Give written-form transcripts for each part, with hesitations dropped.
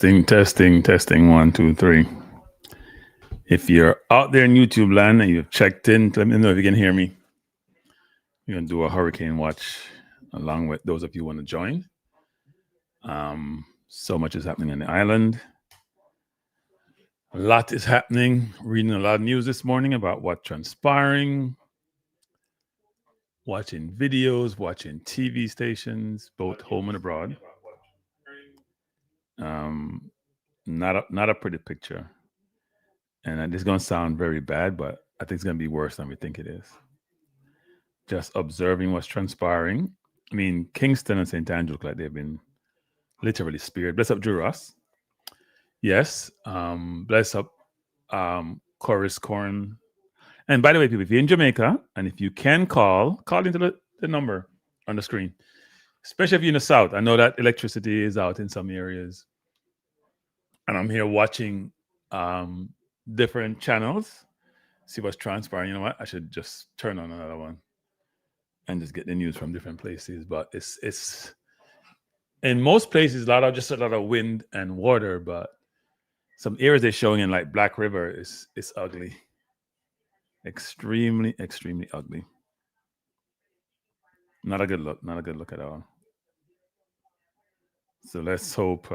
Testing. 1, 2, 3. If you're out there in YouTube land and you've checked in, let me know if you can hear me. We're going to do a hurricane watch along with those of you who want to join. So much is happening on the island. A lot is happening. Reading a lot of news this morning about what's transpiring. Watching videos, watching TV stations, both home and abroad. Not a pretty picture. And this is going to sound very bad, but I think it's going to be worse than we think it is. Just observing what's transpiring. I mean, Kingston and St. Andrew look like they've been literally speared. Bless up Juras. Yes. Bless up Chorus Corn. And by the way, people, if you're in Jamaica and if you can call into the number on the screen, especially if you're in the south. I know that electricity is out in some areas. And I'm here watching different channels, see what's transpiring. You know what? I should just turn on another one and just get the news from different places. But it's in most places a lot of wind and water, but some areas they're showing in like Black River is ugly. Extremely ugly. Not a good look at all. So let's hope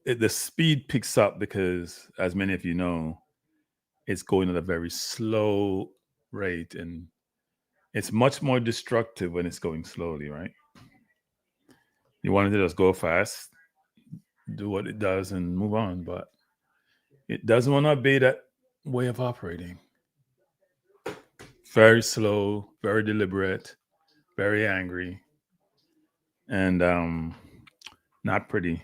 the speed picks up, because as many of you know, it's going at a very slow rate, and it's much more destructive when it's going slowly, right? You want it to just go fast, do what it does and move on, but it doesn't want to obey that way of operating. Very slow, very deliberate, very angry, and not pretty.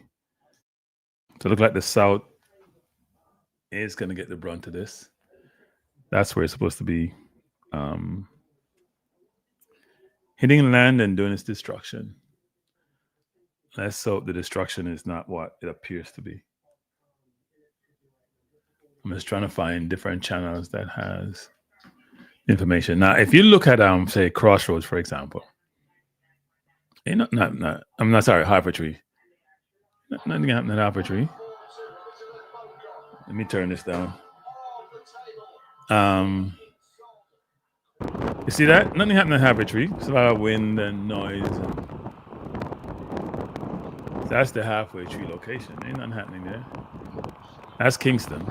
So it looks like the South is going to get the brunt of this. That's where it's supposed to be hitting land and doing its destruction. Let's hope the destruction is not what it appears to be. I'm just trying to find different channels that has information. Now, if you look at say Crossroads, for example, I'm not sorry, Harper Tree. Nothing happened at Harper Tree. Let me turn this down. You see that? Nothing happened at Harper Tree. It's a lot of wind and noise. That's the halfway tree location. Ain't nothing happening there. That's Kingston.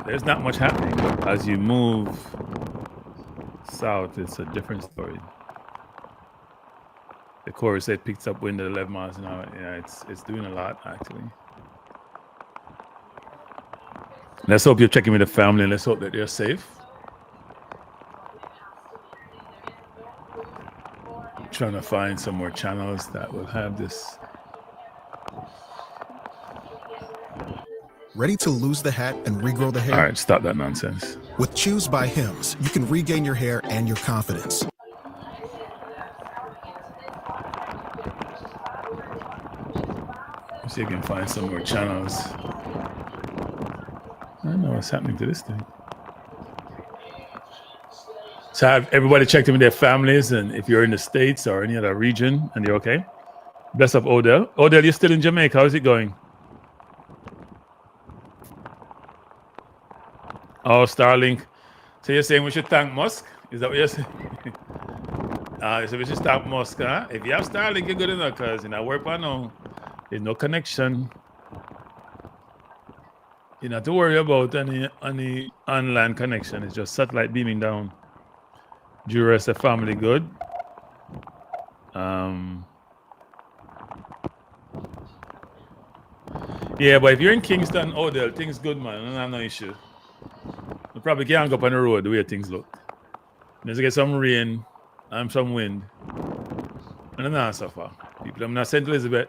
There's not much happening. As you move south, it's a different story. The chorus said picks up wind at 11 miles an hour. Yeah, it's doing a lot, actually. Let's hope you're checking with the family, and let's hope that they're safe. I'm trying to find some more channels that will have this. Ready to lose the hat and regrow the hair? All right, stop that nonsense. With Choose by Hims, you can regain your hair and your confidence. See if you can find some more channels. I don't know what's happening to this thing. So have everybody checked in with their families, and if you're in the States or any other region and you're okay. Bless up Odell. Odell, you're still in Jamaica. How's it going? Oh, Starlink. So you're saying we should thank Musk? Is that what you're saying? So we should thank Musk, huh? If you have Starlink, you're good enough, because work I know. There's no connection. You don't have to worry about any online connection. It's just satellite beaming down. Juras, the family good. Yeah, but if you're in Kingston, Odell, things good, man. I don't have no issue. You probably can't go up on the road the way things look. There's get some rain and some wind. And then I suffer. People, I'm not St. Elizabeth.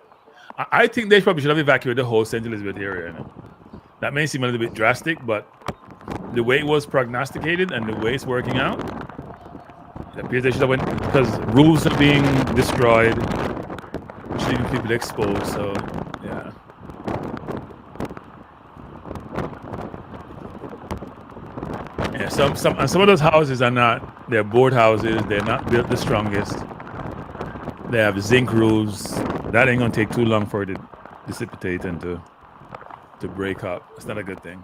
I think they probably should have evacuated the whole St. Elizabeth area. You know? That may seem a little bit drastic, but the way it was prognosticated and the way it's working out, it appears they should have went, because roofs are being destroyed, which leaving people exposed. So, yeah. Yeah, some of those houses are not, they're board houses, they're not built the strongest. They have zinc roofs. That ain't gonna take too long for it to dissipate and to break up. It's not a good thing.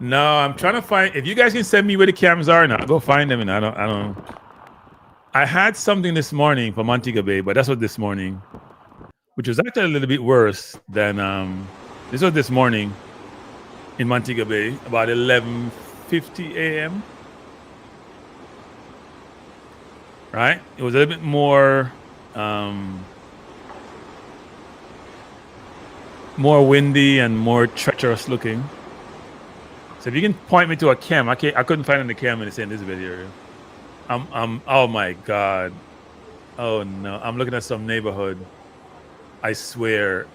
No, I'm trying to find. If you guys can send me where the cameras are, now go find them. And I don't. I had something this morning from Montego Bay, but that's what this morning, which was actually a little bit worse than this was this morning in Montego Bay about 11:50 a.m. Right? It was a little bit more more windy and more treacherous looking. So if you can point me to a cam, I couldn't find the cam in the St. Elizabeth area. Oh my God. Oh no. I'm looking at some neighborhood. I swear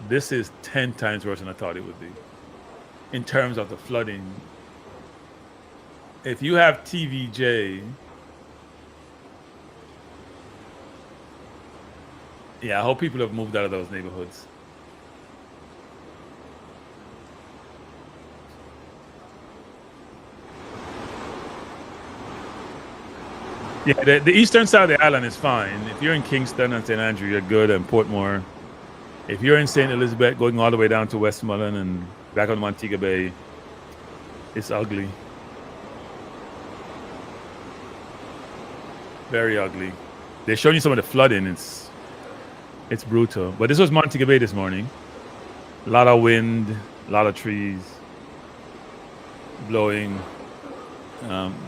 this is 10 times worse than I thought it would be in terms of the flooding. If you have TVJ, yeah, I hope people have moved out of those neighborhoods. Yeah, the eastern side of the island is fine. If you're in Kingston and St. Andrew, you're good, and Portmore. If you're in St. Elizabeth, going all the way down to Westmoreland and back on Montego Bay, it's ugly. Very ugly. They're showing you some of the flooding. It's brutal. But this was Montego Bay this morning. A lot of wind, a lot of trees blowing.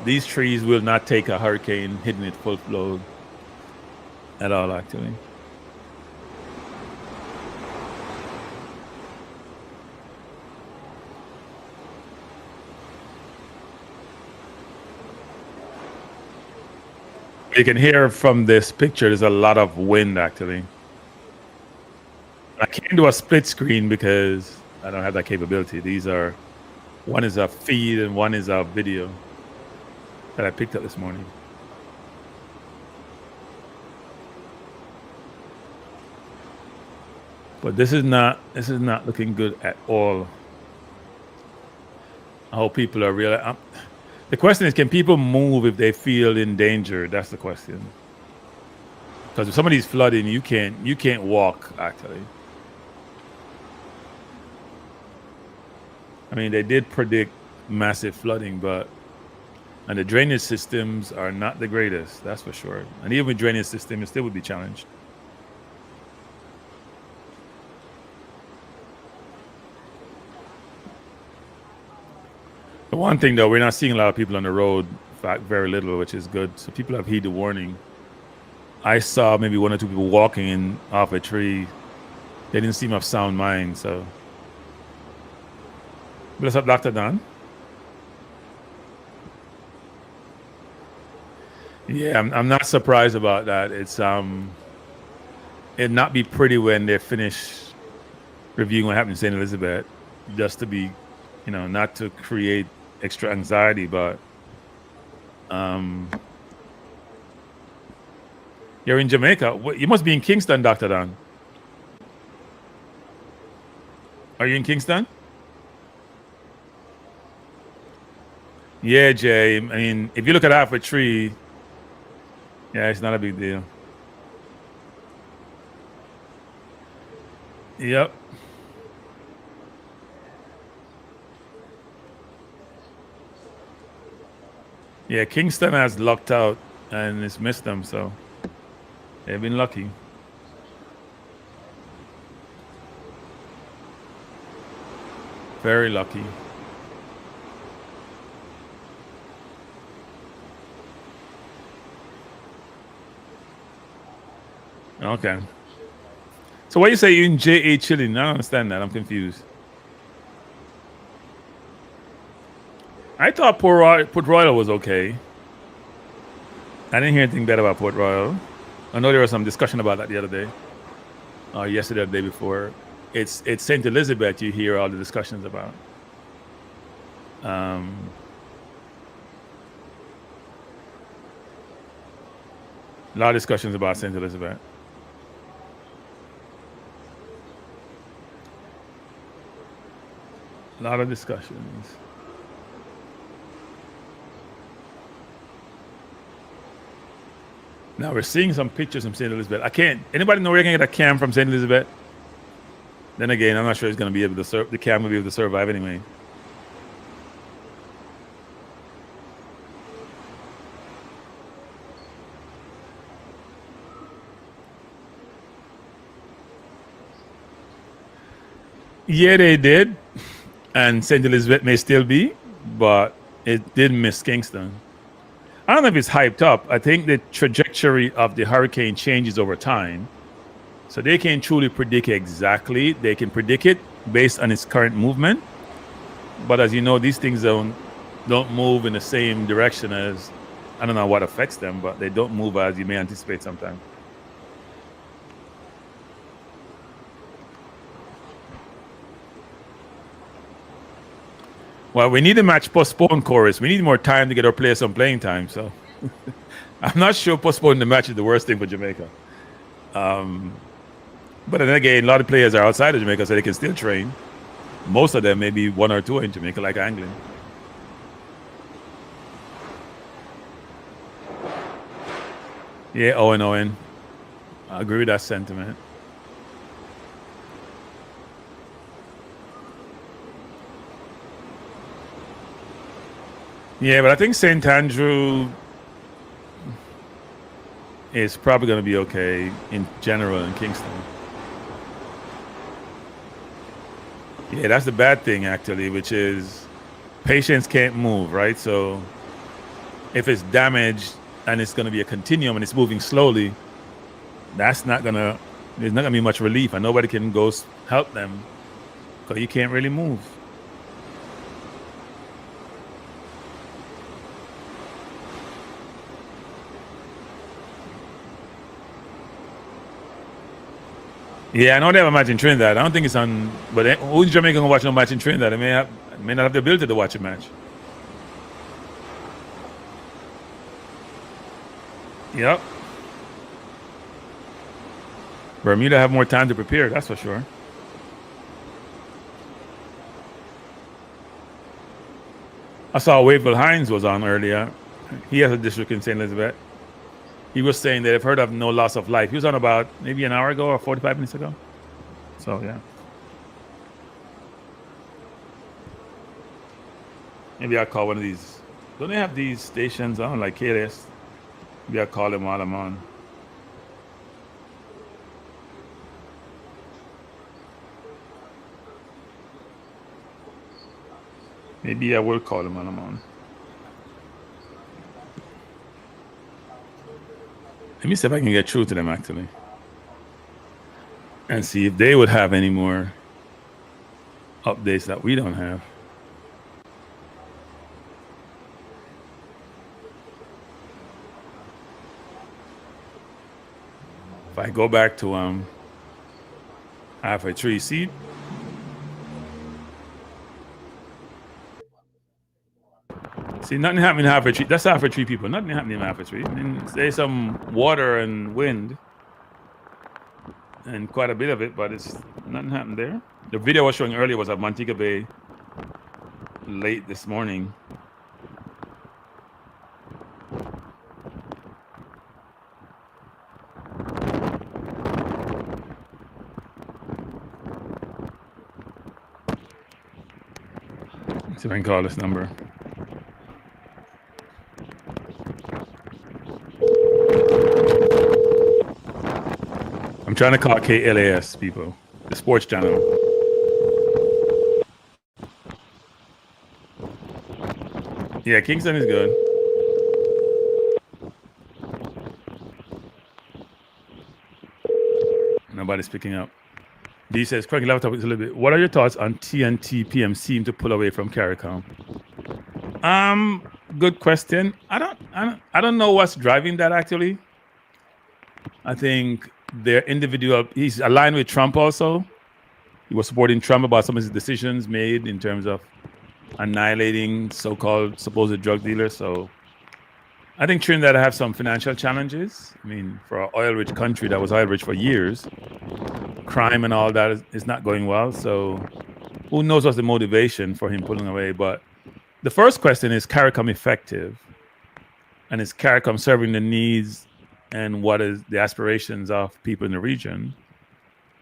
These trees will not take a hurricane hitting it full flow at all, actually. You can hear from this picture, there's a lot of wind, actually. I can't do a split screen because I don't have that capability. One is a feed and one is a video that I picked up this morning. But this is not looking good at all. I hope people are real. The question is, can people move if they feel in danger? That's the question. Because if somebody's flooding, you can't walk, actually. I mean, they did predict massive flooding, and the drainage systems are not the greatest, that's for sure. And even with drainage system, it still would be challenged. The one thing, though, we're not seeing a lot of people on the road, in fact, very little, which is good. So people have heeded the warning. I saw maybe one or two people walking in off a tree. They didn't seem of sound mind, so. Bless up, Dr. Don. Yeah, I'm not surprised about that. It'd not be pretty when they're finished reviewing what happened in St. Elizabeth, just to be, not to create extra anxiety, but you're in Jamaica. You must be in Kingston, Dr. Don. Are you in Kingston? Yeah, Jay. I mean, if you look at half a tree, yeah, it's not a big deal. Yep. Yeah, Kingston has lucked out and it's missed them, so they've been lucky. Very lucky. Okay. So why you say you're in JA chilling? I don't understand that. I'm confused. I thought Port Royal was okay. I didn't hear anything bad about Port Royal. I know there was some discussion about that the other day. Yesterday or the day before. It's St. Elizabeth you hear all the discussions about. A lot of discussions about St. Elizabeth. A lot of discussions. Now we're seeing some pictures from St. Elizabeth. I can't. Anybody know where you can get a cam from St. Elizabeth? Then again, I'm not sure it's going to be able to serve. The cam will be able to survive anyway. Yeah, they did, and St. Elizabeth may still be, but it did miss Kingston. I don't know if it's hyped up. I think the trajectory of the hurricane changes over time. So they can truly predict exactly. They can predict it based on its current movement. But as you know, these things don't move in the same direction as, I don't know what affects them, but they don't move as you may anticipate sometimes. Well, we need the match postponed, Chorus. We need more time to get our players some playing time. So I'm not sure postponing the match is the worst thing for Jamaica. But then again, a lot of players are outside of Jamaica, so they can still train. Most of them, maybe one or two in Jamaica, like angling. Yeah, Owen. I agree with that sentiment. Yeah, but I think St. Andrew is probably going to be okay in general in Kingston. Yeah, that's the bad thing, actually, which is patients can't move, right? So if it's damaged and it's going to be a continuum and it's moving slowly, there's not going to be much relief, and nobody can go help them because you can't really move. Yeah, I know they have a match in Trinidad. I don't think it's on, but who's Jamaican gonna watch no match in Trinidad? They may not have the ability to watch a match. Yep. Bermuda have more time to prepare, that's for sure. I saw Wavell Hines was on earlier. He has a district in St. Elizabeth. He was saying that they've heard of no loss of life. He was on about maybe an hour ago or 45 minutes ago. So, yeah. Maybe I'll call one of these. Don't they have these stations on, like KLS? Maybe I'll call them while I'm on. Maybe I will call them while I'm on. Let me see if I can get through to them, actually. And see if they would have any more updates that we don't have. If I go back to halfway tree, see? See, nothing happening halfway tree. That's halfway tree people. Nothing happening halfway tree. I mean, there's some water and wind. And quite a bit of it, but it's nothing happened there. The video I was showing earlier was at Montego Bay late this morning. Let's see if I can call this number. I'm trying to call KLAS people, the sports channel. Yeah, Kingston is good. Nobody's picking up. D says, cracking laptop is a little bit. What are your thoughts on TNT PM seem to pull away from CARICOM? Good question. I don't know what's driving that, actually. I think their individual, he's aligned with Trump also. He was supporting Trump about some of his decisions made in terms of annihilating so-called supposed drug dealers. So I think Trinidad have some financial challenges. I mean, for an oil-rich country that was oil-rich for years, crime and all that is not going well. So who knows what's the motivation for him pulling away. But the first question is CARICOM effective? And is CARICOM serving the needs and what is the aspirations of people in the region.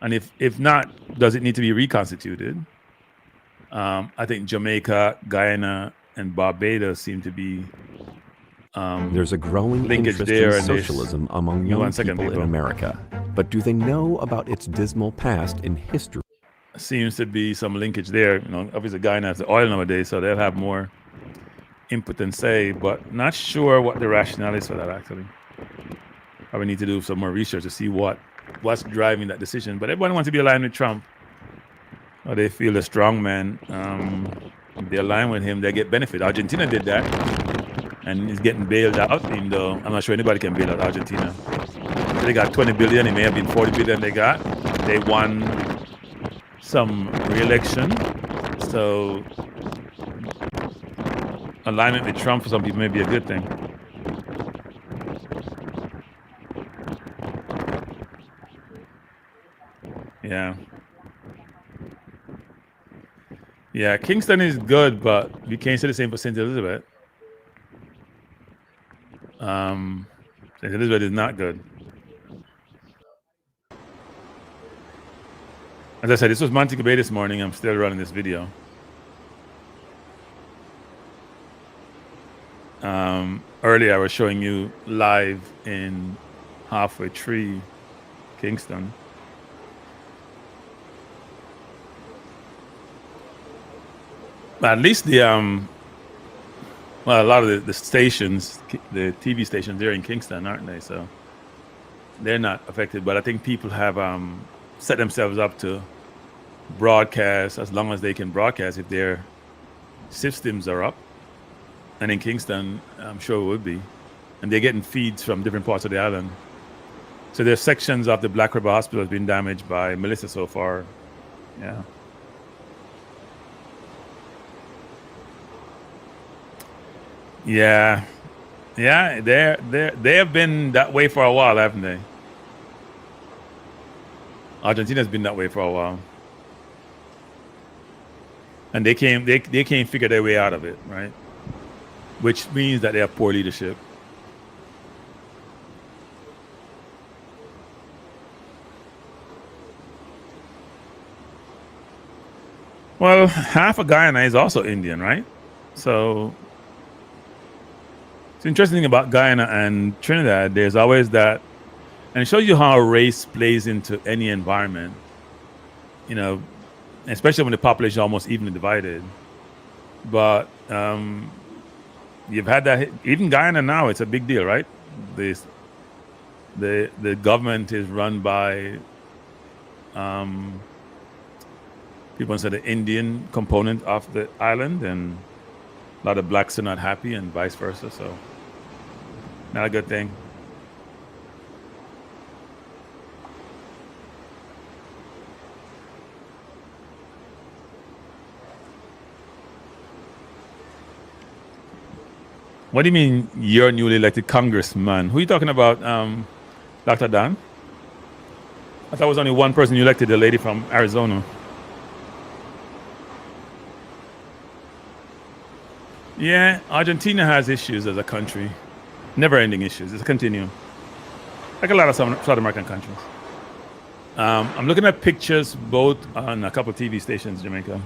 And if not, does it need to be reconstituted? I think Jamaica, Guyana, and Barbados seem to be There's a growing linkage interest there, in and there's- socialism among Give me young 1 second, people in people. America. But do they know about its dismal past in history? Seems to be some linkage there. You know, obviously Guyana has the oil nowadays, so they'll have more input and say, but not sure what the rationale is for that actually. Probably need to do some more research to see what's driving that decision. But everyone wants to be aligned with Trump. Or they feel the strong man. If they align with him, they get benefit. Argentina did that, and he's getting bailed out. Even though I'm not sure anybody can bail out Argentina. So they got 20 billion. It may have been 40 billion they got. They won some re-election. So alignment with Trump for some people may be a good thing. Yeah. Yeah, Kingston is good, but you can't say the same for St. Elizabeth. St. Elizabeth is not good. As I said, this was Montego Bay this morning. I'm still running this video. Earlier, I was showing you live in Halfway Tree, Kingston. But at least the well, a lot of the stations, the TV stations, they're in Kingston, aren't they? So they're not affected. But I think people have set themselves up to broadcast as long as they can broadcast if their systems are up. And in Kingston, I'm sure it would be. And they're getting feeds from different parts of the island. So there's sections of the Black River Hospital has been damaged by Melissa so far. Yeah. Yeah. Yeah, they have been that way for a while, haven't they? Argentina's been that way for a while. And they can't figure their way out of it, right? Which means that they have poor leadership. Well, half of Guyana is also Indian, right? So it's interesting about Guyana and Trinidad. There's always that, and it shows you how race plays into any environment. You know, especially when the population is almost evenly divided. But you've had that. Even Guyana now, it's a big deal, right? The government is run by people inside the Indian component of the island, and a lot of blacks are not happy, and vice versa. So, not a good thing. What do you mean you're newly elected congressman? Who are you talking about, Dr. Dan? I thought it was only one person you elected, the lady from Arizona. Yeah, Argentina has issues as a country. Never-ending issues. It's a continuum. Like a lot of South American countries. I'm looking at pictures both on a couple of TV stations in Jamaica.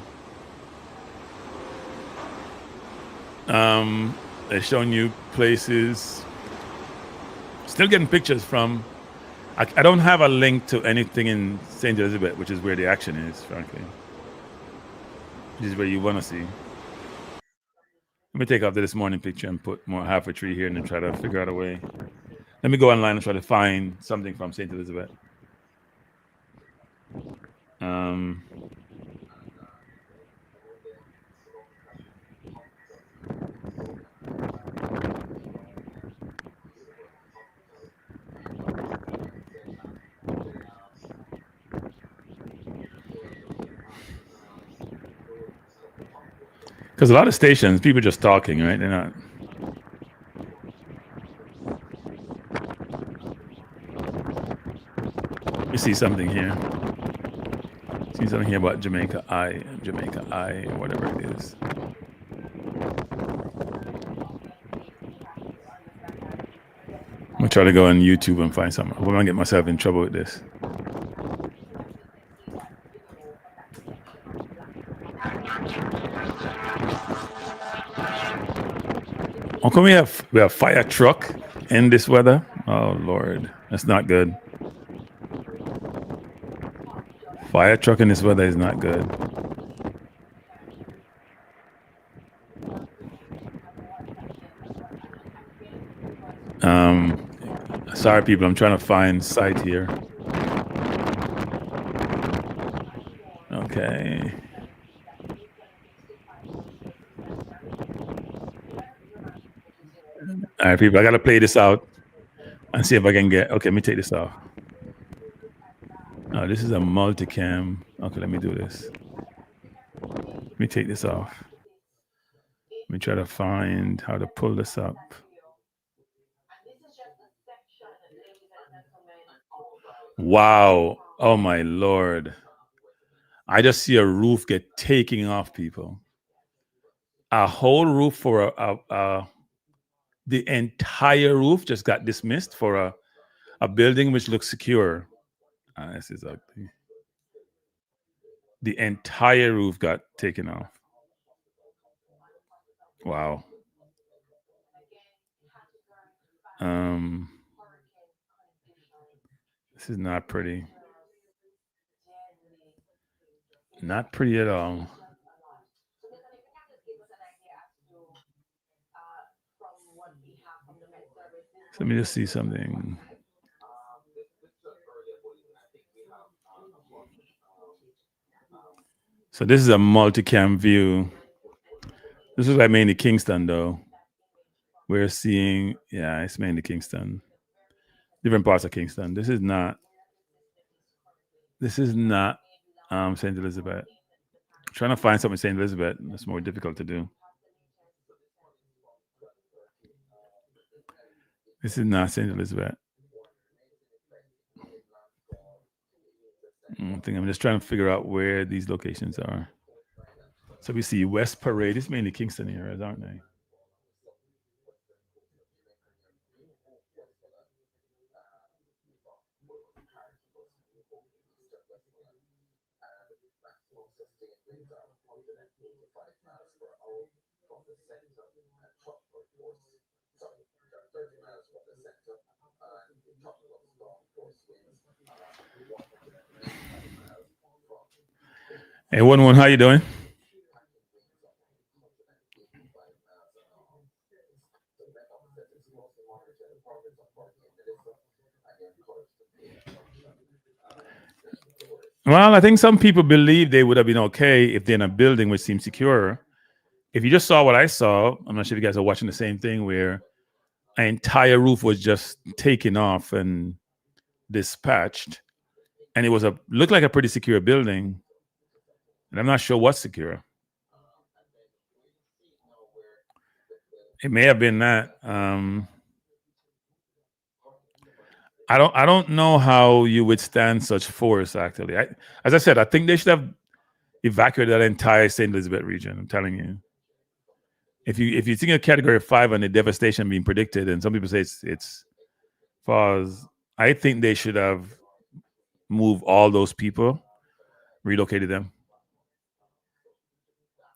They're showing you places. Still getting pictures from. I don't have a link to anything in St. Elizabeth, which is where the action is, frankly. Which is where you want to see. Let me take off this morning picture and put more half a tree here and then try to figure out a way. Let me go online and try to find something from St. Elizabeth. Because a lot of stations, people just talking, right? They're not. You see something here. See something here about Jamaica I, whatever it is. gonna try to go on YouTube and find something. I'm gonna get myself in trouble with this. How come we have fire truck in this weather? Oh Lord, that's not good. Fire truck in this weather is not good. Sorry people, I'm trying to find site here. Okay. All right, people, I gotta play this out and see if I can get. Okay, let me take this off. Oh, this is a multicam. Okay, let me do this. Let me take this off. Let me try to find how to pull this up. Wow. Oh my Lord. I just see a roof get taking off, people. A whole roof for the entire roof just got dismissed for a building which looks secure. This is ugly. The entire roof got taken off. Wow. This is not pretty. Not pretty at all. So let me just see something. So this is a multicam view. This is like mainly Kingston, though. We're seeing, yeah, it's mainly Kingston. Different parts of Kingston. This is not St. Elizabeth. I'm trying to find something in St. Elizabeth. That's more difficult to do. This is not St. Elizabeth. I think I'm just trying to figure out where these locations are. So we see West Parade. It's mainly Kingston areas, aren't they? Hey, 1-1, how you doing? Well, I think some people believe they would have been okay if they're in a building which seems secure. If you just saw what I saw, I'm not sure if you guys are watching the same thing where an entire roof was just taken off and dispatched, and it was looked like a pretty secure building, and I'm not sure what's secure. It may have been that. I don't know how you withstand such force. Actually, as I said, I think they should have evacuated that entire St. Elizabeth region. I'm telling you. If you think of Category 5 and the devastation being predicted, and some people say it's false, I think they should have moved all those people, relocated them.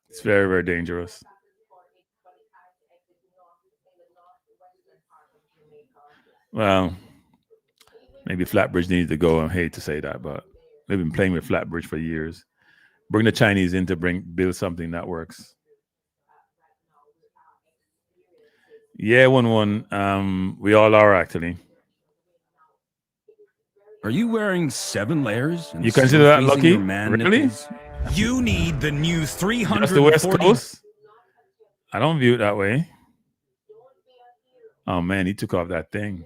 It's very, very dangerous. Well, maybe Flatbridge needs to go. I hate to say that, but they've been playing with Flatbridge for years. Bring the Chinese in to build something that works. Yeah, 1-1. We all are actually. Are you wearing 7 layers? And you consider that lucky? Really? You need the new 340. Just the West Coast? I don't view it that way. Oh man, he took off that thing.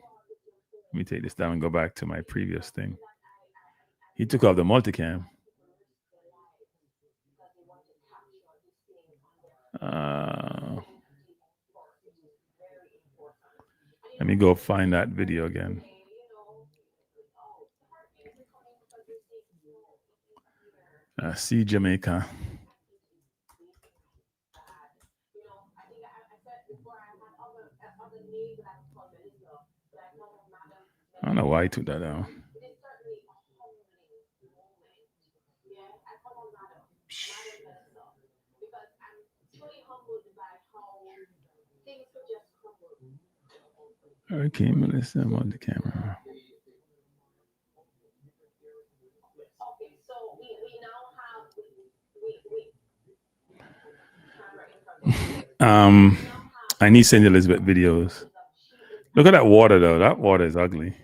Let me take this down and go back to my previous thing. He took off the multicam. Let me go find that video again. See Jamaica. I don't know why he took that down. Okay, Melissa, I'm on the camera. I need St. Elizabeth videos. Look at that water, though. That water is ugly.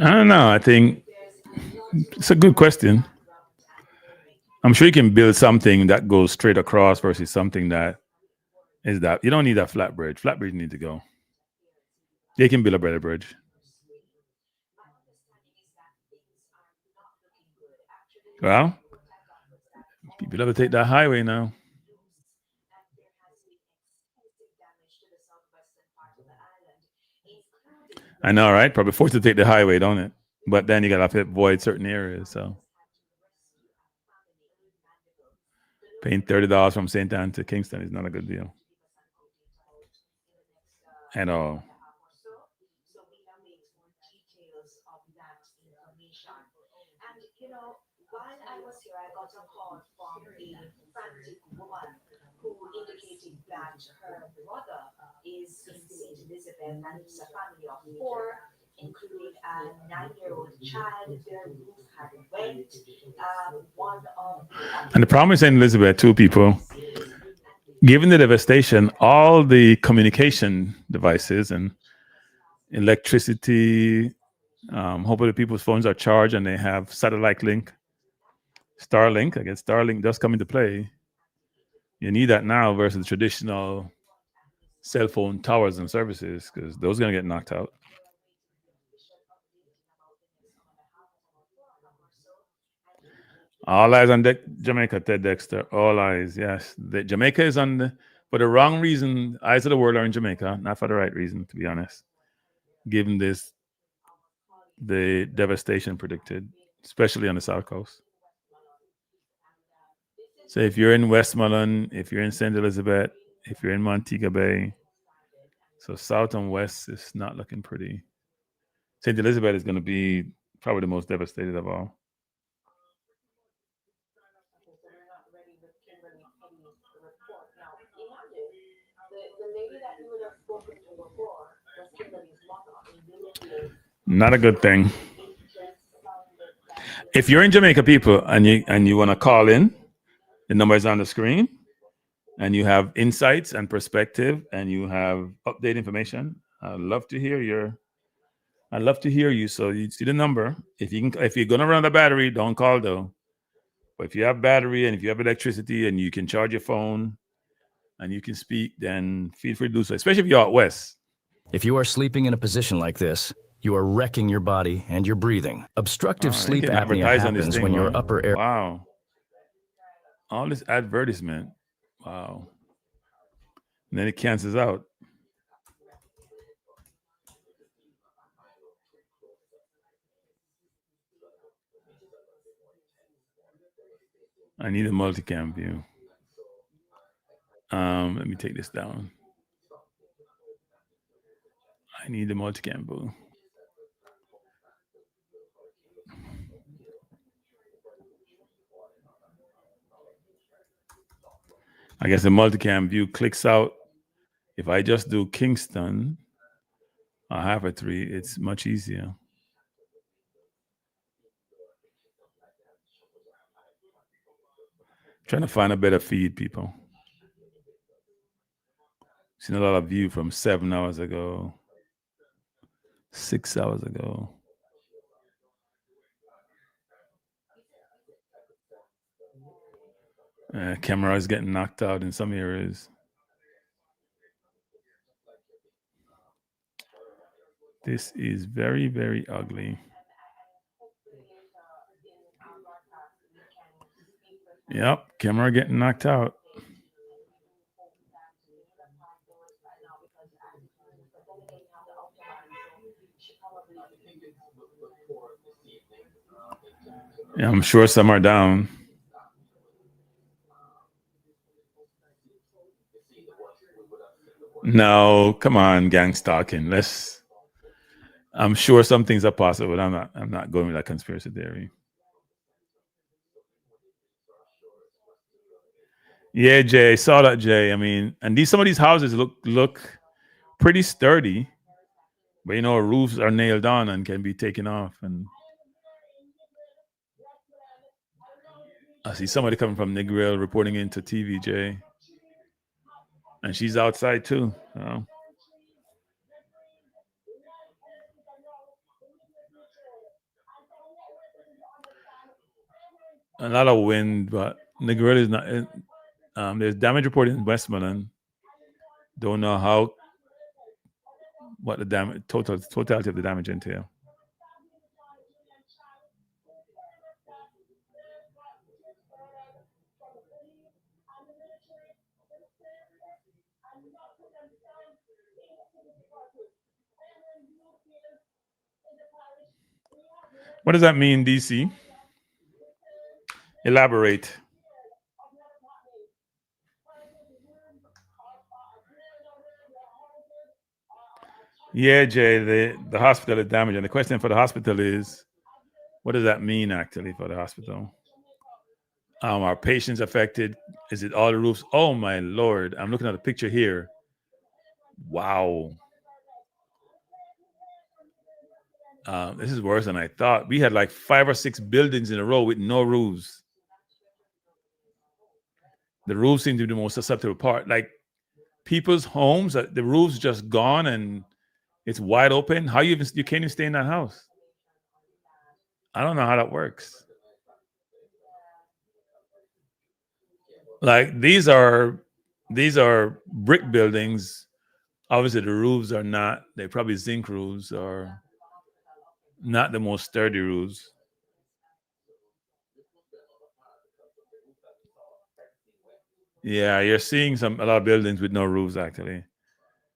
I don't know. I think it's a good question. I'm sure you can build something that goes straight across versus something that is that you don't need that flat bridge. Flat bridge need to go. They can build a better bridge. Well, people have to take that highway now. I know, right? Probably forced to take the highway, don't it? But then you gotta avoid certain areas. So paying $30 from St. Anne to Kingston is not a good deal at all. And the problem is in Elizabeth, too, people, given the devastation, all the communication devices and electricity, hopefully people's phones are charged and they have satellite link, Starlink. I guess Starlink does come into play. You need that now versus traditional cell phone towers and services because those are going to get knocked out. All eyes on Jamaica, Ted Dexter. All eyes, yes. Jamaica is for the wrong reason. Eyes of the world are in Jamaica, not for the right reason, to be honest. Given the devastation predicted, especially on the South Coast. So if you're in Westmoreland, if you're in St. Elizabeth, if you're in Montego Bay, so south and west is not looking pretty. St. Elizabeth is going to be probably the most devastated of all. Not a good thing. If you're in Jamaica, people, and you want to call in, the number is on the screen, and you have insights and perspective, and you have update information. I'd love to hear you. So you see the number. If you're gonna run the battery, don't call though. But if you have battery and if you have electricity and you can charge your phone and you can speak, then feel free to do so. Especially if you're out west. If you are sleeping in a position like this, you are wrecking your body and your breathing. Obstructive sleep apnea happens when your upper air. Wow. All this advertisement. Wow. And then it cancels out. I need a multicam view. Let me take this down. I need the multicam view. I guess the multicam view clicks out. If I just do Kingston, I have a 3. It's much easier. Trying to find a better feed, people. Seen a lot of view from 7 hours ago, 6 hours ago. Camera is getting knocked out in some areas. This is very, very ugly. Yep, camera getting knocked out. Yeah, I'm sure some are down. No, come on, gang stalking. I'm sure some things are possible, but I'm not going with that conspiracy theory. Yeah, Jay, saw that, Jay. I mean, and some of these houses look pretty sturdy, but roofs are nailed on and can be taken off. And I see somebody coming from Negril reporting into TV, Jay, and she's outside too. A lot of wind, but Negril is not. There's damage reported in Westmoreland. Don't know what the damage totality of the damage entail. What does that mean, DC? Elaborate. Yeah, Jay, the hospital is damaged. And the question for the hospital is, what does that mean actually for the hospital? Are patients affected? Is it all the roofs? Oh my Lord. I'm looking at a picture here. Wow. This is worse than I thought. We had like 5 or 6 buildings in a row with no roofs. The roofs seem to be the most susceptible part. Like people's homes, the roof's just gone and it's wide open. How you can't even stay in that house? I don't know how that works. Like these are brick buildings. Obviously, the roofs are not. They're probably zinc roofs or not the most sturdy roofs. Yeah, you're seeing a lot of buildings with no roofs actually.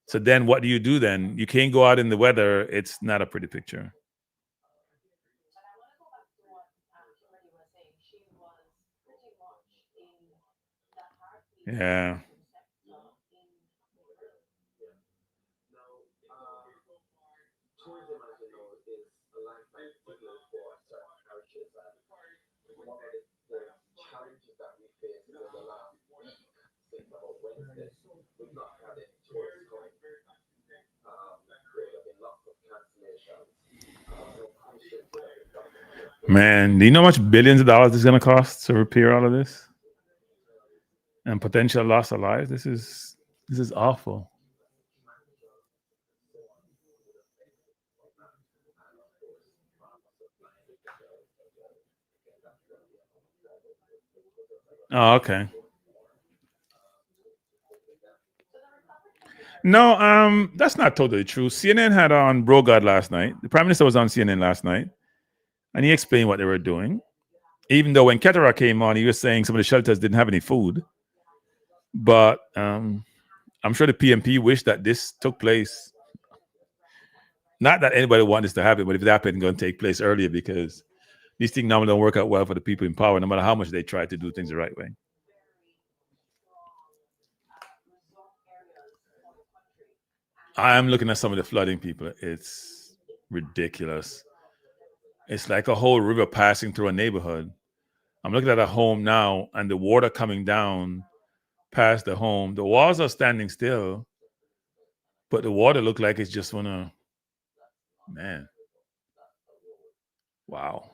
So then, what do you do then? You can't go out in the weather. It's not a pretty picture. Yeah. Man, do you know how much billions of dollars this is going to cost to repair all of this? And potential loss of lives? This is awful. Oh, okay. No, that's not totally true. CNN had on Brogard last night. The Prime Minister was on CNN last night, and he explained what they were doing. Even though when Ketterer came on, he was saying some of the shelters didn't have any food. But I'm sure the PMP wished that this took place. Not that anybody wanted this to happen, but if it happened, it's going to take place earlier because these things normally don't work out well for the people in power, no matter how much they try to do things the right way. I'm looking at some of the flooding, people. It's ridiculous. It's like a whole river passing through a neighborhood. I'm looking at a home now, and the water coming down past the home. The walls are standing still, but the water looked like it's just wanna. Man, wow!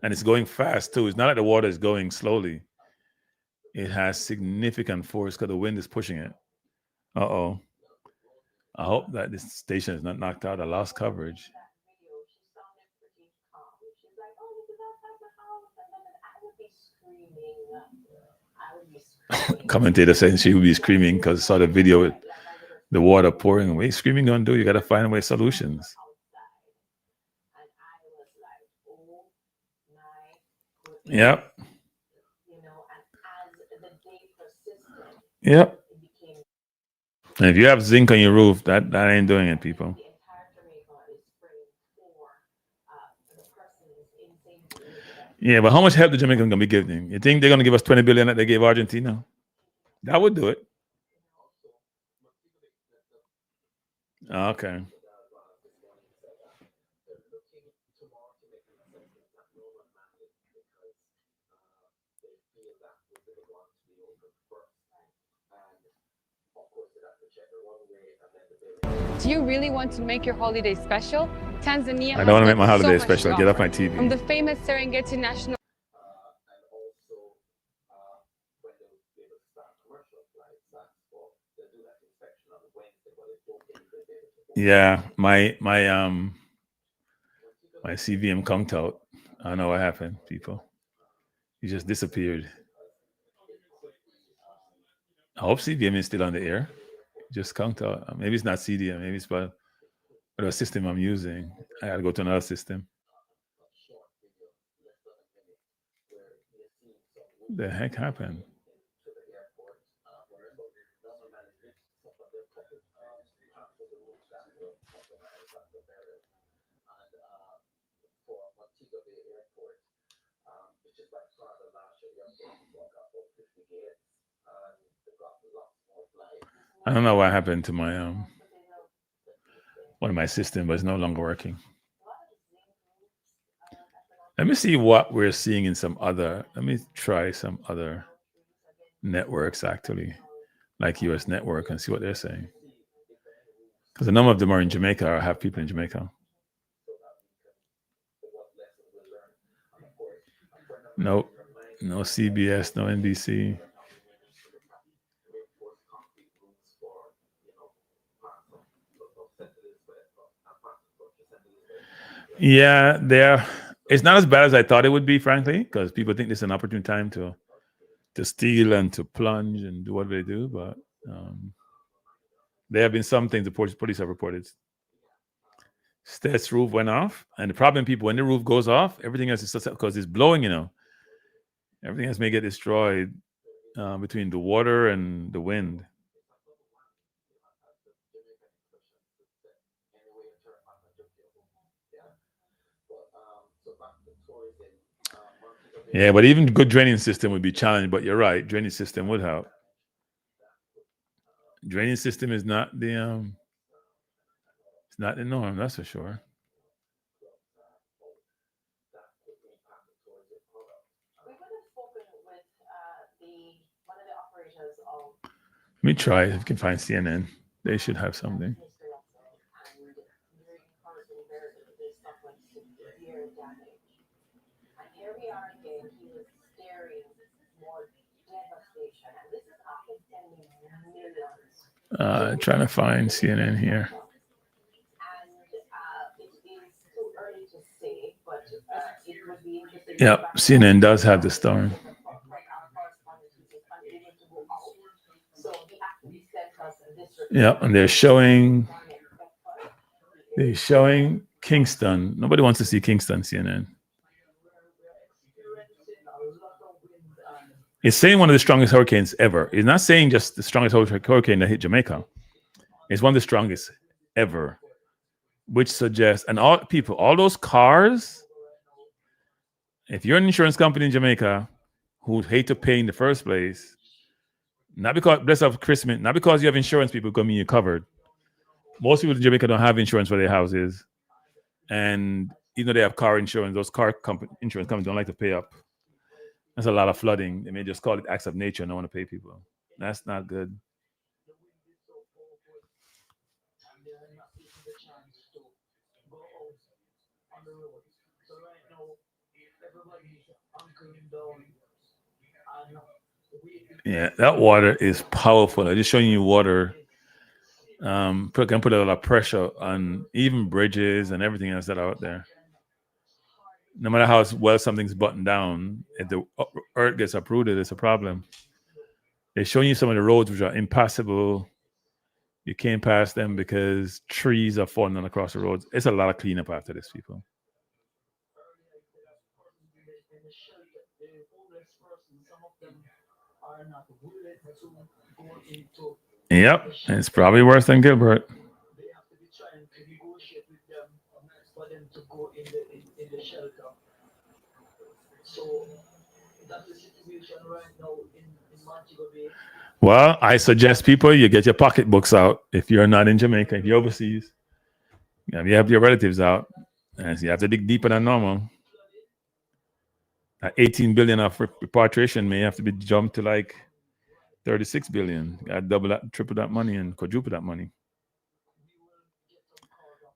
And it's going fast too. It's not like the water is going slowly. It has significant force because the wind is pushing it. Uh-oh. I hope that this station is not knocked out. I lost coverage. Commentator saying she would be screaming because saw the video with the water pouring away. Screaming gonna do? You gotta find a way solutions. Yep. Yep. And if you have zinc on your roof, that ain't doing it, people. Yeah, but how much help the Jamaicans gonna be giving? You think they're gonna give us 20 billion that they gave Argentina? That would do it. Okay. Do you really want to make your holiday special? Tanzania I don't want to make my holiday so special. Get off my TV. From the famous Serengeti National. Yeah, my CVM conked out. I don't know what happened, people. He just disappeared. I hope CVM is still on the air. Just conked out. Maybe it's not CDM. Maybe it's but the system I'm using. I gotta go to another system. The heck happened? I don't know what happened to my one of my systems, but it's no longer working. Let me see what we're seeing in some other. Let me try some other networks actually, like US Network, and see what they're saying. Because a number of them are in Jamaica or have people in Jamaica. Nope. No CBS, no NBC. Yeah, it's not as bad as I thought it would be, frankly, because people think this is an opportune time to steal and to plunge and do what they do. But there have been some things the police have reported. Stet's roof went off, and the problem, people, when the roof goes off, everything else is because it's blowing. Everything else may get destroyed between the water and the wind. Yeah, but even good draining system would be challenged. But you're right, draining system would help. Draining system is not the it's not the norm, that's for sure. Let me try if you can find CNN. They should have something. Trying to find CNN here. Yep, CNN does have the storm. Yep, and they're showing Kingston. Nobody wants to see Kingston, CNN. It's saying one of the strongest hurricanes ever. It's not saying just the strongest hurricane that hit Jamaica. It's one of the strongest ever, which suggests, and all those cars, if you're an insurance company in Jamaica who hate to pay in the first place, not because, bless up Christmas, not because you have insurance, people come in, you're covered. Most people in Jamaica don't have insurance for their houses. And even though they have car insurance, those insurance companies don't like to pay up. There's a lot of flooding. They may just call it acts of nature and don't want to pay people. That's not good. Yeah, that water is powerful. I'm just showing you water. Can put a lot of pressure on even bridges and everything else that are out there. No matter how well something's buttoned down, if the earth gets uprooted, it's a problem. They're showing you some of the roads which are impassable. You can't pass them because trees are falling on across the roads. It's a lot of cleanup after this, people. Yep, it's probably worse than Gilbert. Well, I suggest people you get your pocketbooks out if you're not in Jamaica, if you're overseas. You have your relatives out, and you have to dig deeper than normal. That 18 billion of repatriation may have to be jumped to like 36 billion. You got double that, triple that money, and quadruple that money.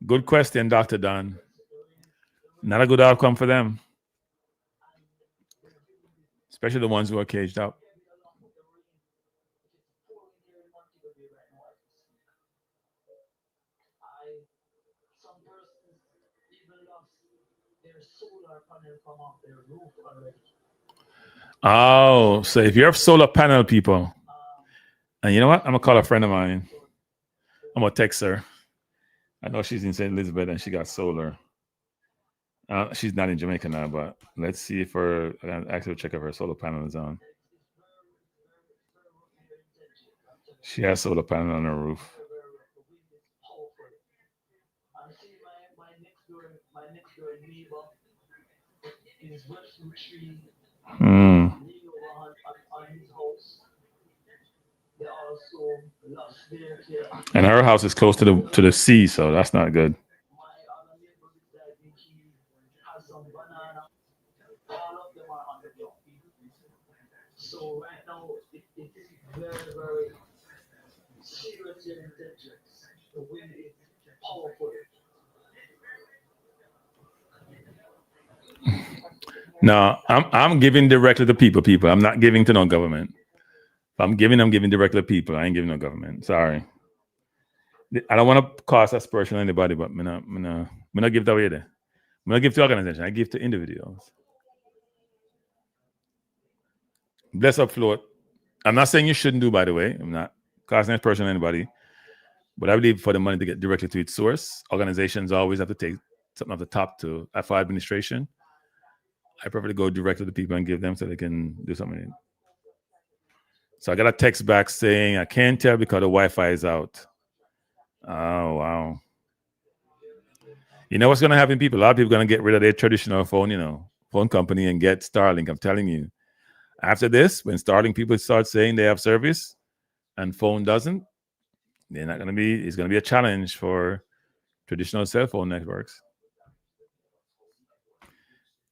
Good question, Dr. Don. Not a good outcome for them, especially the ones who are caged up. Oh, so if you're solar panel people, and you know what? I'm gonna call a friend of mine. I'm gonna text her. I know she's in St. Elizabeth and she got solar. She's not in Jamaica now, but let's see if her actually check if her solar panel is on. She has solar panel on her roof. Hmm. And her house is close to the sea, so that's not good. No, I'm giving directly to people. I'm not giving to no government. If I'm giving directly to people. I ain't giving no government. Sorry. I don't want to cause aspersion on anybody, but I'm not give that away there. I'm not give to organization. I give to individuals. Bless up float. I'm not saying you shouldn't do, by the way. I'm not causing aspersion on anybody. But I believe for the money to get directly to its source, organizations always have to take something off the top to for administration. I prefer to go directly to people and give them so they can do something. So I got a text back saying I can't tell because the Wi-Fi is out. Oh wow. You know what's gonna happen, people? A lot of people are gonna get rid of their traditional phone company and get Starlink. I'm telling you. After this, when Starlink people start saying they have service and phone doesn't, they're not gonna be, it's gonna be a challenge for traditional cell phone networks.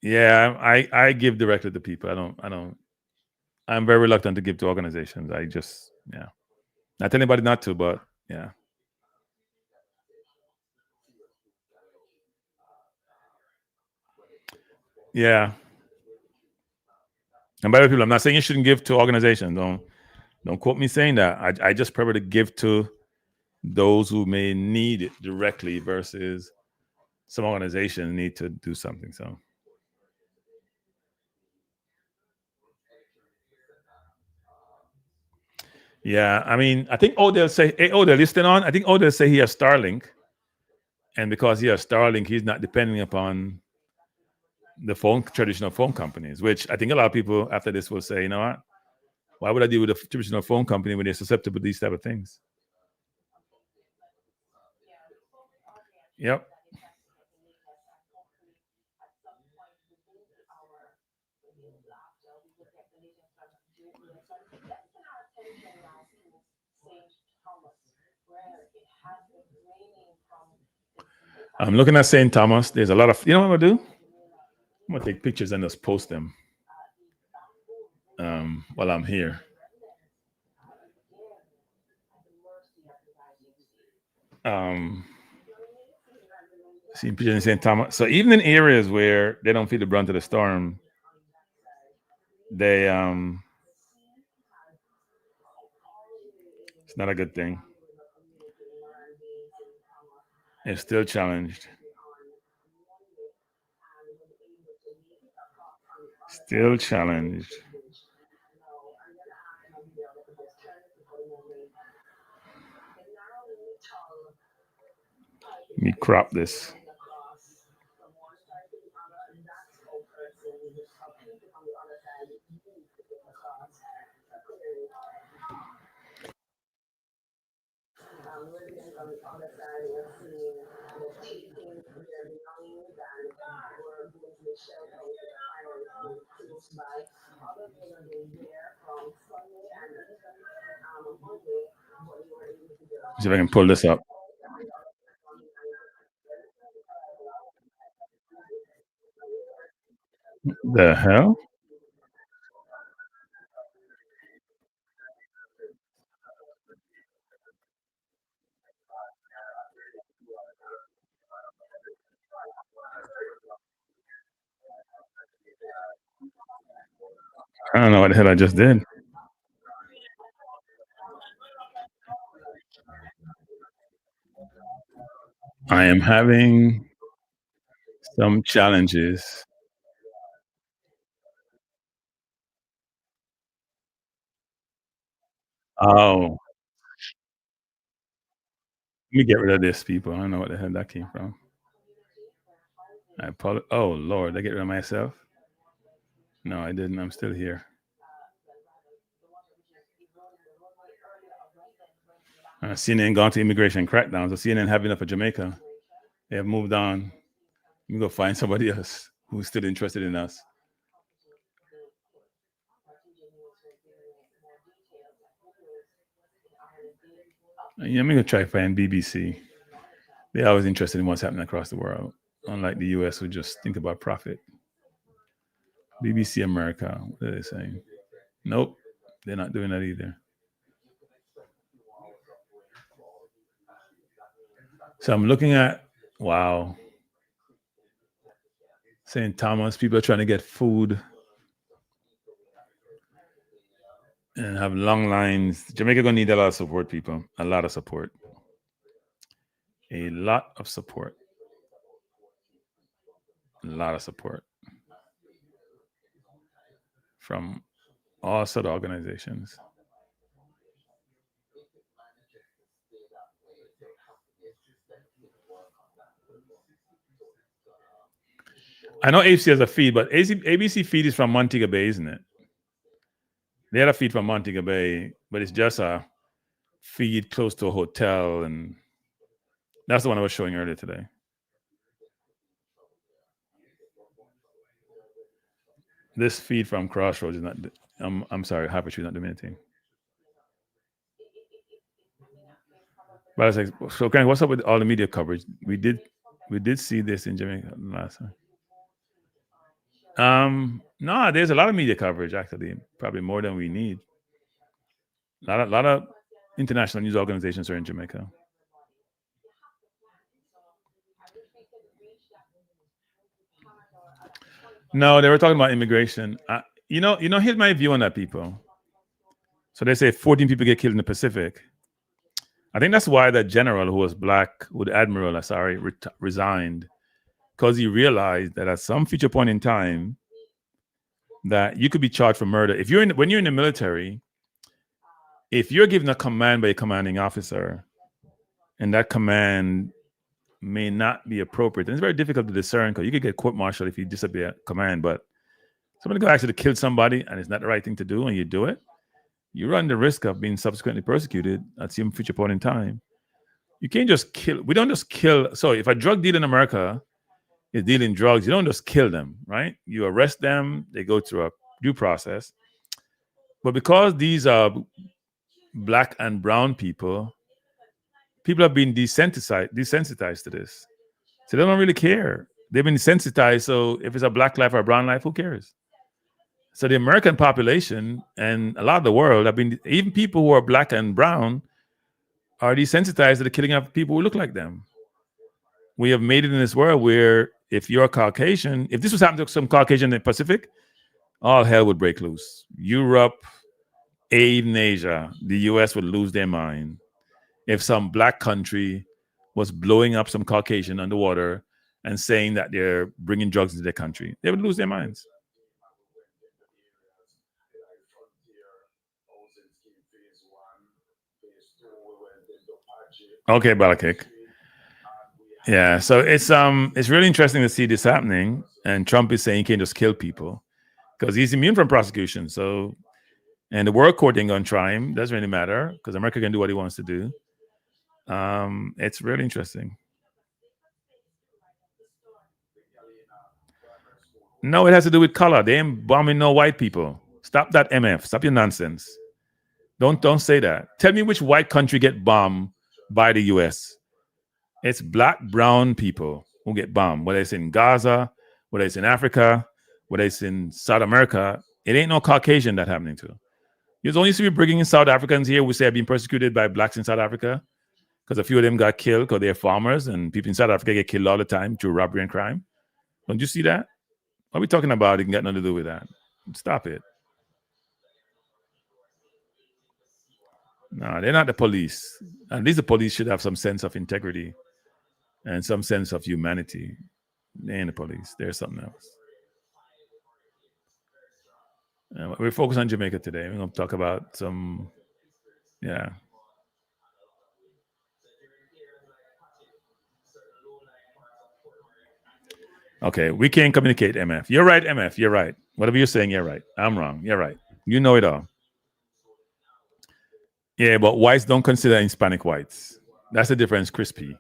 Yeah, I give directly to people. I'm very reluctant to give to organizations. I just, not anybody not to, but yeah. Yeah. And by the way, people, I'm not saying you shouldn't give to organizations. Don't quote me saying that. I just prefer to give to those who may need it directly versus some organizations need to do something. So yeah, I mean, I think Odell say, hey, Odell, listening on. I think Odell say he has Starlink, and because he has Starlink, he's not depending upon the traditional phone companies. Which I think a lot of people after this will say, you know what? Why would I deal with a traditional phone company when they're susceptible to these type of things? Yep. I'm looking at St. Thomas. There's a lot of, you know what I'm gonna do? I'm gonna take pictures and just post them while I'm here. Seeing pictures in St. Thomas. So even in areas where they don't feel the brunt of the storm, they it's not a good thing. It's still challenged. Still challenged. Let me crop this. See if I can pull this up. The hell? I don't know what the hell I just did. I am having some challenges. Oh, let me get rid of this, people. I don't know what the hell that came from. I apologize. Oh, Lord, I get rid of myself? No, I didn't. I'm still here. CNN gone to immigration crackdown. So CNN have enough of Jamaica. They have moved on. We go find somebody else who's still interested in us. Yeah, I'm gonna try to find BBC. They're always interested in what's happening across the world, unlike the US, who just think about profit. BBC America, what are they saying? Nope, they're not doing that either. So I'm looking at, wow, St. Thomas, people are trying to get food and have long lines. Jamaica gonna need a lot of support, people. A lot of support. A lot of support. A lot of support from all sort of organizations. I know ABC has a feed, but ABC feed is from Montego Bay, isn't it? They had a feed from Montego Bay, but it's just a feed close to a hotel, and that's the one I was showing earlier today. This feed from Crossroads is not. I'm sorry, Hypertree is not doing anything. But I was like, so Grant, what's up with all the media coverage? We did see this in Jamaica last time. No, there's a lot of media coverage actually, probably more than we need. A lot of international news organizations are in Jamaica. No, they were talking about immigration. Here's my view on that, people. So they say 14 people get killed in the Pacific. I think that's why that general who was black, Admiral, resigned, because he realized that at some future point in time, that you could be charged for murder. When you're in the military, if you're given a command by a commanding officer, and that command may not be appropriate, and it's very difficult to discern because you could get court-martialed if you disobey a command. But somebody go actually kill somebody, and it's not the right thing to do, and you do it, you run the risk of being subsequently persecuted at some future point in time. You can't just kill. We don't just kill. So if a drug dealer in America is dealing drugs, you don't just kill them, right? You arrest them. They go through a due process. But because these are black and brown people have been desensitized to this. So they don't really care. They've been desensitized. So if it's a black life or a brown life, who cares? So the American population and a lot of the world have been, even people who are black and brown are desensitized to the killing of people who look like them. We have made it in this world where if you're Caucasian, if this was happening to some Caucasian in the Pacific, all hell would break loose. Europe, even Asia, the US would lose their mind. If some black country was blowing up some Caucasian underwater and saying that they're bringing drugs into their country, they would lose their minds. Okay, Balakik. Yeah, so it's really interesting to see this happening, and Trump is saying he can't just kill people because he's immune from prosecution. So, and the world court ain't gonna try him. Doesn't really matter because America can do what he wants to do. It's really interesting. No, it has to do with color. They ain't bombing no white people. Stop that, MF. Stop your nonsense. Don't say that. Tell me which white country get bombed by the U.S. It's black, brown people who get bombed. Whether it's in Gaza, whether it's in Africa, whether it's in South America, it ain't no Caucasian that happening to. There's only to be bringing in South Africans here who say have been persecuted by blacks in South Africa because a few of them got killed because they're farmers, and people in South Africa get killed all the time through robbery and crime. Don't you see that? What are we talking about? It can get nothing to do with that. Stop it. No, they're not the police. At least the police should have some sense of integrity and some sense of humanity. They ain't the police. They're something else. We're focused on Jamaica today. We're going to talk about some, yeah. Okay, we can't communicate, MF. You're right, MF. You're right. Whatever you're saying, you're right. I'm wrong. You're right. You know it all. Yeah, but whites don't consider Hispanic whites. That's the difference, Crispy.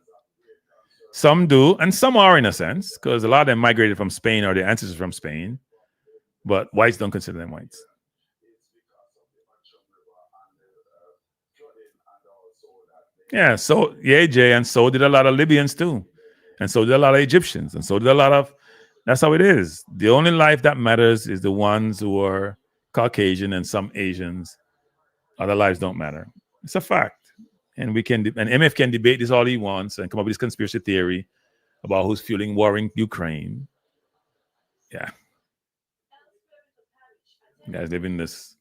Some do, and some are in a sense, because a lot of them migrated from Spain or their ancestors from Spain. But whites don't consider them whites. Yeah, so yeah, Jay, and so did a lot of Libyans too. And so did a lot of Egyptians, and so did a lot of, that's how it is. The only life that matters is the ones who are Caucasian and some Asians. Other lives don't matter. It's a fact. And we can, and MF can debate this all he wants and come up with this conspiracy theory about who's fueling war in Ukraine. Yeah. You guys live in this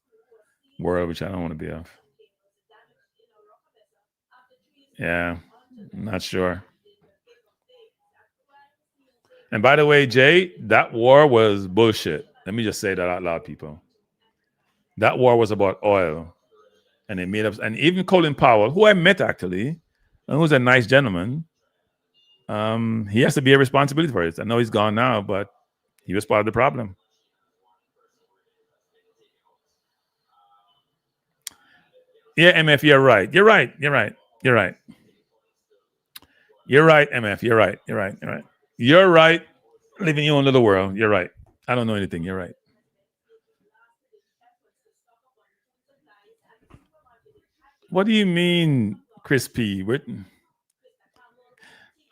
world which I don't want to be of. Yeah, not sure. And by the way, Jay, that war was bullshit. Let me just say that out loud, people. That war was about oil. And they made up, and even Colin Powell, who I met actually, and who's a nice gentleman, he has to bear responsibility for it. I know he's gone now, but he was part of the problem. Yeah, MF, you're right. You're right. You're right. You're right. You're right, MF. You're right. You're right. You're right. You're right. Living your own little world. You're right. I don't know anything. You're right. What do you mean, Chris P?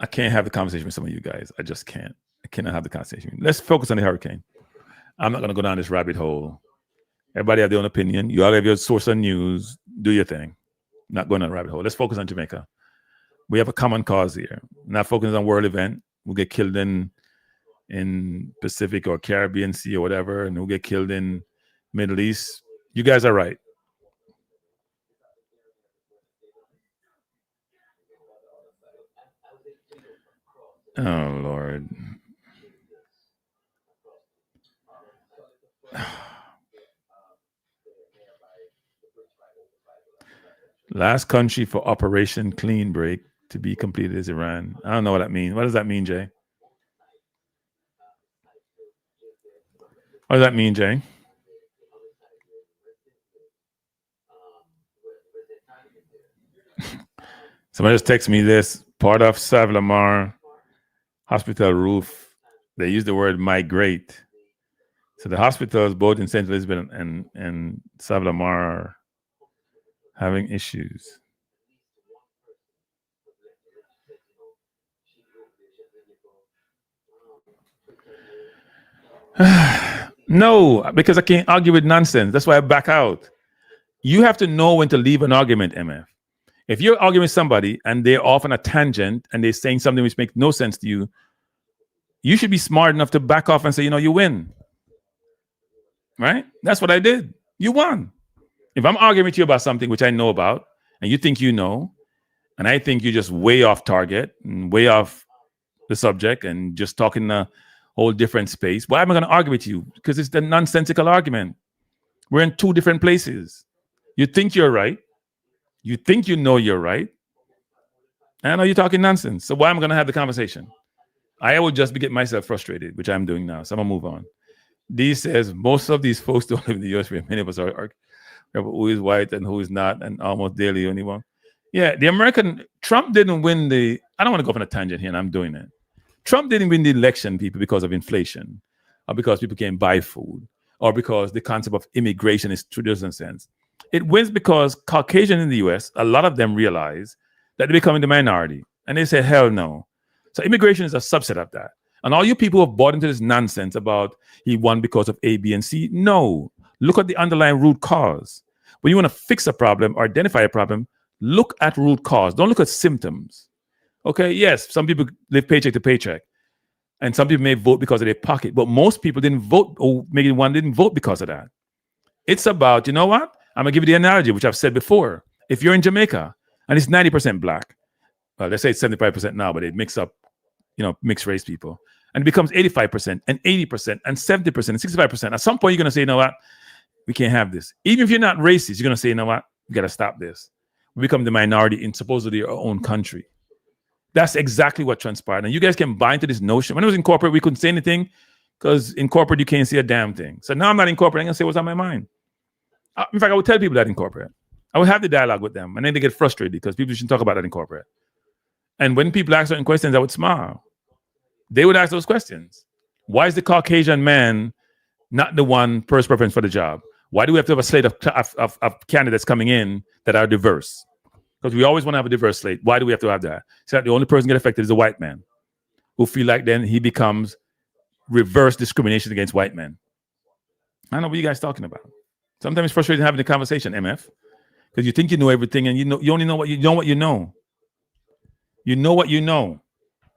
I can't have the conversation with some of you guys. I just can't. I cannot have the conversation. Let's focus on the hurricane. I'm not going to go down this rabbit hole. Everybody have their own opinion. You all have your source of news. Do your thing. Not going down a rabbit hole. Let's focus on Jamaica. We have a common cause here. Not focusing on world event. We'll get killed in Pacific or Caribbean Sea or whatever, and we'll get killed in Middle East. You guys are right. Oh, Lord. Last country for Operation Clean Break to be completed is Iran. I don't know what that means. What does that mean, Jay? What does that mean, Jay? Somebody just text me this. Part of Savlamar hospital roof, they use the word migrate. So the hospitals both in St. Elizabeth and Savlamar are having issues. No, because I can't argue with nonsense. That's why I back out. You have to know when to leave an argument, MF. If you're arguing with somebody and they're off on a tangent and they're saying something which makes no sense to you, you should be smart enough to back off and say, you win. Right? That's what I did. You won. If I'm arguing with you about something which I know about and you think you know, and I think you're just way off target and way off the subject and just talking a whole different space, why am I going to argue with you? Because it's the nonsensical argument. We're in two different places. You think you're right. You think you know you're right. And I know you're talking nonsense. So why am I going to have the conversation? I will just be getting myself frustrated, which I'm doing now. So I'm going to move on. D says, most of these folks don't live in the U.S. where many of us are who is white and who is not, and almost daily anyone. Yeah, Trump didn't win I don't want to go off on a tangent here, and I'm doing it. Trump didn't win the election, people, because of inflation, or because people can't buy food, or because the concept of immigration is true doesn't sense. It wins because Caucasian in the US, a lot of them realize that they're becoming the minority, and they say, hell no. So immigration is a subset of that. And all you people who have bought into this nonsense about he won because of A, B, and C, no. Look at the underlying root cause. When you want to fix a problem or identify a problem, look at root cause. Don't look at symptoms. Okay, yes, some people live paycheck to paycheck, and some people may vote because of their pocket, but most people didn't vote, or maybe one didn't vote because of that. It's about, you know what? I'm going to give you the analogy, which I've said before. If you're in Jamaica and it's 90% black, well, let's say it's 75% now, but it mix up, mixed race people, and it becomes 85% and 80% and 70% and 65%. At some point, you're going to say, you know what? We can't have this. Even if you're not racist, you're going to say, you know what? We got to stop this. We become the minority in supposedly our own country. That's exactly what transpired. And you guys can buy into this notion. When I was in corporate, we couldn't say anything because in corporate, you can't say a damn thing. So now I'm not in corporate. I'm going to say what's on my mind. In fact, I would tell people that in corporate. I would have the dialogue with them. And then they get frustrated because people shouldn't talk about that in corporate. And when people ask certain questions, I would smile. They would ask those questions. Why is the Caucasian man not the one first preference for the job? Why do we have to have a slate of candidates coming in that are diverse? Because we always want to have a diverse slate. Why do we have to have that? So that the only person get affected is a white man who feel like then he becomes reverse discrimination against white men. I don't know what you guys talking about. Sometimes it's frustrating having the conversation, MF, because you think you know everything and you only know what you know what you know. You know what you know.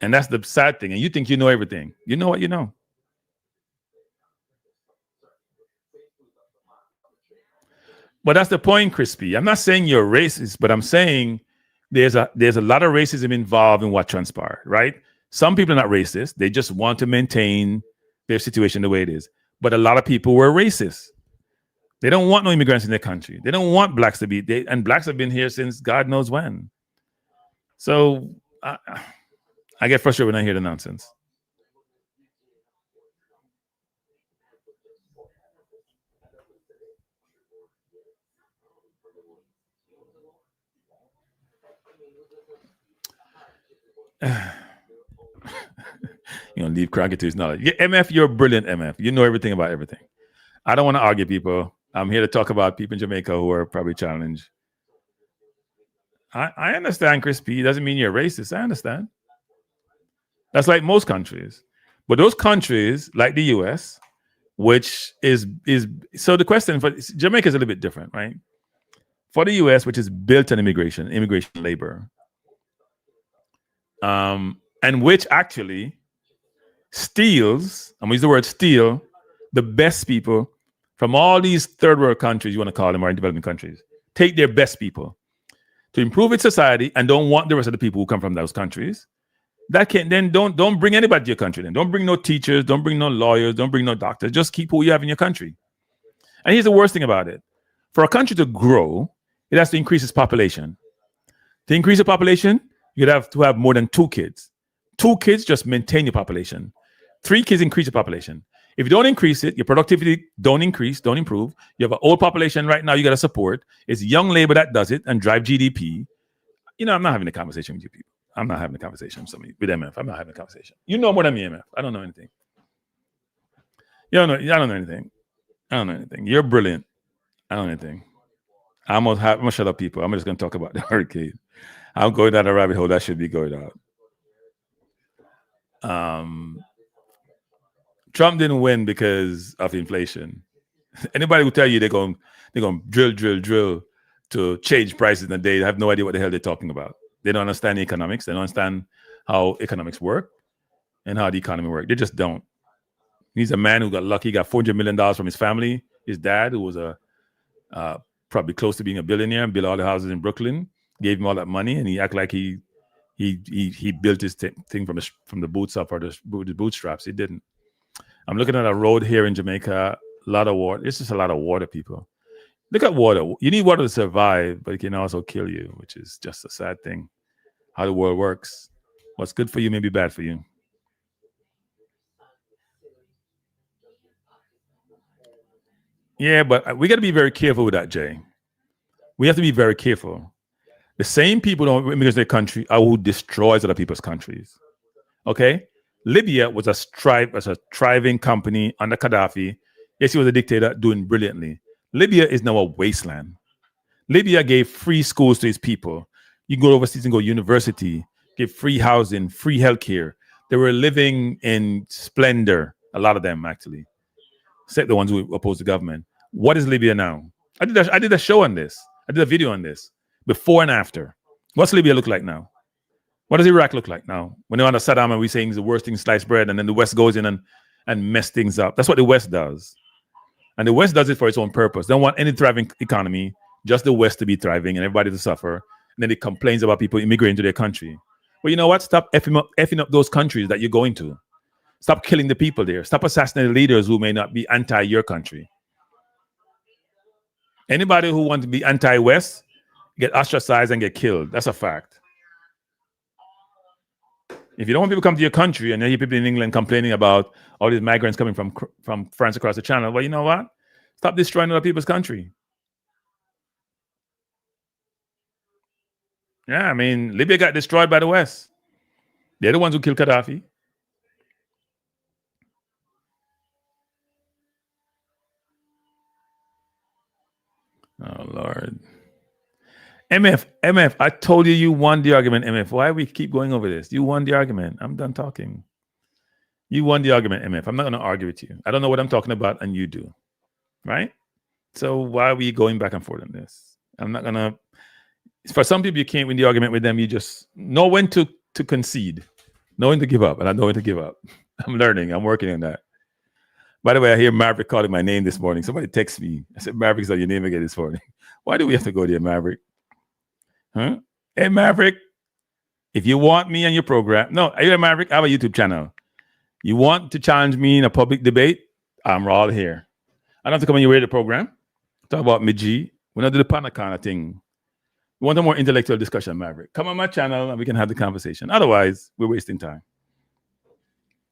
And that's the sad thing. And you think you know everything. You know what you know. But that's the point, Crispy. I'm not saying you're racist, but I'm saying there's a lot of racism involved in what transpired, right? Some people are not racist. They just want to maintain their situation the way it is. But a lot of people were racist. They don't want no immigrants in their country. They don't want blacks to be, and blacks have been here since God knows when. So I get frustrated when I hear the nonsense. Leave Crockett to his knowledge. Yeah, MF, you're brilliant, MF. You know everything about everything. I don't want to argue people. I'm here to talk about people in Jamaica who are probably challenged. I understand, Chris P. Doesn't mean you're racist. I understand. That's like most countries. But those countries, like the US, which is so the question for Jamaica is a little bit different, right? For the US, which is built on immigration labor, and which actually steals, I'm going to use the word steal, the best people from all these third world countries, you want to call them, or in developing countries, take their best people to improve its society and don't want the rest of the people who come from those countries. That can then don't bring anybody to your country. Then don't bring no teachers, don't bring no lawyers, don't bring no doctors. Just keep who you have in your country. And here's the worst thing about it: for a country to grow, it has to increase its population. To increase the population, you'd have to have more than 2 kids. 2 kids just maintain your population. 3 kids increase your population. If you don't increase it, your productivity don't increase, don't improve. You have an old population right now you got to support. It's young labor that does it and drive GDP. I'm not having a conversation with you people. I'm not having a conversation with MF. I'm not having a conversation. You know more than me, MF. I don't know anything. I don't know anything. You're brilliant. I don't know anything. I'm gonna shut up, people. I'm just gonna talk about the hurricane. I'm going down a rabbit hole that should be going out. Trump didn't win because of inflation. Anybody will tell you they're going drill to change prices in a day. They have no idea what the hell they're talking about. They don't understand the economics. They don't understand how economics work and how the economy works. They just don't. He's a man who got lucky. He got $400 million from his family. His dad, who was probably close to being a billionaire and built all the houses in Brooklyn, gave him all that money, and he acted like he built his thing from the boots up or the bootstraps. He didn't. I'm looking at a road here in Jamaica. A lot of water. It's just a lot of water, people. Look at water. You need water to survive, but it can also kill you, which is just a sad thing. How the world works. What's good for you may be bad for you. Yeah, but we got to be very careful with that, Jay. We have to be very careful. The same people who immigrate to their country are who destroys other people's countries. Okay? Libya was a thriving company under Gaddafi. Yes, he was a dictator doing brilliantly. Libya is now a wasteland. Libya gave free schools to his people. You can go overseas and go to university, give free housing, free healthcare. They were living in splendor, a lot of them actually, except the ones who oppose the government. What is Libya now? I did a show on this. I did a video on this, before and after. What's Libya look like now? What does Iraq look like now? When they're under Saddam and we're saying it's the worst thing, sliced bread, and then the West goes in and mess things up. That's what the West does. And the West does it for its own purpose. They don't want any thriving economy, just the West to be thriving and everybody to suffer. And then it complains about people immigrating to their country. Well, you know what? Stop effing up those countries that you're going to. Stop killing the people there. Stop assassinating leaders who may not be anti your country. Anybody who wants to be anti-West get ostracized and get killed. That's a fact. If you don't want people to come to your country and then you hear people in England complaining about all these migrants coming from France across the channel, well, you know what? Stop destroying other people's country. Yeah, I mean, Libya got destroyed by the West. They're the ones who killed Gaddafi. Oh, Lord. MF, I told you won the argument, MF. Why we keep going over this? You won the argument. I'm done talking. You won the argument, MF. I'm not going to argue with you. I don't know what I'm talking about, and you do. Right? So why are we going back and forth on this? I'm not going to... For some people, you can't win the argument with them. You just know when to concede, know when to give up, and I know when to give up. I'm learning. I'm working on that. By the way, I hear Maverick calling my name this morning. Somebody texted me. I said, Maverick said your name again this morning. Why do we have to go there, Maverick? Huh? Hey, Maverick, if you want me on your program, no, hey, Maverick, I have a YouTube channel. You want to challenge me in a public debate? I'm all here. I don't have to come on your radio program. Talk about me G. We're not do the panel kind of thing. We want a more intellectual discussion, Maverick. Come on my channel and we can have the conversation. Otherwise, we're wasting time.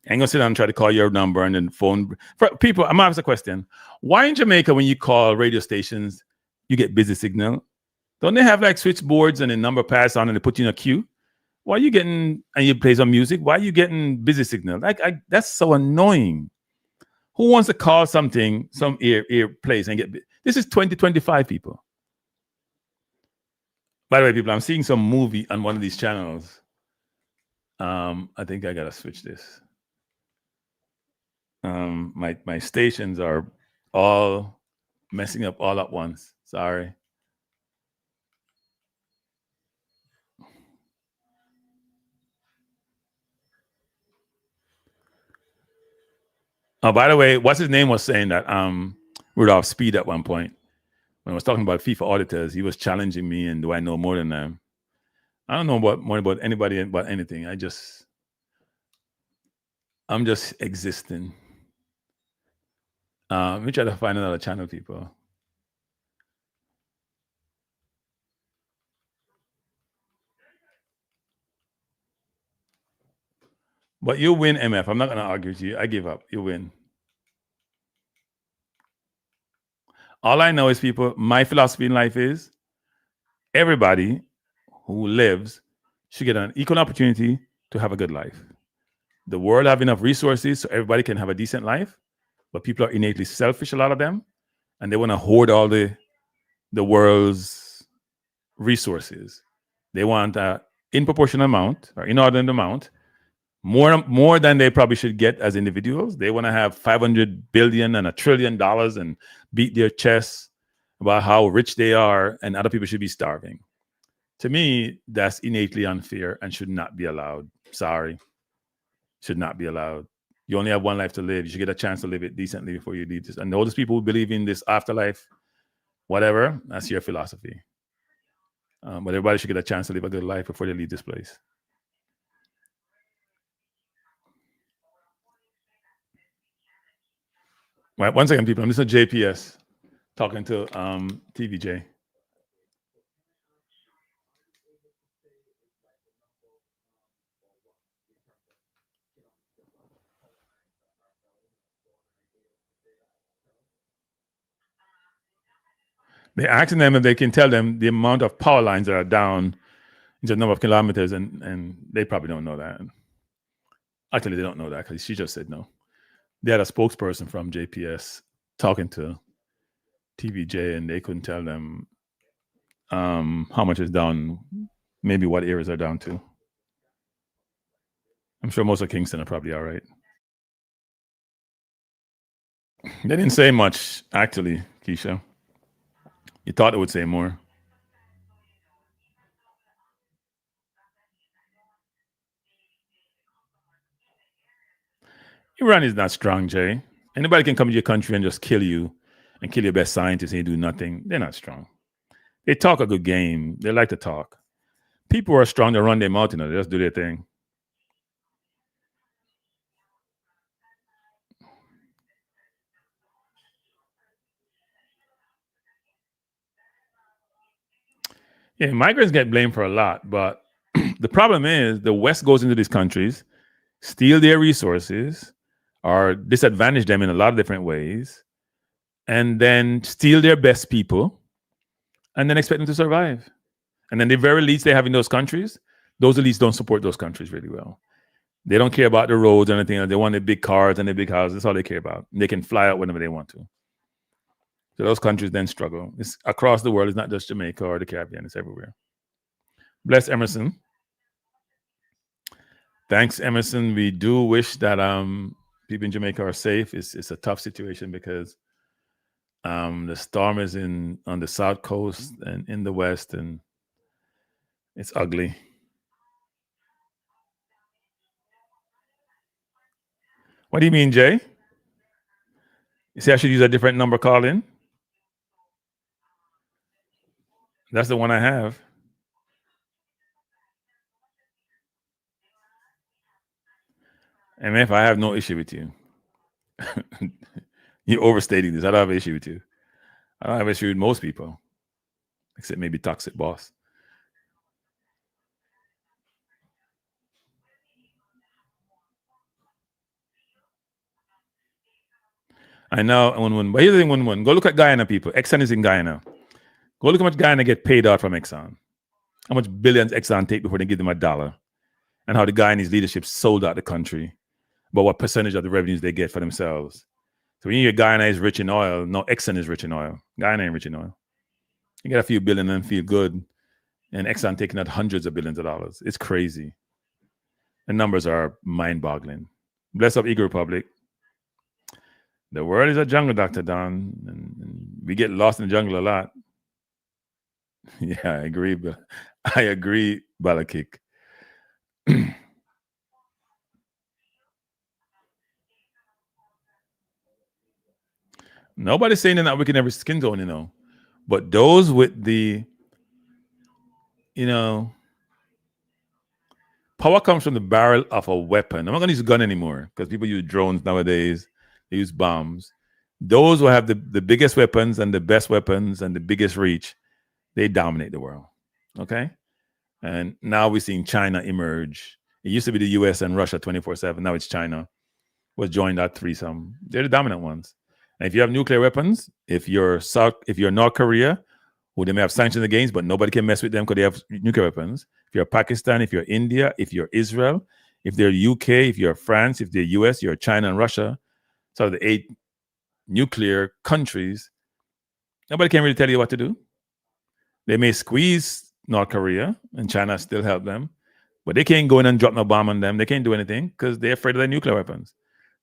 I ain't gonna sit down and try to call your number and then phone. For people, I'm gonna ask a question. Why in Jamaica, when you call radio stations, you get busy signal? Don't they have like switchboards and a number pass on and they put you in a queue? Why are you getting, and you play some music? Why are you getting busy signal? That's so annoying. Who wants to call something, some ear place and get, this is 2025 people. By the way, people, I'm seeing some movie on one of these channels. I think I gotta switch this. My stations are all messing up all at once. Sorry. Oh, by the way, what's his name was saying that Rudolph Speed at one point when I was talking about FIFA auditors, he was challenging me and do I know more than them? I don't know more about anybody about anything. I'm just existing. Let me try to find another channel, people. But you win, MF. I'm not going to argue with you. I give up. You win. All I know is, people, my philosophy in life is everybody who lives should get an equal opportunity to have a good life. The world have enough resources so everybody can have a decent life, but people are innately selfish, a lot of them, and they want to hoard all the world's resources. They want an in proportional amount or inordinate amount, more than they probably should get as individuals. They want to have 500 billion and $1 trillion and beat their chests about how rich they are, and other people should be starving. To me, that's innately unfair and should not be allowed. Sorry. Should not be allowed. You only have one life to live. You should get a chance to live it decently before you leave this. And all those people who believe in this afterlife, whatever, that's your philosophy. But everybody should get a chance to live a good life before they leave this place. Right, one second, people. I'm listening to JPS talking to TVJ. They're asking them if they can tell them the amount of power lines that are down in the number of kilometers, and they probably don't know that. Actually, they don't know that because she just said no. They had a spokesperson from JPS talking to TVJ, and they couldn't tell them how much is down, maybe what areas are down to. I'm sure most of Kingston are probably all right. They didn't say much, actually, Keisha. You thought it would say more. Iran is not strong, Jay. Anybody can come to your country and just kill you and kill your best scientists and you do nothing. They're not strong. They talk a good game. They like to talk. People who are strong, they run their mouth, they just do their thing. Yeah, migrants get blamed for a lot, but the problem is the West goes into these countries, steal their resources, or disadvantage them in a lot of different ways, and then steal their best people, and then expect them to survive. And then the very least they have in those countries, those elites don't support those countries really well. They don't care about the roads or anything. They want the big cars and the big houses. That's all they care about. And they can fly out whenever they want to. So those countries then struggle. It's across the world. It's not just Jamaica or the Caribbean. It's everywhere. Bless Emerson. Thanks, Emerson. We do wish that people in Jamaica are safe. It's a tough situation because the storm is on the south coast and in the west, and it's ugly. What do you mean, Jay? You say I should use a different number call-in? That's the one I have. And if I have no issue with you. You're overstating this. I don't have an issue with you. I don't have an issue with most people. Except maybe Toxic Boss. I know, but here's the thing, go look at Guyana, people. Exxon is in Guyana. Go look how much Guyana get paid out from Exxon. How much billions Exxon take before they give them $1. And how the Guyanese leadership sold out the country. But what percentage of the revenues they get for themselves. So when you hear Guyana is rich in oil, no, Exxon is rich in oil. Guyana ain't rich in oil. You get a few billion and feel good. And Exxon taking out hundreds of billions of dollars. It's crazy. The numbers are mind-boggling. Bless up, Eagle Republic. The world is a jungle, Dr. Don. And we get lost in the jungle a lot. Yeah, I agree. I agree, Balakik. Nobody's saying that we can never skin tone, But those with the, power comes from the barrel of a weapon. I'm not going to use a gun anymore because people use drones nowadays. They use bombs. Those who have the biggest weapons and the best weapons and the biggest reach, they dominate the world. Okay? And now we're seeing China emerge. It used to be the US and Russia 24/7. Now it's China. Was joined that threesome. They're the dominant ones. And if you have nuclear weapons, if you're North Korea, who they may have sanctions against, but nobody can mess with them because they have nuclear weapons. If you're Pakistan, if you're India, if you're Israel, if they're UK, if you're France, if they're US, you're China and Russia. So the 8 nuclear countries, nobody can really tell you what to do. They may squeeze North Korea and China still help them, but they can't go in and drop no bomb on them. They can't do anything because they're afraid of their nuclear weapons.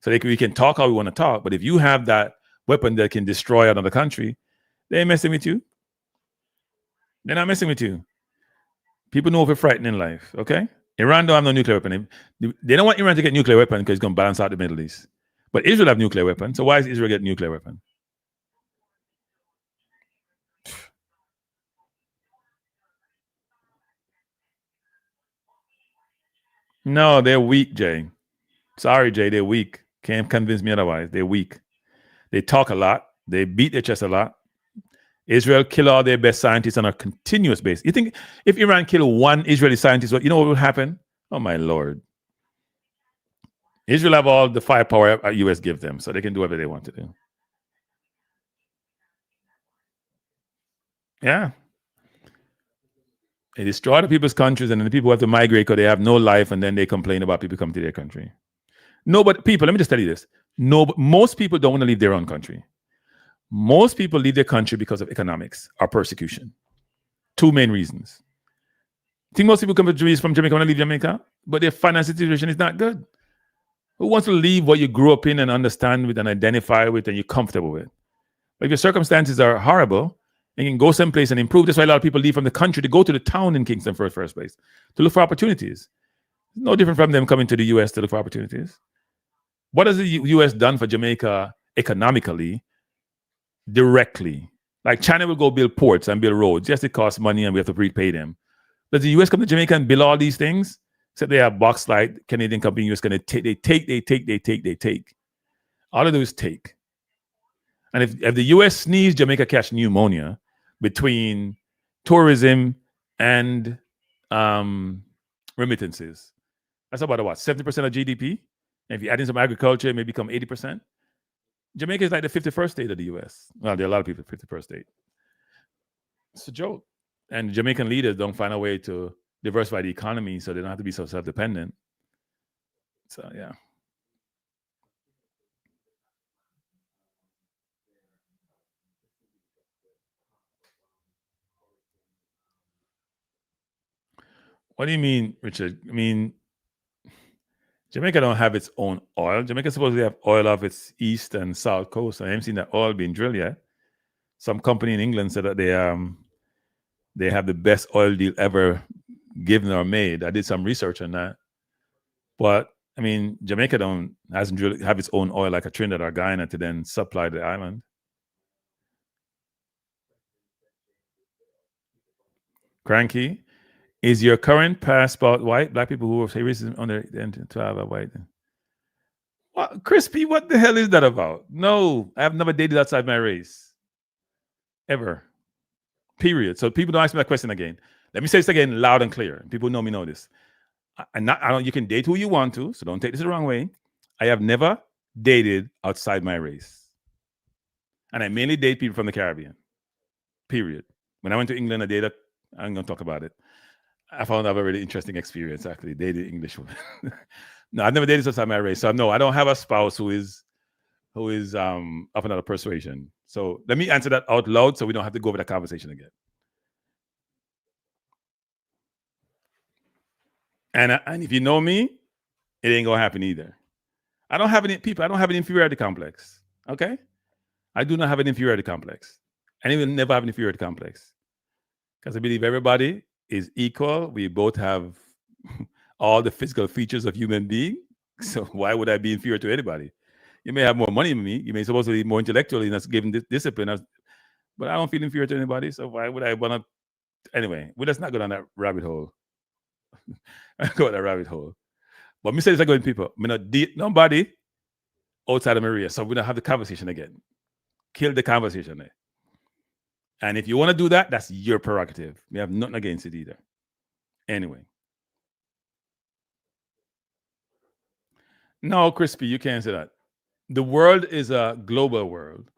So we can talk how we want to talk, but if you have that weapon that can destroy another country, they ain't messing with you. They're not messing with you. People know if you're frightened in life, okay? Iran don't have no nuclear weapon. They don't want Iran to get nuclear weapon because it's going to balance out the Middle East. But Israel have nuclear weapon, so why is Israel getting nuclear weapon? No, they're weak, Jay. Sorry, Jay, they're weak. Can't convince me otherwise. They're weak. They talk a lot. They beat their chest a lot. Israel kill all their best scientists on a continuous basis. You think if Iran kill one Israeli scientist, you know what will happen? Oh, my Lord. Israel have all the firepower the U.S. give them, so they can do whatever they want to do. Yeah. They destroy the people's countries, and then the people have to migrate because they have no life, and then they complain about people coming to their country. No, but people, let me just tell you this. No, most people don't want to leave their own country. Most people leave their country because of economics or persecution. Two main reasons. I think most people come from Jamaica want to leave Jamaica, but their financial situation is not good. Who wants to leave what you grew up in and understand with and identify with and you're comfortable with? But if your circumstances are horrible, and you can go someplace and improve. That's why a lot of people leave from the country to go to the town in Kingston for the first place, to look for opportunities. No different from them coming to the US to look for opportunities. What has the US done for Jamaica economically, directly? Like China will go build ports and build roads. Yes, it costs money and we have to prepay them. Does the US come to Jamaica and build all these things? Except they have Boxlight, Canadian company, US going to they take. All they do is take. And if the US sneeze, Jamaica catch pneumonia between tourism and remittances. That's about what, 70% of GDP? And if you add in some agriculture, it may become 80%. Jamaica is like the 51st state of the US. Well, there are a lot of people 51st state. It's a joke. And Jamaican leaders don't find a way to diversify the economy so they don't have to be so self-dependent. So, yeah. What do you mean, Richard? I mean, Jamaica don't have its own oil. Jamaica supposedly have oil off its east and south coast. I haven't seen that oil being drilled yet. Some company in England said that they have the best oil deal ever given or made. I did some research on that. But I mean, Jamaica hasn't really have its own oil like a Trinidad or Guyana to then supply the island. Cranky. Is your current passport white? Black people who say racism under the 12 are white. What, Crispy, what the hell is that about? No, I have never dated outside my race. Ever. Period. So people don't ask me that question again. Let me say this again loud and clear. People know me know this. You can date who you want to, so don't take this the wrong way. I have never dated outside my race. And I mainly date people from the Caribbean. Period. When I went to England, I dated, I'm going to talk about it. I found out a really interesting experience, actually, dating English women. No, I've never dated outside my race. So no, I don't have a spouse who is of another persuasion. So let me answer that out loud so we don't have to go over that conversation again. And if you know me, it ain't gonna happen either. I don't have an inferiority complex. Okay? I do not have an inferiority complex. And I will never have an inferiority complex. Because I believe everybody is equal. We both have all the physical features of human being. So why would I be inferior to anybody? You may have more money than me. You may supposedly be more intellectually that's given discipline. But I don't feel inferior to anybody. So why would I want to? Anyway, well, let's not go down that rabbit hole. Go down that rabbit hole. But me say this again, people. Me not date nobody outside of Maria. So we don't have the conversation again. Kill the conversation there. And if you want to do that, that's your prerogative. We have nothing against it either. Anyway. No, Crispy, you can't say that. The world is a global world.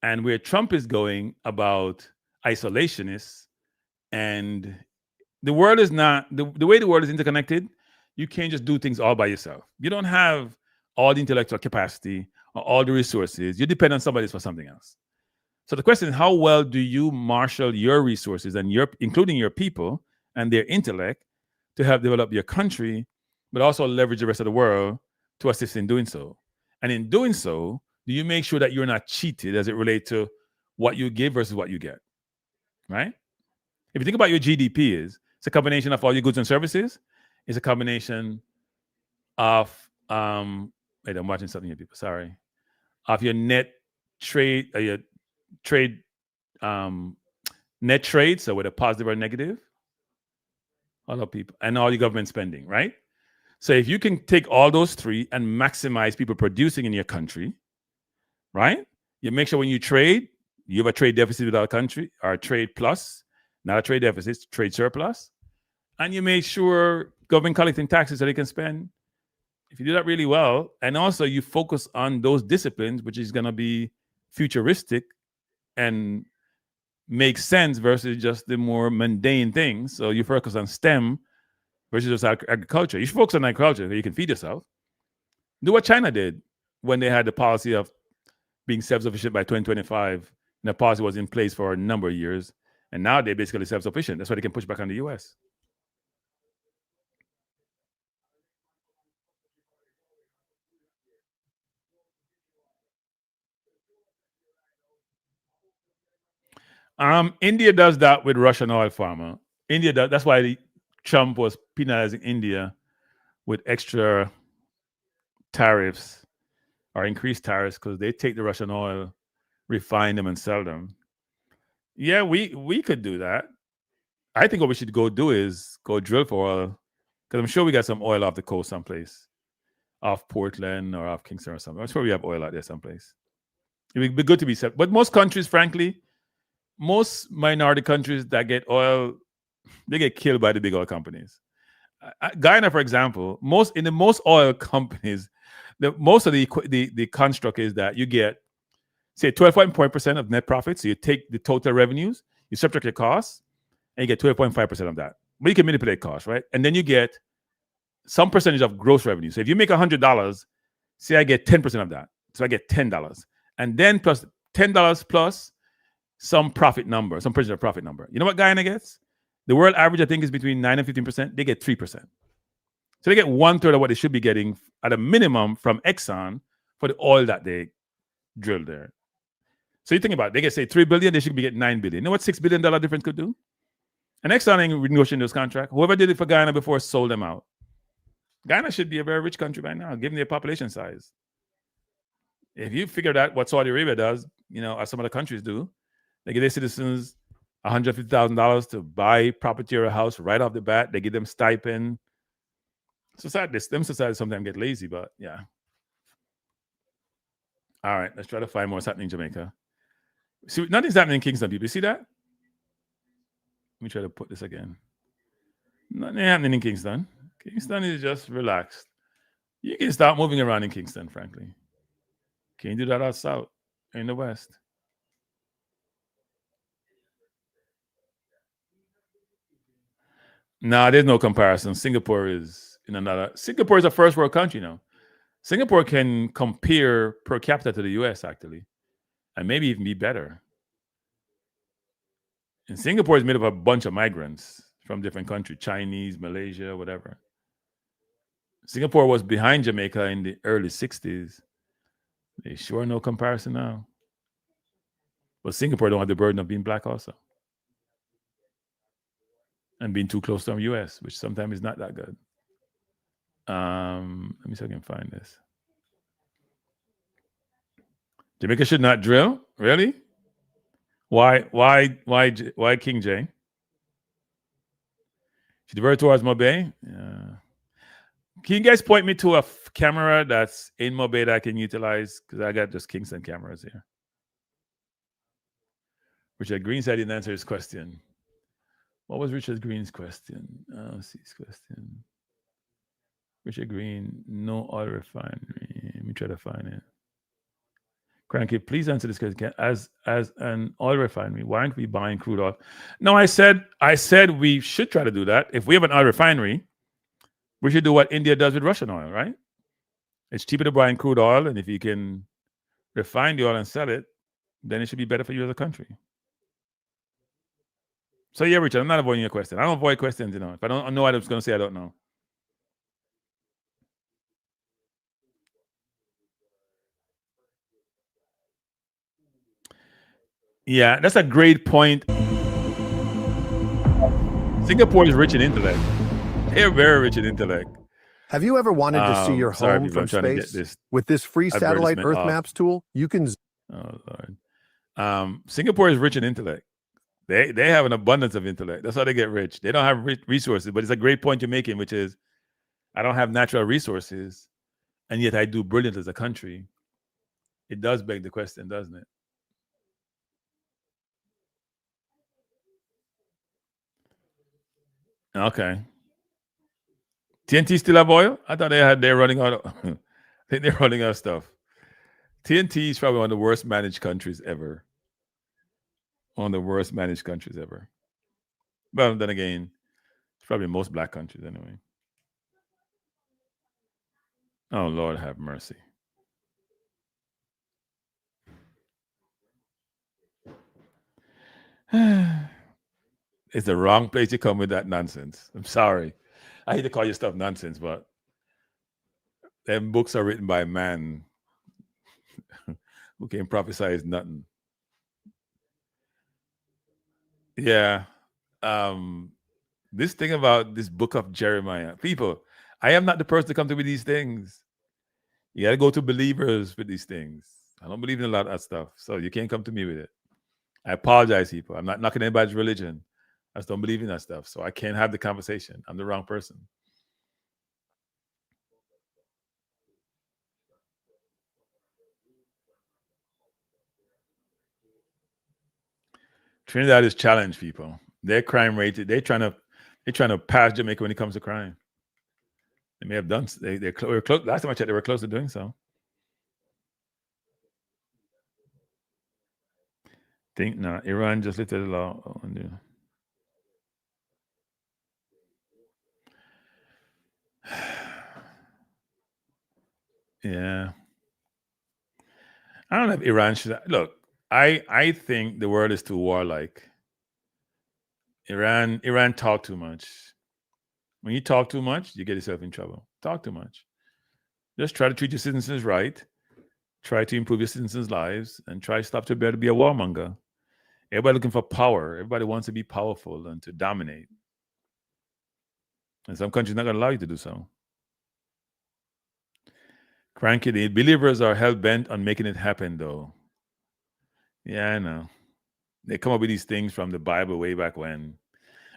And where Trump is going about isolationists, and the world is not, the way the world is interconnected, you can't just do things all by yourself. You don't have all the intellectual capacity or all the resources. You depend on somebody for something else. So the question is, how well do you marshal your resources and including your people and their intellect to help develop your country, but also leverage the rest of the world to assist in doing so? And in doing so, do you make sure that you're not cheated as it relates to what you give versus what you get, right? If you think about your GDP it's a combination of all your goods and services. It's a combination of, wait, I'm watching something here, people, sorry. Of your net trade, net trade, so whether positive or negative, all of people, and all your government spending, right? So if you can take all those three and maximize people producing in your country, right? You make sure when you trade, you have a trade deficit with our country, or a trade plus, not a trade deficit, trade surplus. And you make sure government collecting taxes so they can spend. If you do that really well, and also you focus on those disciplines, which is going to be futuristic and makes sense versus just the more mundane things. So you focus on STEM versus just agriculture. You should focus on agriculture so you can feed yourself. Do what China did when they had the policy of being self-sufficient by 2025. And the policy was in place for a number of years. And now they're basically self-sufficient. That's why they can push back on the U.S. India does that with Russian oil farmer. India does. That's why Trump was penalizing India with extra tariffs or increased tariffs because they take the Russian oil, refine them, and sell them. Yeah, we could do that. I think what we should go do is go drill for oil, because I'm sure we got some oil off the coast someplace, off Portland or off Kingston or something. I'm sure we have oil out there someplace. It would be good to be set. But most countries, frankly, most minority countries that get oil, they get killed by the big oil companies. Guyana, for example, most oil companies, most of the construct is that you get, say, 12.4% of net profits. So you take the total revenues, you subtract your costs, and you get 12.5% of that. But you can manipulate costs, right? And then you get some percentage of gross revenue. So if you make $100, say I get 10% of that. So I get $10. And then plus $10 plus some profit number, some percentage of profit number. You know what Guyana gets? The world average, I think, is between 9 and 15%. They get 3%. So they get 1/3 of what they should be getting at a minimum from Exxon for the oil that they drilled there. So you think about it, they get, say, $3 billion, they should be getting $9 billion. You know what $6 billion difference could do? And Exxon ain't renegotiating those contracts. Whoever did it for Guyana before sold them out. Guyana should be a very rich country right now, given their population size. If you figured out what Saudi Arabia does, or some other countries do, they give their citizens $150,000 to buy property or a house right off the bat. They give them stipend. Societies sometimes get lazy, but yeah. All right, let's try to find more what's happening in Jamaica. See, nothing's happening in Kingston, people. You see that? Let me try to put this again. Nothing happening in Kingston. Kingston is just relaxed. You can start moving around in Kingston, frankly. Can't do that out south, in the west. Nah, there's no comparison. Singapore is a first world country now. Singapore can compare per capita to the US, actually, and maybe even be better. And Singapore is made up of a bunch of migrants from different countries, Chinese, Malaysia, whatever. Singapore was behind Jamaica in the early 60s. They sure no comparison now. But Singapore don't have the burden of being black also. And being too close to the US, which sometimes is not that good. Let me see if I can find this. Jamaica should not drill? Really? Why King J? Should divert towards Mobay? Yeah. Can you guys point me to a camera that's in Mobay that I can utilize? Because I got just Kingston cameras here. Richard Green said he didn't answer his question. What was Richard Green's question? Let's see his question. Richard Green, no oil refinery. Let me try to find it. Cranky, please answer this question. As an oil refinery, why aren't we buying crude oil? No, I said we should try to do that. If we have an oil refinery, we should do what India does with Russian oil, right? It's cheaper to buy crude oil, and if you can refine the oil and sell it, then it should be better for you as a country. So yeah, Richard, I'm not avoiding your question. I don't avoid questions, If I don't know what I was going to say, I don't know. Yeah, that's a great point. Singapore is rich in intellect. They're very rich in intellect. Have you ever wanted to see your home from space? With this free satellite Earth Maps tool, you can... Oh, Lord. Singapore is rich in intellect. They have an abundance of intellect. That's how they get rich. They don't have resources, but it's a great point you're making, which is I don't have natural resources, and yet I do brilliant as a country. It does beg the question, doesn't it? Okay. TNT still have oil? I thought they're running out of I think they're running out of stuff. TNT is probably one of the worst managed countries ever. one of the worst managed countries ever. Well, then again, it's probably most black countries anyway. Oh, Lord have mercy. It's the wrong place to come with that nonsense. I'm sorry. I hate to call your stuff nonsense, but them books are written by a man who can prophesize nothing. Yeah. This thing about this book of Jeremiah, people, I am not the person to come to with these things. You got to go to believers with these things. I don't believe in a lot of that stuff, so you can't come to me with it. I apologize, people. I'm not knocking anybody's religion. I just don't believe in that stuff, so I can't have the conversation. I'm the wrong person. Trinidad is challenged, people. Their crime rate, they're trying to pass Jamaica when it comes to crime. They may have done. They're close. Last time I checked, they were close to doing so. Think not. Iran just lifted the law. Oh, yeah. I don't know if Iran should look. I think the world is too warlike. Iran talk too much. When you talk too much, you get yourself in trouble. Talk too much. Just try to treat your citizens right. Try to improve your citizens' lives, and try to stop to be a warmonger. Everybody looking for power. Everybody wants to be powerful and to dominate. And some countries not going to allow you to do so. Cranky, the believers are hell-bent on making it happen, though. Yeah, I know. They come up with these things from the Bible way back when.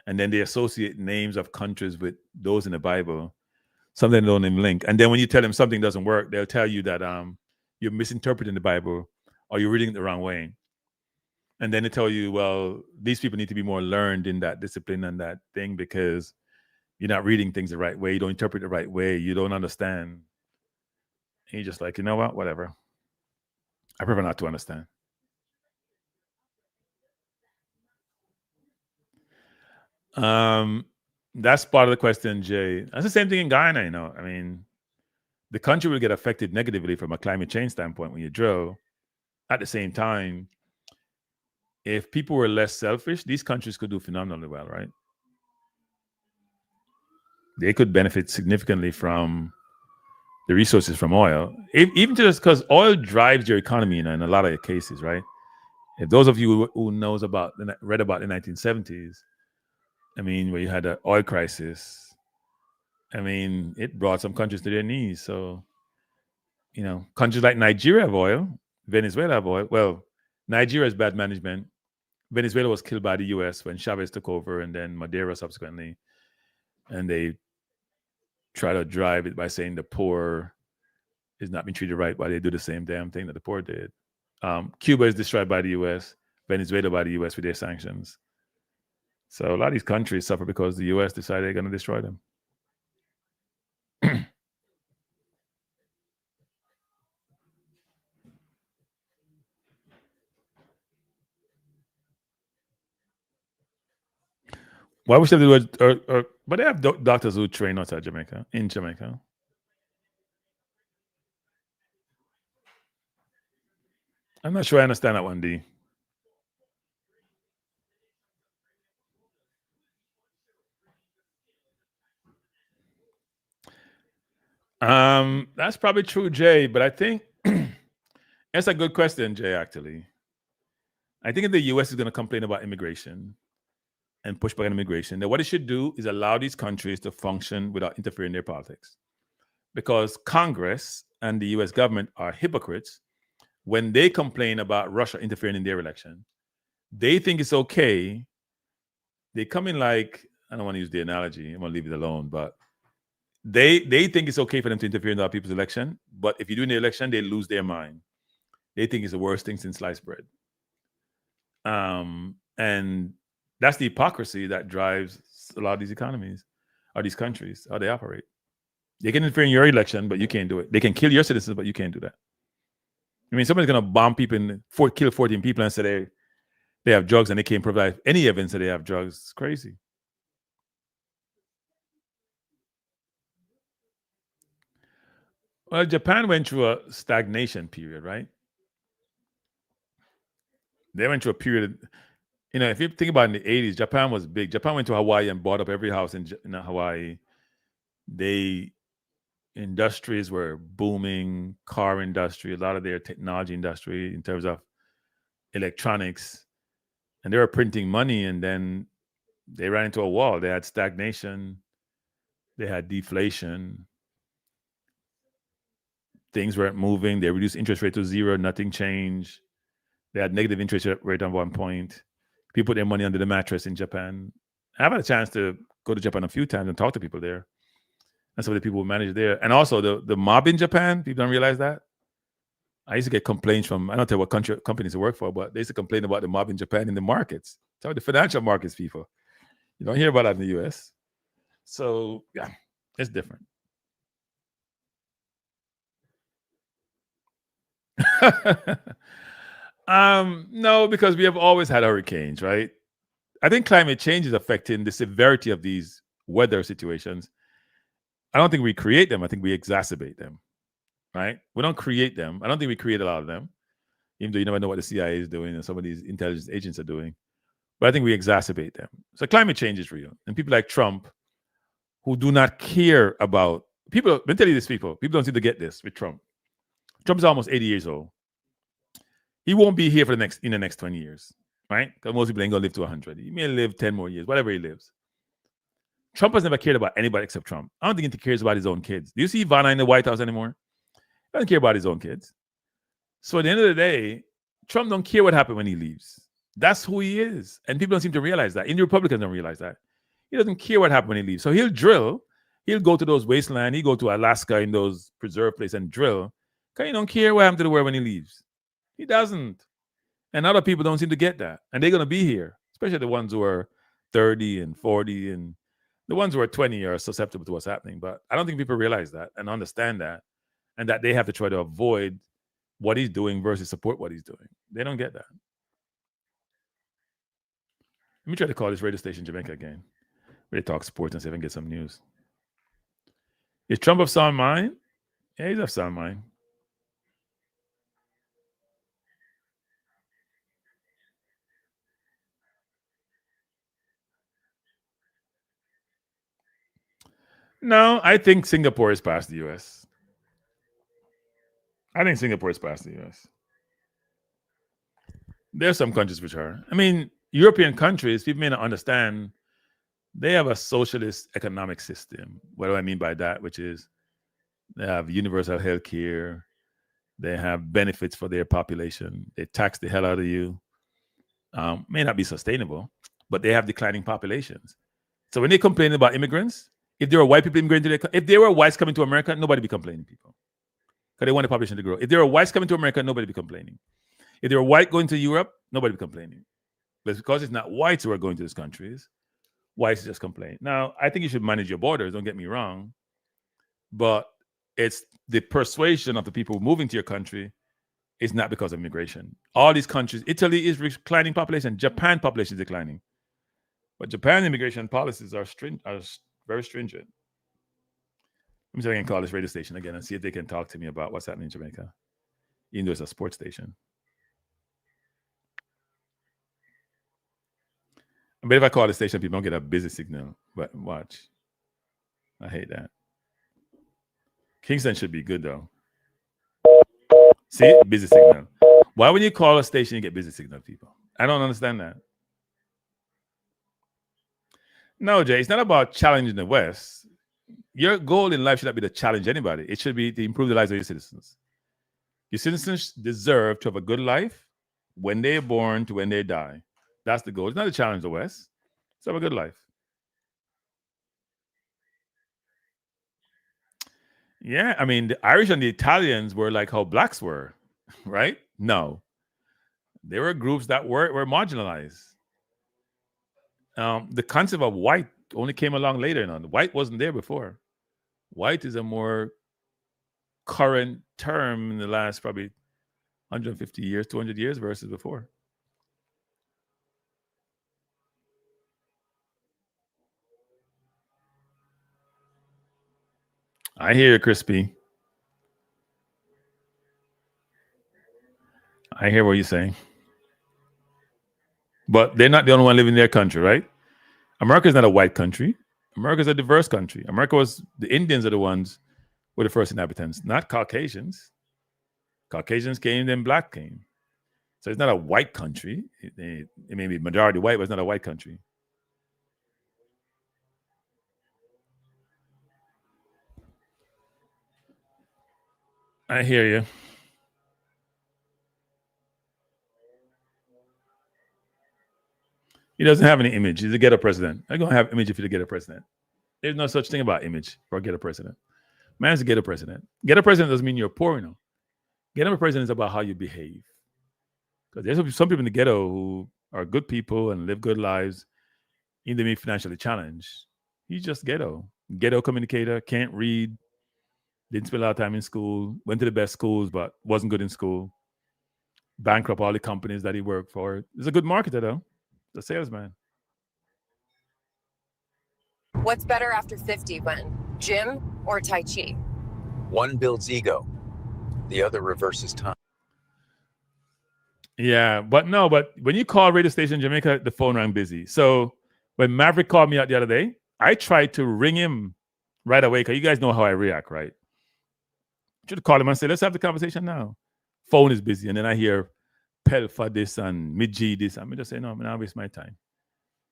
And then they associate names of countries with those in the Bible. Something don't even link. And then when you tell them something doesn't work, they'll tell you that you're misinterpreting the Bible or you're reading it the wrong way. And then they tell you, well, these people need to be more learned in that discipline and that thing because you're not reading things the right way. You don't interpret the right way. You don't understand. And you're just like, you know what? Whatever. I prefer not to understand. That's part of the question, Jay. That's the same thing in Guyana, you know. I mean, the country will get affected negatively from a climate change standpoint when you drill. At the same time, if people were less selfish, these countries could do phenomenally well, right? They could benefit significantly from the resources from oil, even just because oil drives your economy in a lot of cases, right? If those of you who read about the 1970s, I mean, where you had an oil crisis, I mean, it brought some countries to their knees. So, you know, countries like Nigeria have oil, Venezuela have oil. Well, Nigeria has bad management. Venezuela was killed by the U.S. when Chavez took over, and then Maduro subsequently. And they try to drive it by saying the poor is not being treated right, while they do the same damn thing that the poor did. Cuba is destroyed by the U.S., Venezuela by the U.S. with their sanctions. So a lot of these countries suffer because the U.S. decided they're going to destroy them. Why would they do it? But they have doctors who train outside Jamaica, in Jamaica. I'm not sure I understand that one, D. That's probably true, Jay, but I think that's a good question, Jay, actually. I think if the U.S. is going to complain about immigration and push back on immigration, then what it should do is allow these countries to function without interfering in their politics. Because Congress and the U.S. government are hypocrites when they complain about Russia interfering in their election. They think it's okay. They come in like, I don't want to use the analogy, I'm going to leave it alone, but they think it's okay for them to interfere in other people's election, but if you do in the election, they lose their mind. They think it's the worst thing since sliced bread. And that's the hypocrisy that drives a lot of these economies or these countries, how they operate. They can interfere in your election, but you can't do it. They can kill your citizens, but you can't do that. I mean, somebody's going to bomb people and kill 14 people and say they have drugs and they can't provide any evidence that they have drugs. It's crazy. Well, Japan went through a stagnation period, right? They went through a period, if you think about it, in the 80s, Japan was big. Japan went to Hawaii and bought up every house in Hawaii. Industries were booming, car industry, a lot of their technology industry in terms of electronics. And they were printing money, and then they ran into a wall. They had stagnation. They had deflation. Things weren't moving. They reduced interest rate to zero. Nothing changed. They had negative interest rate at one point. People put their money under the mattress in Japan. I've had a chance to go to Japan a few times and talk to people there. And some of the people who manage there. And also the mob in Japan, people don't realize that. I used to get complaints from, I don't know what companies I work for, but they used to complain about the mob in Japan in the markets. Tell the financial markets people. You don't hear about that in the US. So, yeah, it's different. No, because we have always had hurricanes, right? I think climate change is affecting the severity of these weather situations. I don't think we create them. I think we exacerbate them, right? We don't create them. I don't think we create a lot of them, even though you never know what the CIA is doing and some of these intelligence agents are doing. But I think we exacerbate them. So climate change is real. And people like Trump, who do not care about people, let me tell you this, people don't seem to get this with Trump. Trump's almost 80 years old. He won't be here in the next 20 years, right? Because most people ain't gonna live to 100. He may live 10 more years, whatever he lives. Trump has never cared about anybody except Trump. I don't think he cares about his own kids. Do you see Ivana in the White House anymore? He doesn't care about his own kids. So at the end of the day, Trump don't care what happened when he leaves. That's who he is. And people don't seem to realize that. And the Republicans don't realize that. He doesn't care what happened when he leaves. So he'll drill. He'll go to those wasteland. He'll go to Alaska in those preserve places and drill. Because he don't care what happened to the world when he leaves. He doesn't. And other people don't seem to get that. And they're going to be here, especially the ones who are 30 and 40 and the ones who are 20 are susceptible to what's happening. But I don't think people realize that and understand that, and that they have to try to avoid what he's doing versus support what he's doing. They don't get that. Let me try to call this radio station Jamaica again. Where they talk sports and see if I can get some news. Is Trump of sound mind? Yeah, he's of sound mind. No, I think Singapore is past the U.S. I think Singapore is past the U.S. There's some countries which are. I mean, European countries, people may not understand, they have a socialist economic system. What do I mean by that? Which is they have universal health care. They have benefits for their population. They tax the hell out of you. May not be sustainable, but they have declining populations. So when they complain about immigrants, if there were white people immigrating if there were whites coming to America, nobody would be complaining, people. Because they want the population to grow. If there were whites coming to America, nobody would be complaining. If there were white going to Europe, nobody would be complaining. But because it's not whites who are going to these countries, whites just complain. Now, I think you should manage your borders, don't get me wrong. But it's the persuasion of the people moving to your country is not because of immigration. All these countries, Italy is declining population, Japan population is declining. But Japan immigration policies are very stringent. Let me see if I can call this radio station again and see if they can talk to me about what's happening in Jamaica, even though it's a sports station. But if I call the station, people don't get a busy signal. But watch. I hate that. Kingston should be good, though. See? Busy signal. Why when you call a station, you get busy signal, people? I don't understand that. No, Jay, it's not about challenging the West. Your goal in life should not be to challenge anybody. It should be to improve the lives of your citizens. Your citizens deserve to have a good life when they're born to when they die. That's the goal. It's not to challenge the West. It's to have a good life. Yeah, I mean, the Irish and the Italians were like how blacks were, right? No. There were groups that were marginalized. The concept of white only came along later. The white wasn't there before. White is a more current term in the last probably 150 years, 200 years versus before. I hear you, Crispy. I hear what you're saying. But they're not the only one living in their country, right? America is not a white country. America is a diverse country. The Indians are the ones were the first inhabitants, not Caucasians. Caucasians came, then black came. So it's not a white country. It may be majority white, but it's not a white country. I hear you. He doesn't have any image. He's a ghetto president. I'm going to have image if he's a ghetto president. There's no such thing about image for a ghetto president. Man's a ghetto president. Ghetto president doesn't mean you're poor, you know. Ghetto president is about how you behave. Because there's some people in the ghetto who are good people and live good lives, even they may be financially challenged. He's just ghetto. Ghetto communicator, can't read, didn't spend a lot of time in school, went to the best schools, but wasn't good in school. Bankrupt all the companies that he worked for. He's a good marketer, though. The salesman. What's better after 50, Gwen? Gym or Tai Chi? One builds ego. The other reverses time. Yeah, but when you call radio station in Jamaica, the phone rang busy. So when Maverick called me out the other day, I tried to ring him right away because you guys know how I react, right? I should call him and say, let's have the conversation now. Phone is busy. And then I hear Pel for this and Mid-G this. I'm just saying, no, I'm not waste my time.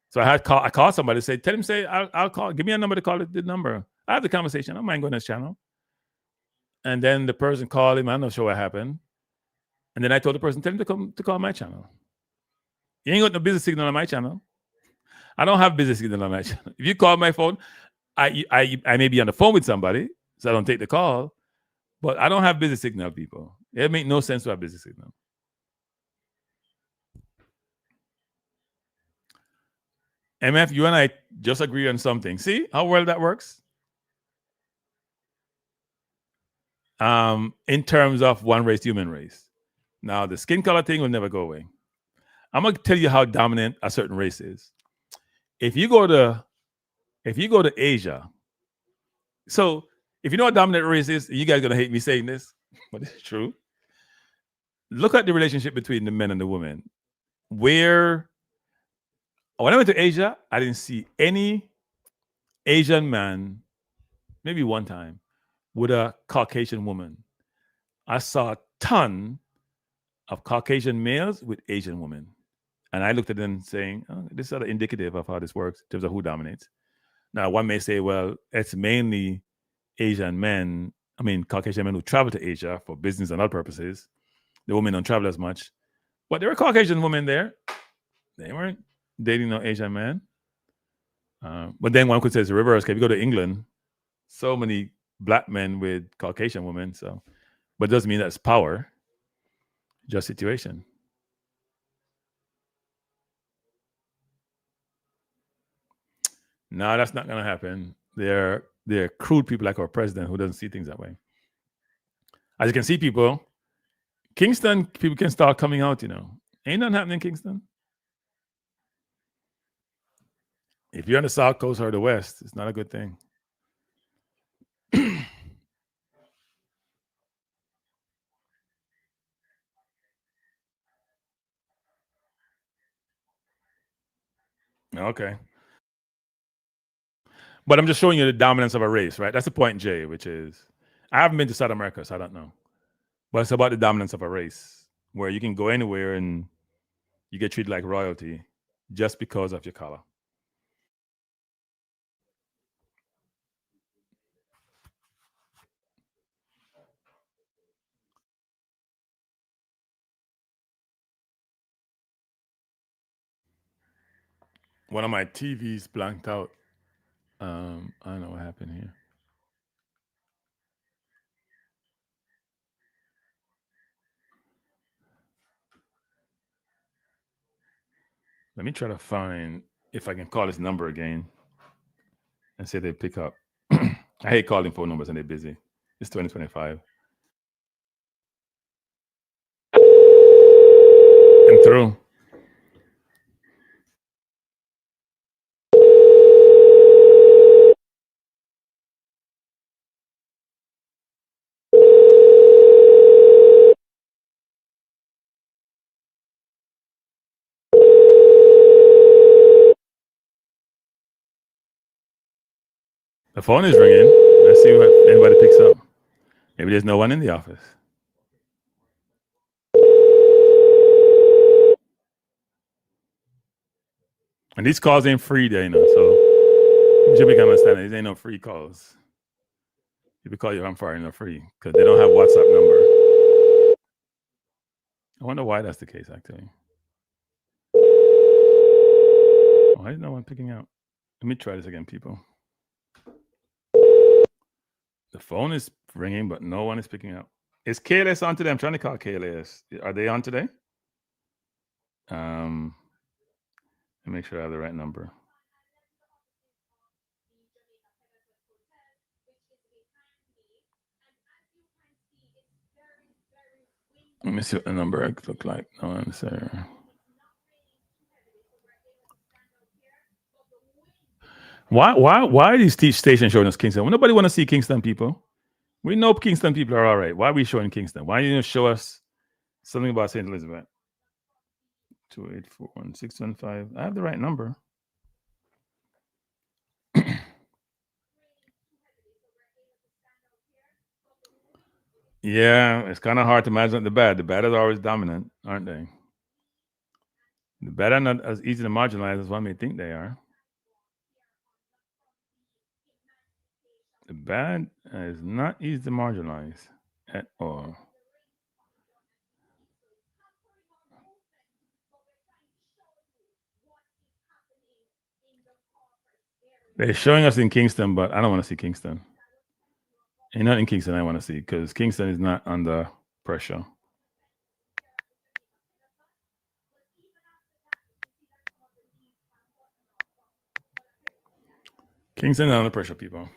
So I called somebody, tell him, I'll call. Give me a number to call the number. I have the conversation. I don't mind going to this channel. And then the person called him. I'm not sure what happened. And then I told the person, tell him to call my channel. You ain't got no business signal on my channel. I don't have business signal on my channel. If you call my phone, I may be on the phone with somebody, so I don't take the call. But I don't have business signal, people. It makes no sense to have business signal. MF, you and I just agree on something. See how well that works? In terms of one race, human race. Now, the skin color thing will never go away. I'm going to tell you how dominant a certain race is. If you go to Asia, so if you know what dominant race is, you guys are going to hate me saying this, but it's true. Look at the relationship between the men and the women. When I went to Asia, I didn't see any Asian man, maybe one time, with a Caucasian woman. I saw a ton of Caucasian males with Asian women. And I looked at them saying, oh, this is sort of indicative of how this works in terms of who dominates. Now, one may say, well, it's mainly Caucasian men who travel to Asia for business and other purposes. The women don't travel as much. But there were Caucasian women there. They weren't dating no Asian man. But then one could say it's the reverse. If you go to England, so many black men with Caucasian women. But it doesn't mean that's power, just situation. No, that's not going to happen. They're crude people like our president who doesn't see things that way. As you can see, people, Kingston, people can start coming out, Ain't nothing happening in Kingston. If you're on the South Coast or the West, it's not a good thing. Okay. But I'm just showing you the dominance of a race, right? That's the point, Jay, which is, I haven't been to South America, so I don't know. But it's about the dominance of a race, where you can go anywhere and you get treated like royalty just because of your color. One of my TVs blanked out. I don't know what happened here. Let me try to find if I can call this number again and say they pick up. I hate calling phone numbers and they're busy. It's 2025. I'm through. The phone is ringing. Let's see what anybody picks up. Maybe there's no one in the office. And these calls ain't free there, so Jamaica understand that these ain't no free calls. People call you, I'm firing no free because they don't have WhatsApp number. I wonder why that's the case, actually. Why is no one picking up? Let me try this again, people. The phone is ringing, but no one is picking up. Is KLS on today? I'm trying to call KLS. Are they on today? Let me make sure I have the right number. Let me see what the number look like. No answer. Why are these stations showing us Kingston? Well, nobody want to see Kingston people. We know Kingston people are all right. Why are we showing Kingston? Why didn't you show us something about St. Elizabeth? 2841615. I have the right number. Yeah, it's kind of hard to imagine the bad. The bad are always dominant, aren't they? The bad are not as easy to marginalize as one may think they are. The bad is not easy to marginalize at all. They're showing us in Kingston, but I don't want to see Kingston. Ain't not in Kingston I want to see because Kingston is not under pressure. Kingston is under pressure, people.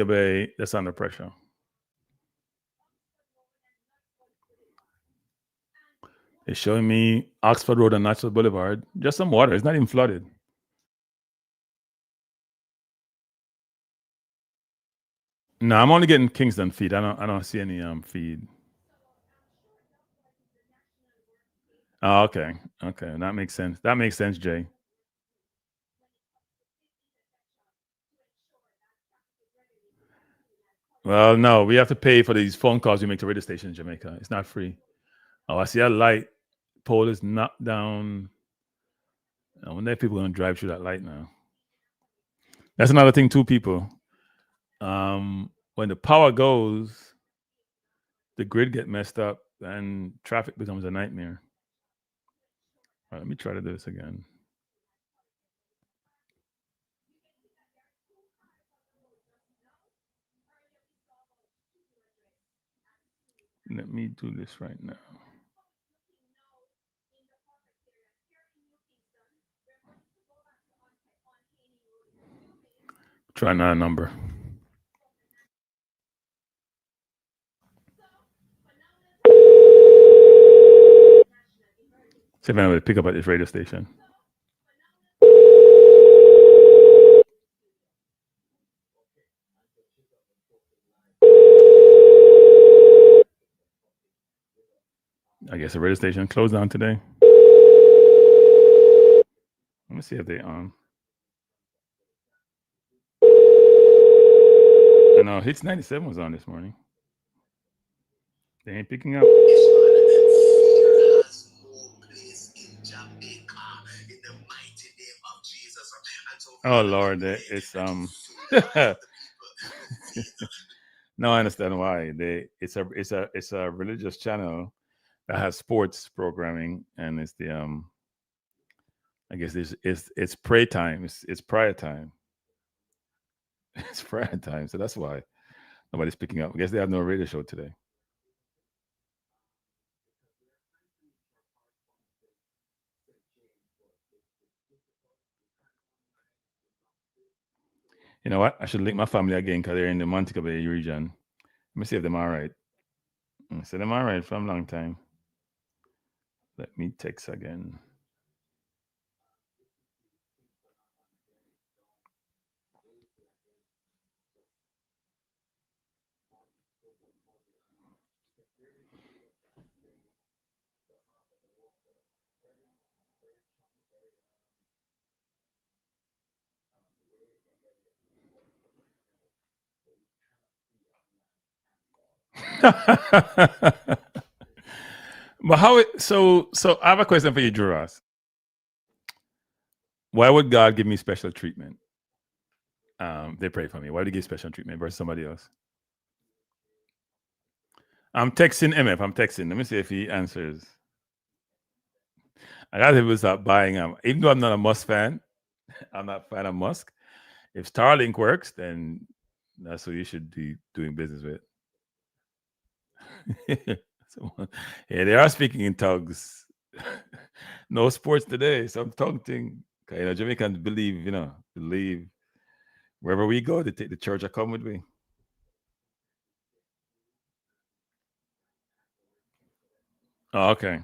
Bay, that's under pressure. It's showing me Oxford Road and Natural Boulevard. Just some water. It's not even flooded. No, I'm only getting Kingston feed. I don't see any feed. Oh, okay. Okay. That makes sense. That makes sense, Jay. Well, no, we have to pay for these phone calls we make to radio stations in Jamaica. It's not free. Oh, I see a light pole is knocked down. I wonder if people are going to drive through that light now. That's another thing too, people. When the power goes, the grid gets messed up and traffic becomes a nightmare. All right, let me try to do this again. Let me do this right now. Try another number. See if I'm able to pick up at this radio station. I guess the radio station closed down today. Let me see if they on. I know Hits 97 was on this morning. They ain't picking up. Oh Lord, it's No, I understand why. It's a religious channel that has sports programming, and it's the I guess it's prayer time. It's prayer time. It's prayer time, so that's why nobody's picking up. I guess they have no radio show today. You know what? I should link my family again because they're in the Montego Bay region. Let me see if they're all right. So they're all right from a long time. Let me text again. But so I have a question for you, Juras. Why would God give me special treatment? They pray for me. Why would he give special treatment versus somebody else? I'm texting MF. I'm texting. Let me see if he answers. I got people start buying them. Even though I'm not a Musk fan, I'm not a fan of Musk. If Starlink works, then that's who you should be doing business with. So, yeah, they are speaking in tongues. No sports today. Some tongue thing. Jamaicans believe, believe wherever we go, they take the church or come with me. Oh, okay.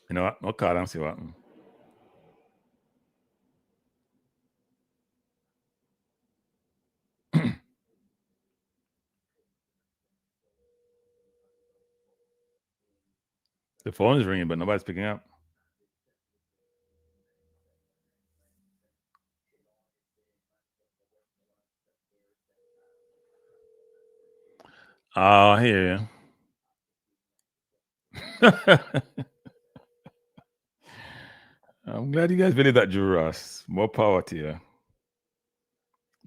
You know what? Okay, I don't see what. The phone is ringing, but nobody's picking up. Oh, I hear you. I'm glad you guys believe that, Juras. More power to you.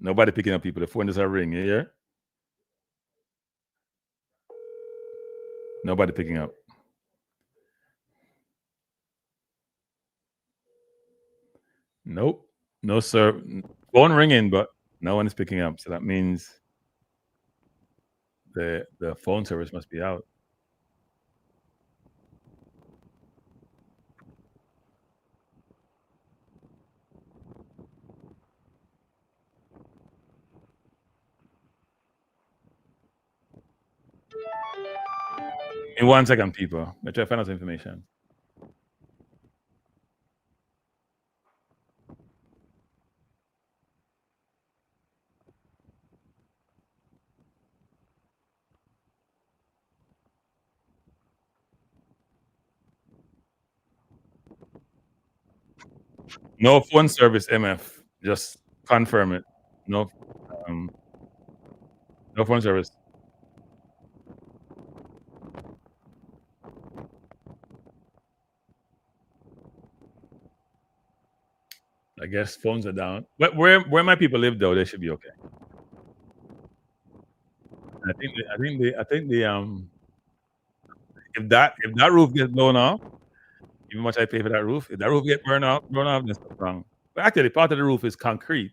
Nobody picking up people. The phone doesn't ring. You hear? Nobody picking up. Nope. No, sir. Phone ringing, but no one is picking up. So that means the phone service must be out. In 1 second, people. Let's try to find out some information. No phone service, MF. Just confirm it. No, no phone service. I guess phones are down. But where my people live, though, they should be okay. I think the if that roof gets blown off, even much I pay for that roof, if that roof gets blown off, then something's wrong. But actually, part of the roof is concrete.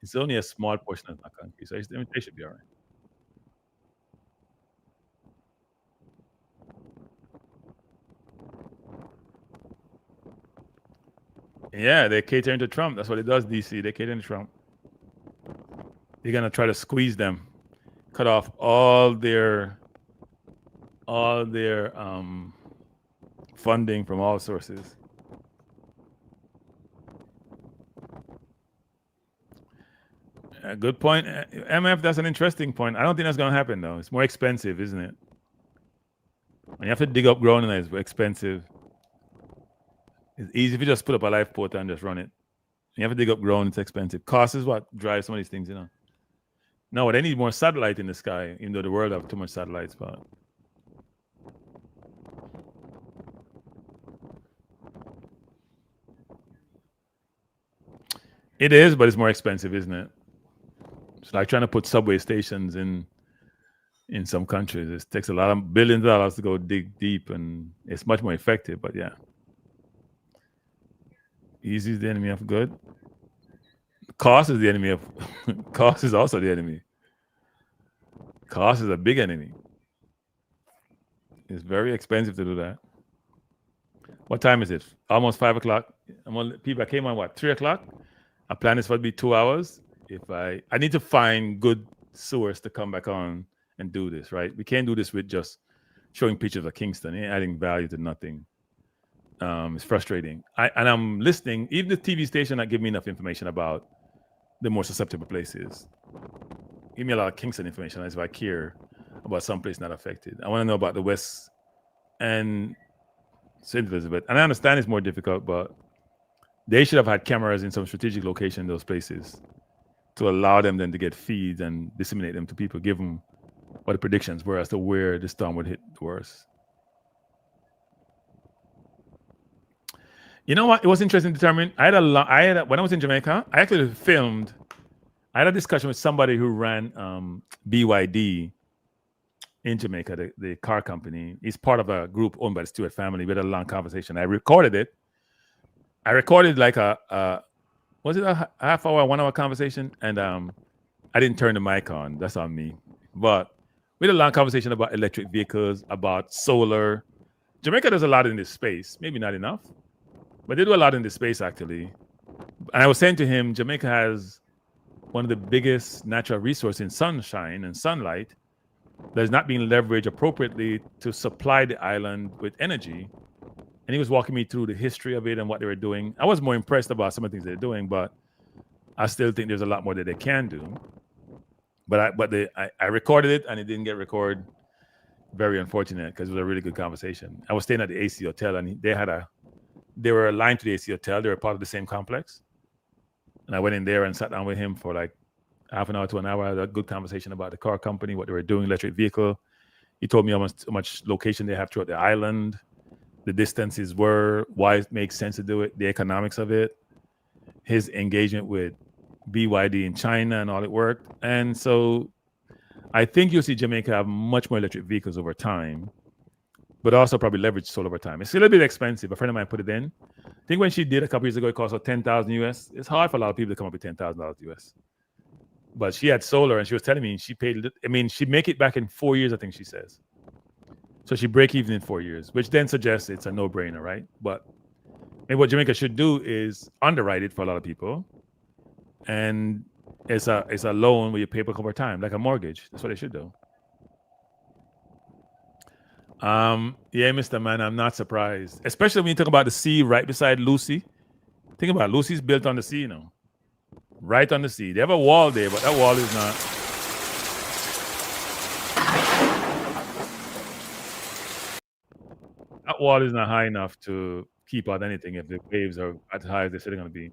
It's only a small portion of not concrete, so they should be all right. Yeah, they're catering to Trump. That's what it does, DC. They're catering to Trump. They're gonna try to squeeze them, cut off all their funding from all sources. Good point. MF, that's an interesting point. I don't think that's going to happen, though. It's more expensive, isn't it? When you have to dig up ground and it's expensive. It's easy if you just put up a life port and just run it. You have to dig up ground, it's expensive. Cost is what drives some of these things, No, they need more satellite in the sky, even though the world have too much satellites, but it is, but it's more expensive, isn't it? It's like trying to put subway stations in some countries. It takes a lot of billions of dollars to go dig deep, and it's much more effective, but yeah. Easy is the enemy of good. Cost is the enemy of cost is also the enemy. Cost is a big enemy. It's very expensive to do that. What time is it? Almost 5 o'clock. People came on 3 o'clock. Our plan is for it to be 2 hours. If I need to find good source to come back on and do this, right? We can't do this with just showing pictures of Kingston, adding value to nothing. It's frustrating. I'm listening, even the TV station that give me enough information about the more susceptible places. Give me a lot of Kingston information as if I care about some place not affected. I want to know about the West and St. Elizabeth. And I understand it's more difficult, but they should have had cameras in some strategic location in those places to allow them then to get feeds and disseminate them to people, give them what the predictions were as to where the storm would hit worse. You know what? It was interesting to determine. When I was in Jamaica, I actually filmed. I had a discussion with somebody who ran BYD in Jamaica, the car company. He's part of a group owned by the Stewart family. We had a long conversation. I recorded it. I recorded like was it a half hour, 1 hour conversation? And I didn't turn the mic on. That's on me. But we had a long conversation about electric vehicles, about solar. Jamaica does a lot in this space. Maybe not enough, but they do a lot in this space, actually. And I was saying to him, Jamaica has one of the biggest natural resources in sunshine and sunlight that is not being leveraged appropriately to supply the island with energy. And he was walking me through the history of it and what they were doing. I was more impressed about some of the things they're doing, but I still think there's a lot more that they can do. But I recorded it and it didn't get recorded. Very unfortunate, because it was a really good conversation. I was staying at the AC Hotel, and they were aligned to the AC Hotel. They were part of the same complex. And I went in there and sat down with him for like half an hour to an hour. I had a good conversation about the car company, what they were doing, electric vehicle. He told me how much location they have throughout the island, the distances were, why it makes sense to do it, the economics of it, his engagement with BYD in China and all it worked. And so I think you'll see Jamaica have much more electric vehicles over time, but also probably leverage solar over time. It's a little bit expensive. A friend of mine put it in. I think when she did a couple years ago, it cost her $10,000 US. It's hard for a lot of people to come up with $10,000 US. But she had solar, and she was telling me she paid. I mean, she'd make it back in 4 years, I think she says. So she break even in 4 years, which then suggests it's a no-brainer, right? But maybe what Jamaica should do is underwrite it for a lot of people, and it's a loan where you pay back over time, like a mortgage. That's what they should do. Yeah, Mr. Man, I'm not surprised, especially when you talk about the sea right beside Lucy. Think about it. Lucy's built on the sea, right on the sea. They have a wall there, but that wall is not. That wall is not high enough to keep out anything if the waves are as high as they say they're going to be.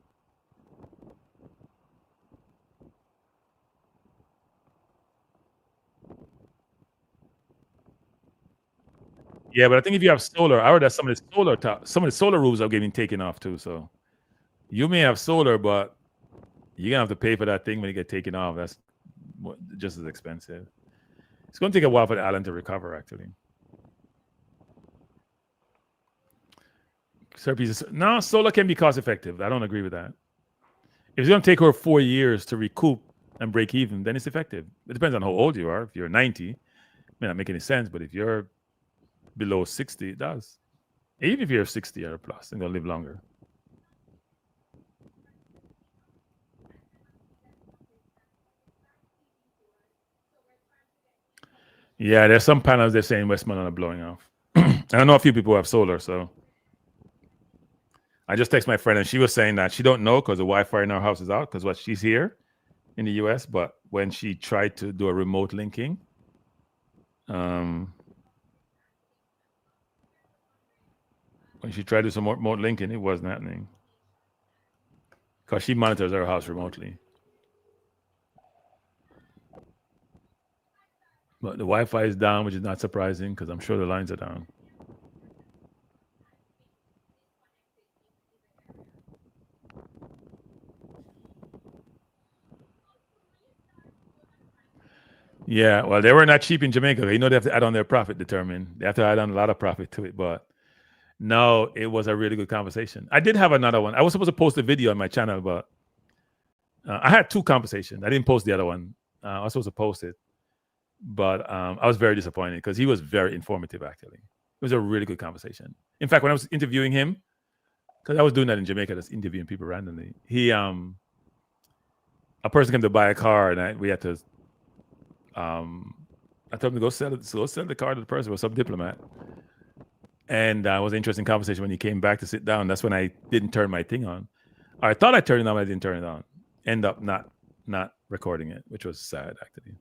Yeah, but I think if you have solar, I heard that some of the solar roofs are getting taken off too. So you may have solar, but you're gonna have to pay for that thing when you get taken off. That's just as expensive. It's going to take a while for the island to recover, actually. No, solar can be cost effective. I don't agree with that. If it's going to take her 4 years to recoup and break even, then it's effective. It depends on how old you are. If you're 90, it may not make any sense, but if you're below 60, it does. Even if you're 60 or plus, you're going to live longer. Yeah, there's some panels they're saying Westmoreland are blowing off. I know a few people who have solar, so I just text my friend, and she was saying that she don't know because the Wi-Fi in our house is out, because she's here in the US, but when she tried to do a remote linking, when she tried to do some remote linking, it wasn't happening because she monitors our house remotely. But the Wi-Fi is down, which is not surprising because I'm sure the lines are down. Yeah, well, they were not cheap in Jamaica. They have to add on their profit determined. They have to add on a lot of profit to it. But no, it was a really good conversation. I did have another one. I was supposed to post a video on my channel, but I had two conversations. I didn't post the other one. I was supposed to post it. But I was very disappointed because he was very informative, actually. It was a really good conversation. In fact, when I was interviewing him, because I was doing that in Jamaica, just interviewing people randomly, a person came to buy a car, and we had to, I told him to go sell the car to the person. It was some diplomat. And it was an interesting conversation when he came back to sit down. That's when I didn't turn my thing on. I thought I turned it on, but I didn't turn it on. End up not recording it, which was sad, actually.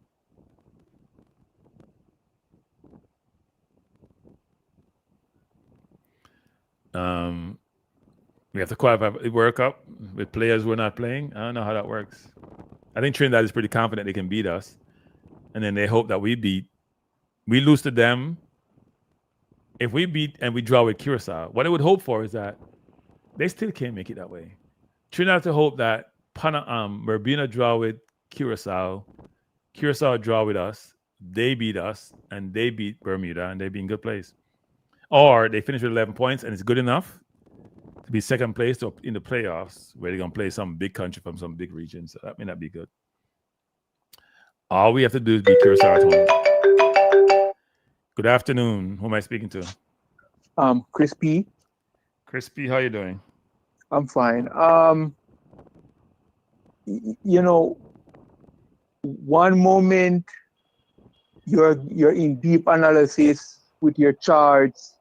We have to qualify World Cup with players who are not playing. I don't know how that works. I think Trinidad is pretty confident they can beat us. And then they hope that we lose to them. If we beat and we draw with Curacao, what I would hope for is that they still can't make it that way. Trinidad to hope that Merbina draw with Curacao draw with us, they beat us, and they beat Bermuda, and they be in good place. Or they finish with 11 points, and it's good enough to be second place in the playoffs, where they're going to play some big country from some big region. So that may not be good. All we have to do is beat Curacao at home. Good afternoon. Who am I speaking to? Crispy. Crispy, how you doing? I'm fine. You know, one moment you're in deep analysis with your charts,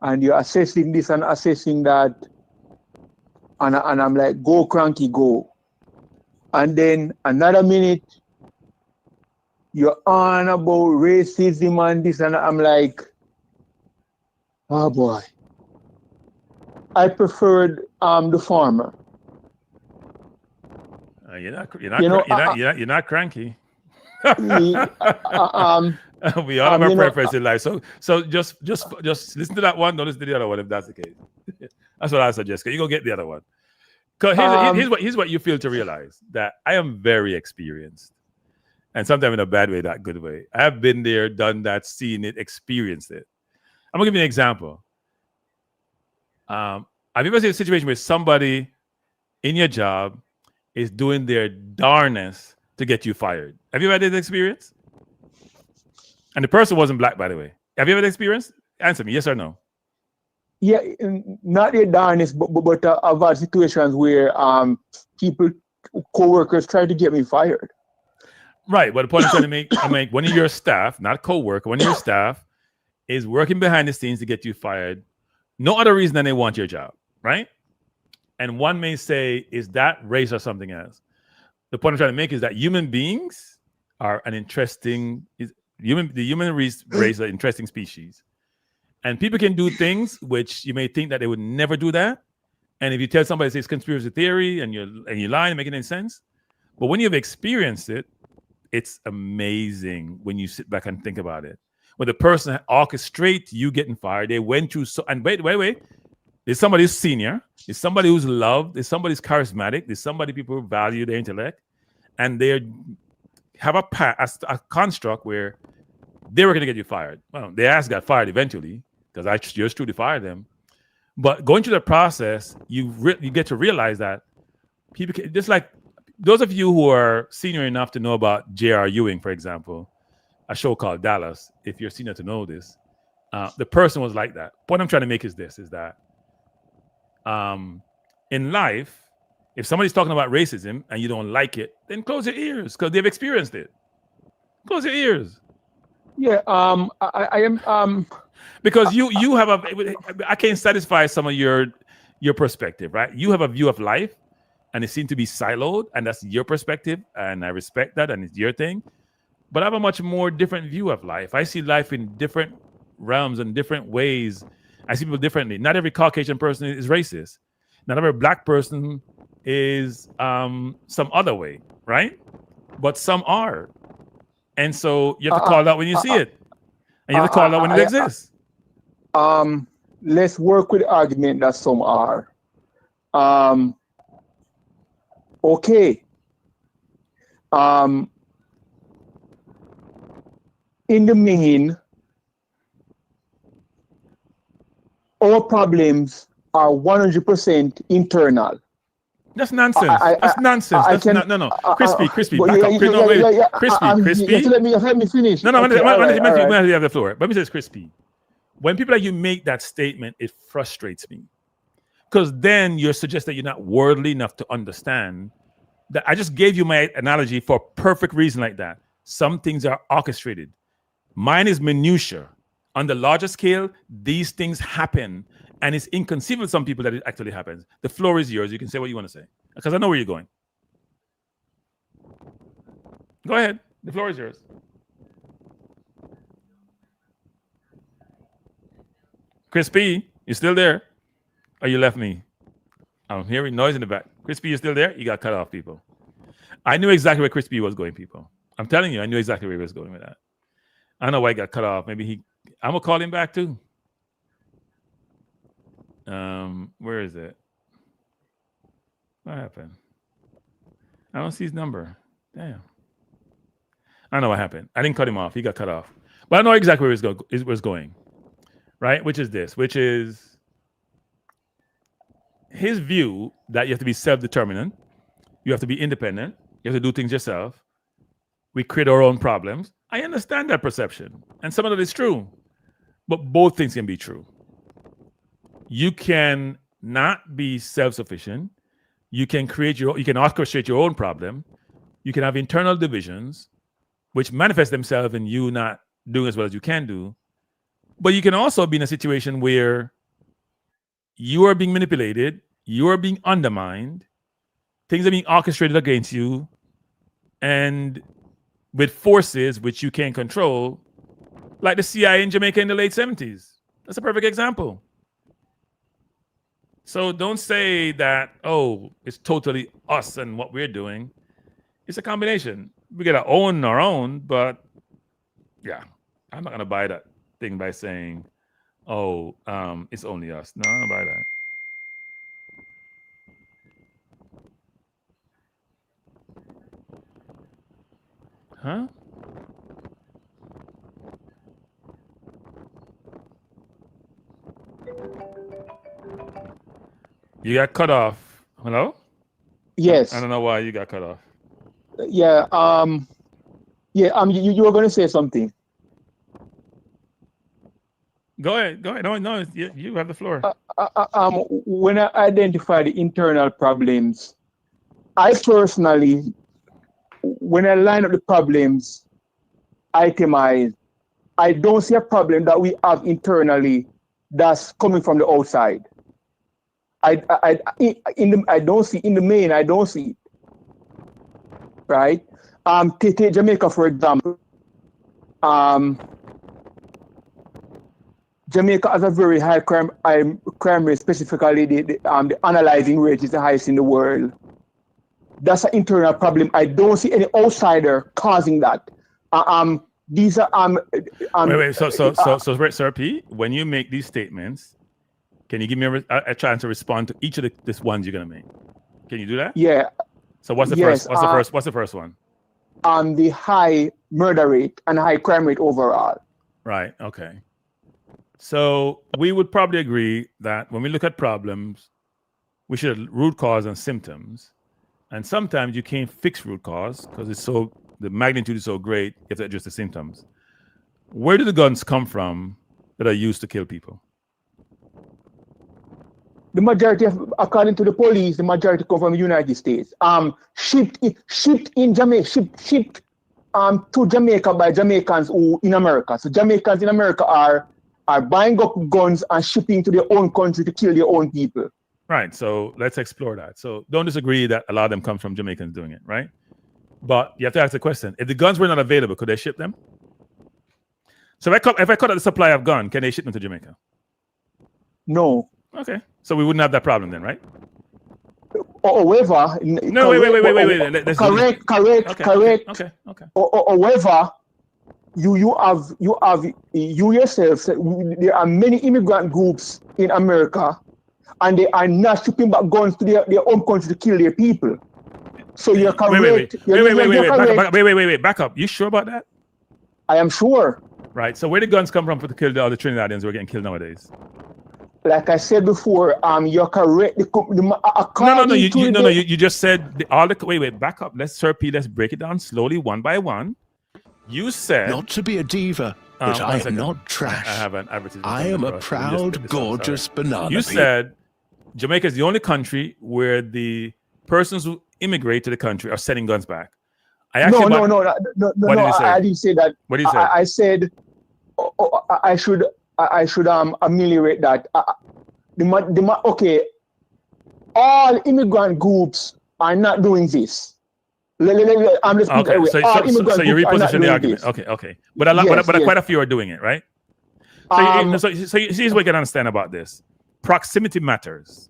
and you're assessing this and assessing that, and I'm like, go cranky, go. And then another minute, you're on about racism and this, and I'm like, oh boy. I preferred the farmer. You're not cranky. We all have our preference in life. So just listen to that one. Don't listen to the other one if that's the case. That's what I suggest. You go get the other one. Here's what you feel to realize, that I am very experienced, and sometimes in a bad way, that good way. I have been there, done that, seen it, experienced it. I'm gonna give you an example. Have you ever seen a situation where somebody in your job is doing their darnest to get you fired? Have you ever had this experience? And the person wasn't black, by the way. Have you ever had experience? Answer me, yes or no. Yeah, not their darnest, but I've had situations where people, co-workers, try to get me fired. Right, but the point I'm trying to make, one of your staff, not co-worker, one of your staff is working behind the scenes to get you fired. No other reason than they want your job, right? And one may say, is that race or something else? The point I'm trying to make is that human beings are an interesting, the human race is an interesting species. And people can do things which you may think that they would never do that. And if you tell somebody it's conspiracy theory and you're lying, making any sense. But when you've experienced it, it's amazing when you sit back and think about it. When the person orchestrates you getting fired, they went through and wait. There's somebody who's senior, there's somebody who's loved, there's somebody who's charismatic, there's somebody people value their intellect, and they have a construct where they were going to get you fired. Well, they got fired eventually because I just truly fired them. But going through the process, you get to realize that people can, just like those of you who are senior enough to know about J.R. Ewing, for example, a show called Dallas. If you're senior to know this, the person was like that. What I'm trying to make is that in life, if somebody's talking about racism and you don't like it, then close your ears because they've experienced it. Close your ears. Yeah. I am. Because you have I can't satisfy some of your perspective, right? You have a view of life, and it seems to be siloed, and that's your perspective, and I respect that, and it's your thing. But I have a much more different view of life. I see life in different realms and different ways. I see people differently. Not every Caucasian person is racist. Not every black person is some other way, right? But some are. And so you have to call it out when you see it. And you have to call it out when it exists. Let's work with the argument that some are. Okay. In the main, our problems are 100% internal. That's nonsense. That's nonsense. No. Crispy, back up. Crispy. Let me finish. No, you have the floor. Let me say this, Crispy. When people like you make that statement, it frustrates me. Because then you're suggesting you're not worldly enough to understand that I just gave you my analogy for a perfect reason like that. Some things are orchestrated. Mine is minutia. On the larger scale, these things happen. And it's inconceivable to some people that it actually happens. The floor is yours. You can say what you want to say. Because I know where you're going. Go ahead. The floor is yours. Crispy, you still there? Or you left me? I'm hearing noise in the back. Crispy, you still there? You got cut off, people. I knew exactly where Chris B was going, people. I'm telling you, I knew exactly where he was going with that. I don't know why he got cut off. Maybe I'm gonna call him back too. Where is it? What happened? I don't see his number. Damn. I don't know what happened. I didn't cut him off. He got cut off. But I know exactly where he was going. Right? Which is this. Which is his view that you have to be self-determinant. You have to be independent. You have to do things yourself. We create our own problems. I understand that perception. And some of that is true. But both things can be true. You can not be self-sufficient. You can orchestrate your own problem. You can have internal divisions, which manifest themselves in you not doing as well as you can do. But you can also be in a situation where you are being manipulated, you are being undermined, things are being orchestrated against you, and with forces which you can't control, like the CIA in Jamaica in the late 70s. That's a perfect example. So don't say that, oh, it's totally us and what we're doing. It's a combination. We gotta own our own, but yeah, I'm not gonna buy that thing by saying, oh, it's only us. No, I'm not buy that. Huh? You got cut off. Hello? Yes. I don't know why you got cut off. Yeah. You were going to say something. Go ahead. No, you have the floor. When I identify the internal problems, I personally, when I line up the problems, itemize, I don't see a problem that we have internally that's coming from the outside. I don't see, in the main, I don't see it. Right? Take Jamaica, for example. Jamaica has a very high crime rate, specifically the analyzing rate is the highest in the world. That's an internal problem. I don't see any outsider causing that. These are wait. So, Sir P, when you make these statements, can you give me a chance to respond to each of these ones you're gonna make? Can you do that? Yeah. So what's the first? What's the first one? The high murder rate and high crime rate overall. Right. Okay. So we would probably agree that when we look at problems, we should have root cause and symptoms. And sometimes you can't fix root cause because the magnitude is so great, you have to address the symptoms. Where do the guns come from that are used to kill people? The majority, according to the police, the majority come from the United States. Shipped to Jamaica by Jamaicans who in America. So Jamaicans in America are buying up guns and shipping to their own country to kill their own people. Right. So let's explore that. So don't disagree that a lot of them come from Jamaicans doing it, right? But you have to ask the question: if the guns were not available, could they ship them? So if I cut out the supply of guns, can they ship them to Jamaica? No. Okay. So we wouldn't have that problem then, right? However, no, wait. Correct. Okay. However, you yourself. There are many immigrant groups in America, and they are not shipping back guns to their own country to kill their people. So you're correct. Wait. Back up. You sure about that? I am sure. Right. So where the guns come from to kill the other Trinidadians who are getting killed nowadays? Like I said before, you're correct. You just said wait, back up. Let's break it down slowly, one by one. You said not to be a diva, but I am not trash. I have an advertisement. I am a proud, gorgeous banana. You said Jamaica is the only country where the persons who immigrate to the country are sending guns back. No. I didn't say that. What did you say? I said I should ameliorate that. Okay, all immigrant groups are not doing this. I'm just okay. So you reposition the argument. This. Okay. But quite a few are doing it, right? So here's what you can understand about this: proximity matters.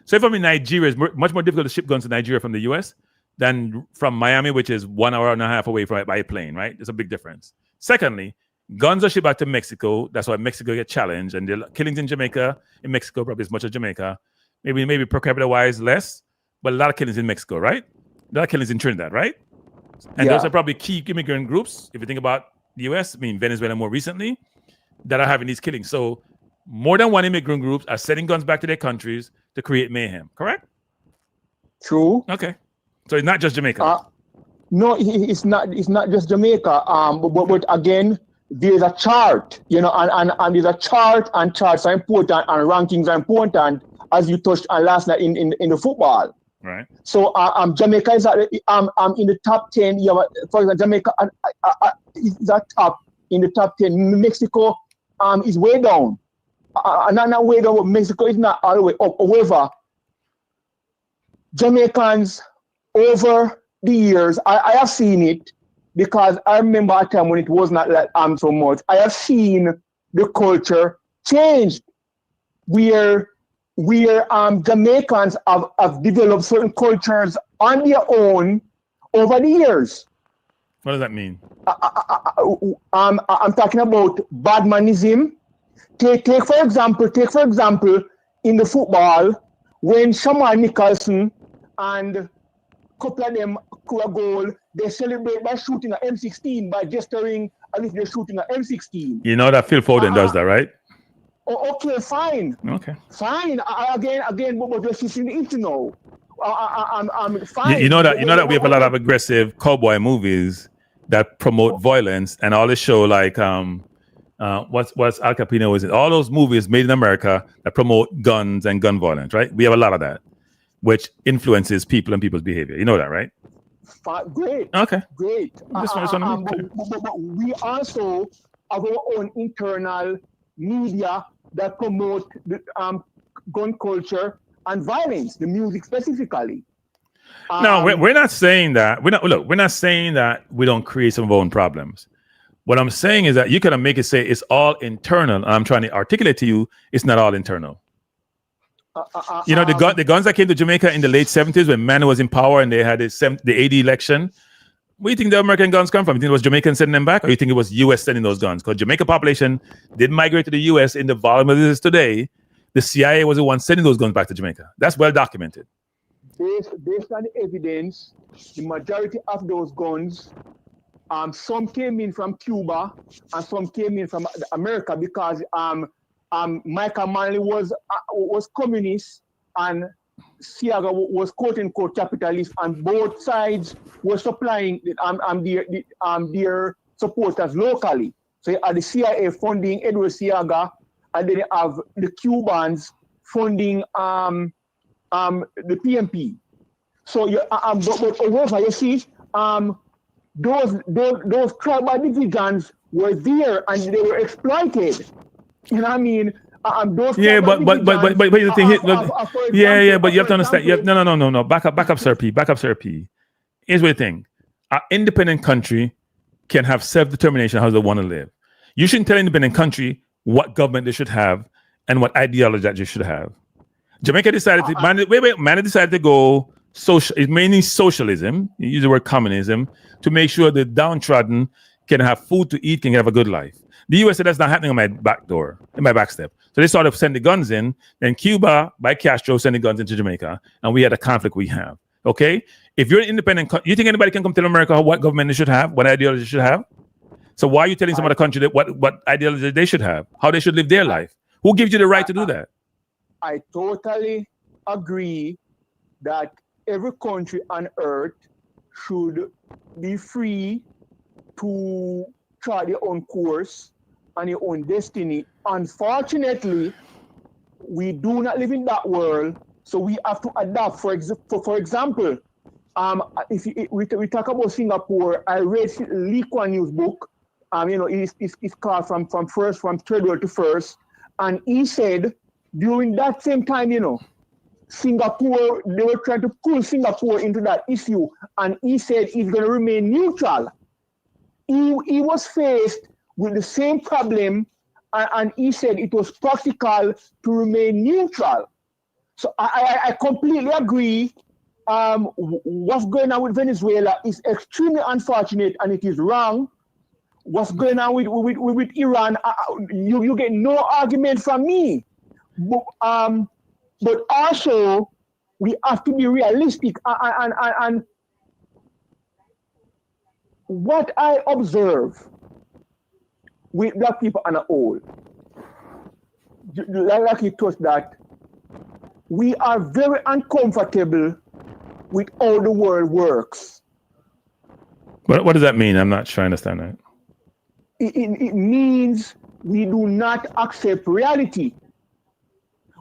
So if I'm in Nigeria, it's much more difficult to ship guns to Nigeria from the U.S. than from Miami, which is 1 hour and a half away from by plane, right? There's a big difference. Secondly, guns are shipped back to Mexico. That's why Mexico get challenged. And the killings in Jamaica, in Mexico, probably as much as Jamaica. Maybe per capita wise less, but a lot of killings in Mexico, right? A lot of killings in Trinidad, right? And those are probably key immigrant groups. If you think about the US, Venezuela more recently, that are having these killings. So more than one immigrant groups are sending guns back to their countries to create mayhem, correct? True. Okay. So it's not just Jamaica. No, it's not just Jamaica. But again, there's a chart, and there's a chart, and charts are important, and rankings are important, as you touched on last night in the football. Right. So Jamaica is in the top 10. For example, Jamaica is at top in the top 10. Mexico is way down. Not way down, but Mexico is not all the way up. However, Jamaicans over the years, I have seen it, because I remember a time when it was not like so much. I have seen the culture change, where Jamaicans have developed certain cultures on their own over the years. What does that mean? I'm talking about badmanism. Take for example, in the football, when Shamal Nicholson and a couple of them score a goal, they celebrate by shooting an M16, by gesturing as if they're shooting an M16. You know that Phil Foden does that, right? Okay, fine. Okay. Fine. Again, but just using the internet. I'm fine. You know that we have a lot of aggressive cowboy movies that promote violence, and all this show like what's Al Capone was it? All those movies made in America that promote guns and gun violence, right? We have a lot of that, which influences people and people's behavior. You know that, right? Great. Okay. Great. But we also have our own internal media that promote the gun culture and violence, the music specifically. No, we're not saying that. We're not saying that we don't create some of our own problems. What I'm saying is that you can make it say it's all internal. And I'm trying to articulate to you, it's not all internal. The guns that came to Jamaica in the late 70s when Manu was in power and they had the 80 election. Where do you think the American guns come from? You think it was Jamaicans sending them back, or you think it was U.S. sending those guns? Because Jamaica population did migrate to the U.S. in the volume of this today. The CIA was the one sending those guns back to Jamaica. That's well documented. Based on the evidence, the majority of those guns, some came in from Cuba and some came in from America, because Michael Manley was communist and Siaga was quote-unquote capitalist, and both sides were supplying their supporters locally. So you have the CIA funding Edward Siaga, and then you have the Cubans funding the PMP. So but however, you see, those tribal divisions were there and they were exploited. You know what I mean? But the thing here, but you have to understand. No. Back up, Sir P. Here's what the thing: an independent country can have self-determination how they want to live. You shouldn't tell an independent country what government they should have and what ideology that they should have. Jamaica decided to decided to go social. It's mainly socialism. You use the word communism to make sure the downtrodden can have food to eat, can have a good life. The US said that's not happening on my back door, in my back step. So they started sending guns in. Then Cuba, by Castro, sending guns into Jamaica, and we had a conflict we have. Okay, if you're an independent, you think anybody can come tell America what government they should have, what ideology they should have? So why are you telling some other country that what ideology they should have, how they should live their life? Who gives you the right to do that? I totally agree that every country on earth should be free to chart their own course and their own destiny. Unfortunately, we do not live in that world, so we have to adapt. For example, if we talk about Singapore, I read Lee Kuan Yew's book. It's called from third world to first, and he said during that same time, Singapore, they were trying to pull Singapore into that issue, and he said he's going to remain neutral. He was faced with the same problem, and he said it was practical to remain neutral. So I completely agree what's going on with Venezuela is extremely unfortunate, and it is wrong. What's going on with Iran, you get no argument from me. But also, we have to be realistic. And what I observe with Black people on a whole, like you touched that, we are very uncomfortable with how the world works. What does that mean? I'm not sure I understand that. It means we do not accept reality.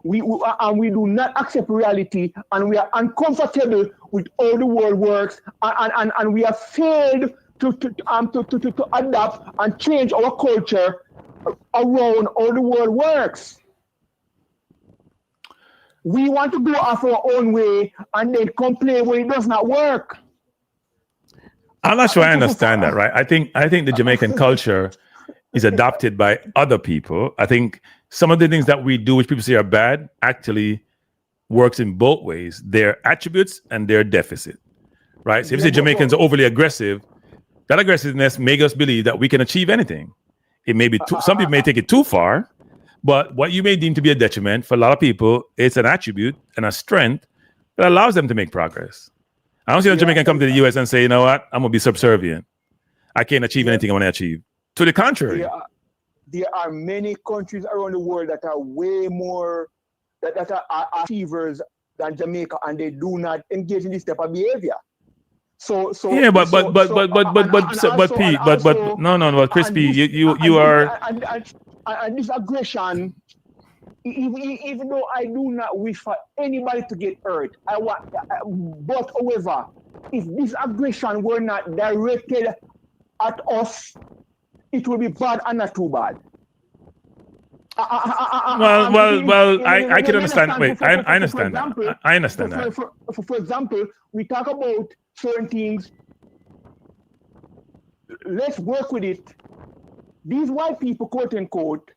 We do not accept reality, and we are uncomfortable with how the world works, and we have failed to adapt and change our culture around how the world works. We want to go off our own way and then complain when it does not work. I'm not sure I understand that, right? I think the Jamaican culture is adopted by other people. I think some of the things that we do, which people say are bad, actually works in both ways. Their attributes and their deficit, right? So if you say Jamaicans are overly aggressive, that aggressiveness makes us believe that we can achieve anything. It may be some people may take it too far, but what you may deem to be a detriment for a lot of people, it's an attribute and a strength that allows them to make progress. I don't see a Jamaican come to the U.S. and say, you know what, I'm going to be subservient. I can't achieve anything I want to achieve. To the contrary. There are many countries around the world that are way more, that are achievers than Jamaica, and they do not engage in this type of behavior. So yeah, but Crispy, you are. And this aggression, even though I do not wish for anybody to get hurt, but however, if this aggression were not directed at us, it will be bad and not too bad. I can understand. Wait, I understand that. I understand that. For example, we talk about certain things. Let's work with it. These white people, quote unquote,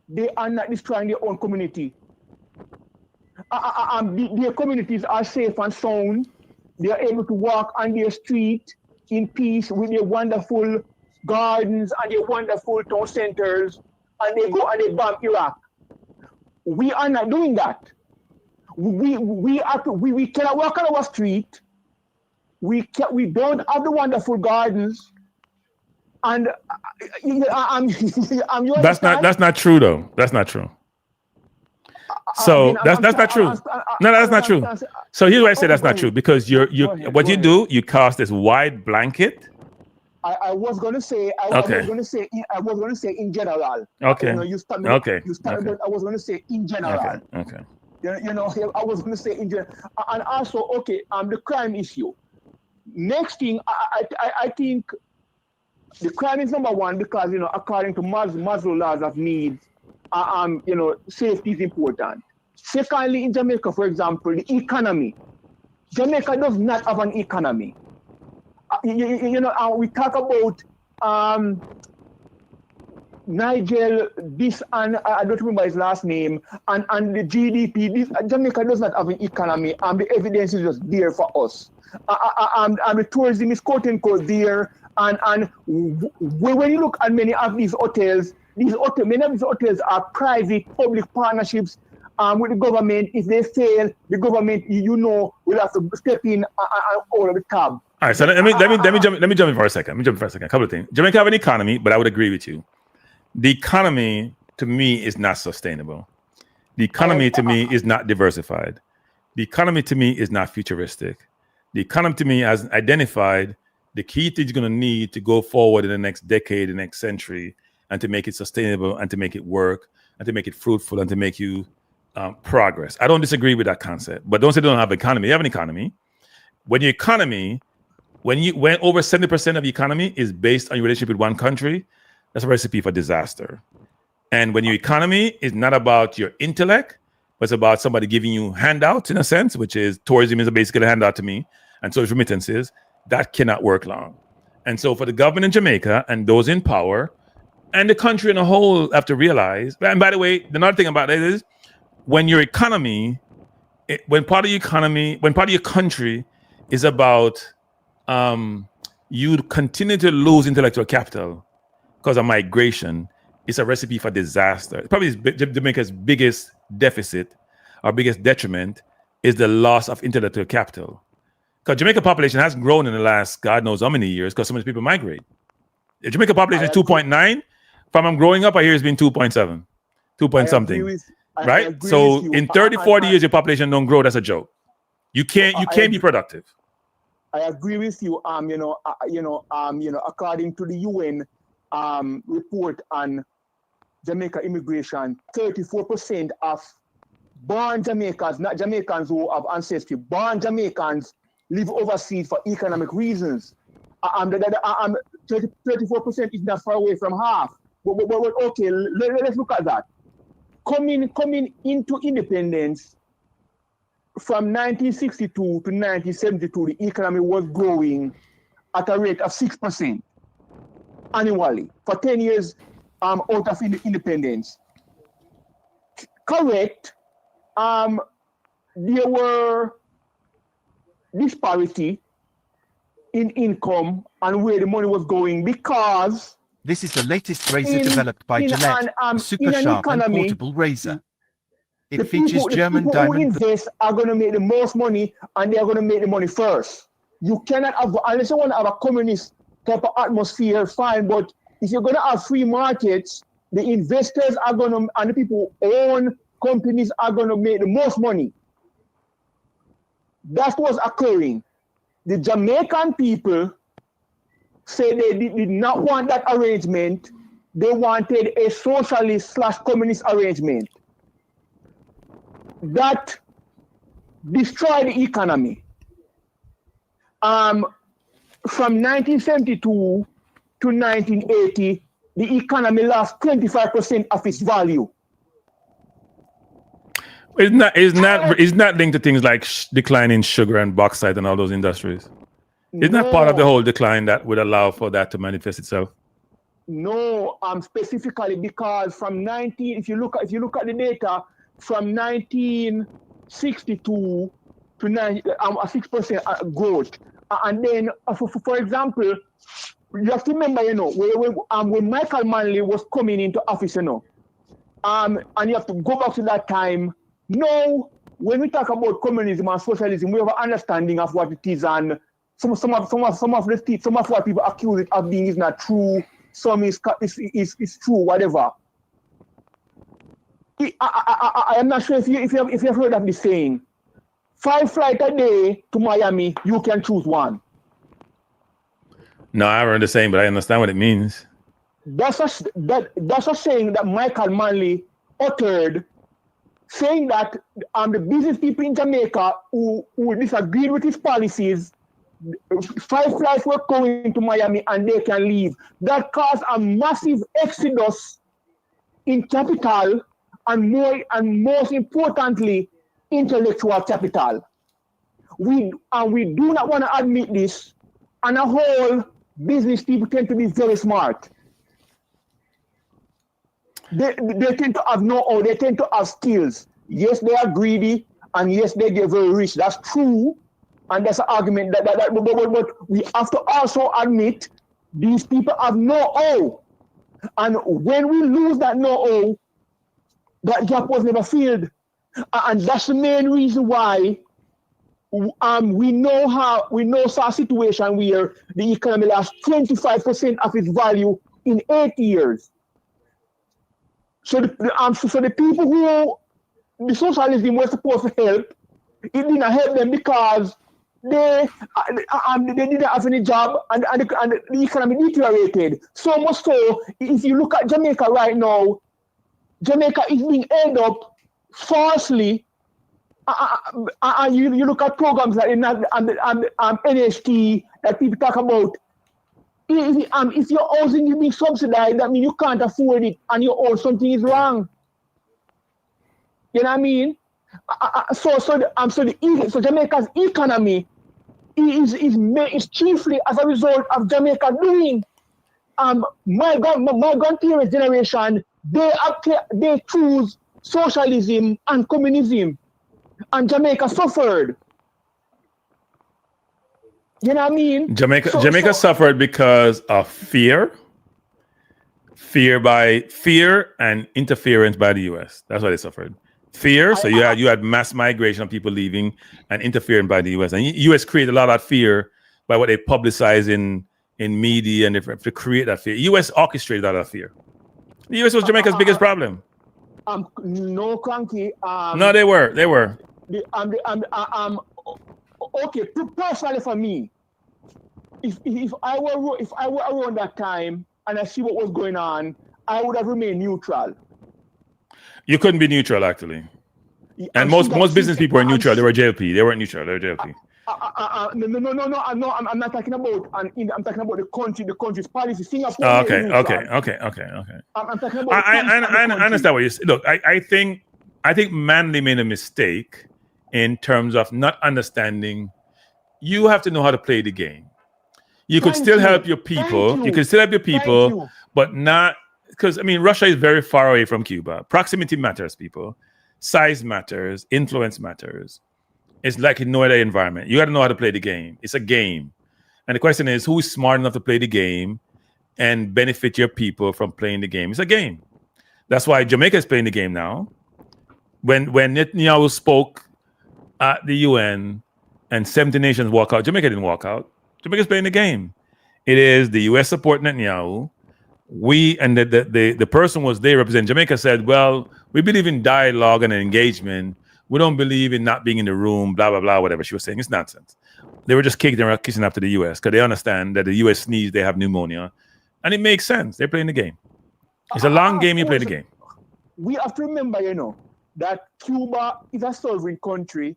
they are not destroying their own community. Their communities are safe and sound. They are able to walk on their street in peace with their wonderful gardens and their wonderful town centers, and they go and they bomb Iraq. We are not doing that. We cannot walk on our street. We don't have the wonderful gardens. And that's not true though. That's not true. So that's not true. No, that's not true. So here's why I say that's not true, because you cast this wide blanket. I was going to say in general. Okay. You started. Okay. But I was going to say in general. Okay. I was going to say in general, and also the crime issue. Next thing, I think the crime is number one because according to Maslow laws of needs, safety is important. Secondly, in Jamaica, for example, the economy. Jamaica does not have an economy. We talk about Nigel, this, and I don't remember his last name, and the GDP. Jamaica does not have an economy, and the evidence is just there for us. And the tourism is quote unquote there. And when you look at many of these hotels, many of these hotels are private, public partnerships with the government. If they fail, the government, will have to step in and over the tab. All right, so let me jump in for a second. A couple of things. Jamaica have an economy, but I would agree with you. The economy to me is not sustainable. The economy to me is not diversified. The economy to me is not futuristic. The economy to me has identified the key things you're going to need to go forward in the next decade, the next century, and to make it sustainable and to make it work and to make it fruitful and to make you progress. I don't disagree with that concept, but don't say they don't have an economy. You have an economy. When over 70% of the economy is based on your relationship with one country, that's a recipe for disaster. And when your economy is not about your intellect, but it's about somebody giving you handouts in a sense, which is tourism is basically a handout to me, and so is remittances, that cannot work long. And so for the government in Jamaica and those in power and the country in a whole have to realize, and by the way, another thing about it is when your economy when part of your economy, when part of your country is about you continue to lose intellectual capital because of migration, it's a recipe for disaster. Probably Jamaica's biggest deficit or biggest detriment is the loss of intellectual capital. Because Jamaica population has grown in the last God knows how many years because so many people migrate. The Jamaica population is 2.9. From I'm growing up, I hear it's been 2.7, 2 point something. Right? So in 30, 40 years, your population don't grow. That's a joke. You can't be productive. I agree with you. According to the UN report on Jamaica immigration, 34% of born Jamaicans, not Jamaicans who have ancestry, born Jamaicans live overseas for economic reasons. 34% is not far away from half. But okay, let's look at that. Coming into independence from 1962 to 1972, the economy was growing at a rate of 6% annually for 10 years out of independence. Correct. There were disparity in income and where the money was going because this is the latest razor developed by Gillette, a super sharp and portable razor. It features German diamond. The people who invest are going to make the most money, and they are going to make the money first. You cannot have, unless you want to have a communist type of atmosphere, fine. But if you're going to have free markets, the investors are going to, and the people who own companies are going to make the most money. That's what's occurring. The Jamaican people say they did not want that arrangement. They wanted a socialist/communist arrangement that destroyed the economy. From 1972 to 1980, the economy lost 25% of its value. It's not linked to things like decline in sugar and bauxite and all those industries. Isn't that part of the whole decline that would allow for that to manifest itself? No, specifically because if you look at the data from 1962 to 6% growth, and then for example, you have to remember, when Michael Manley was coming into office, and you have to go back to that time. No, when we talk about communism and socialism, we have an understanding of what it is, and some of what people accuse it of being is not true. Some is true, whatever. I am not sure if you've heard of this saying. 5 flights a day to Miami, you can choose one. No, I haven't heard the saying, but I understand what it means. That's a saying that Michael Manley uttered, saying that the business people in Jamaica who disagreed with his policies, 5 flights were going to Miami and they can leave. That caused a massive exodus in capital and most importantly, intellectual capital. We do not want to admit this, and a whole business people tend to be very smart. They tend to have know-how, they tend to have skills. Yes, they are greedy, and yes, they get very rich. That's true. And that's an argument but we have to also admit these people have know-how. And when we lose that know-how, that gap was never filled. And that's the main reason why we know a situation where the economy lost 25% of its value in 8 years. So the people who the socialism was supposed to help, it didn't help them because they didn't have any job and the economy deteriorated. So much so, if you look at Jamaica right now, Jamaica is being held up falsely. You look at programs like NHT that people talk about. If your housing is being subsidized, that means you can't afford it and you own something is wrong. You know what I mean? So Jamaica's economy is chiefly as a result of Jamaica doing. My grandparents' generation, they choose socialism and communism. And Jamaica suffered. You know what I mean? Jamaica suffered because of fear and interference by the U.S. That's why they suffered. Fear. So you had mass migration of people leaving and interfering by the U.S. And U.S. created a lot of that fear by what they publicize in media and to create that fear. U.S. orchestrated all that fear. The U.S. was Jamaica's biggest problem. No, Cranky. No, they were. Okay. Personally, for me, if I were around that time and I see what was going on, I would have remained neutral. You couldn't be neutral, actually. And most business people were neutral. They were JLP. They weren't neutral. They were JLP. No. I'm not talking about. I'm talking about the country's policy. Singapore. Okay. I'm talking about. I understand what you say. Look, I think Manley made a mistake in terms of not understanding. You have to know how to play the game. You could still help your people. You could still help your people, but not because Russia is very far away from Cuba. Proximity matters, people. Size matters. Influence matters. It's like in no other environment. You got to know how to play the game. It's a game. And the question is, who is smart enough to play the game and benefit your people from playing the game? It's a game. That's why Jamaica is playing the game now. When Netanyahu spoke at the UN and 70 nations walk out, Jamaica didn't walk out. Jamaica's playing the game. It is the U.S. support Netanyahu. We and the person was there representing Jamaica said, well, we believe in dialogue and engagement. We don't believe in not being in the room, blah, blah, blah, whatever she was saying. It's nonsense. They were just kissing after the U.S. because they understand that the U.S. sneezed, they have pneumonia. And it makes sense. They're playing the game. It's a long game, you play the game. We have to remember, that Cuba is a sovereign country.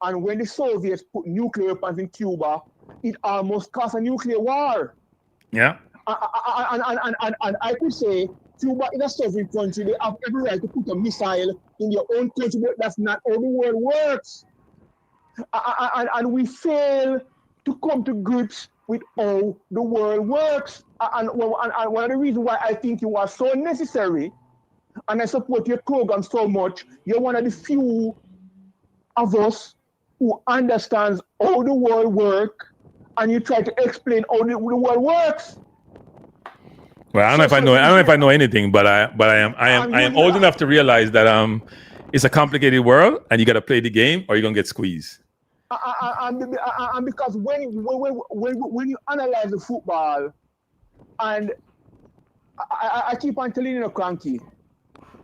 And when the Soviets put nuclear weapons in Cuba, it almost caused a nuclear war. Yeah. And I could say Cuba is a sovereign country. They have every right to put a missile in your own country, but that's not how the world works. And we fail to come to grips with how the world works. And one of the reasons why I think you are so necessary, and I support your program so much, you're one of the few of us who understands how the world works, and you try to explain how the world works. Well, I don't know if I know anything, but I am old enough to realize that it's a complicated world, and you got to play the game, or you're gonna get squeezed. And because when you analyze the football, and I keep on telling you, Cranky,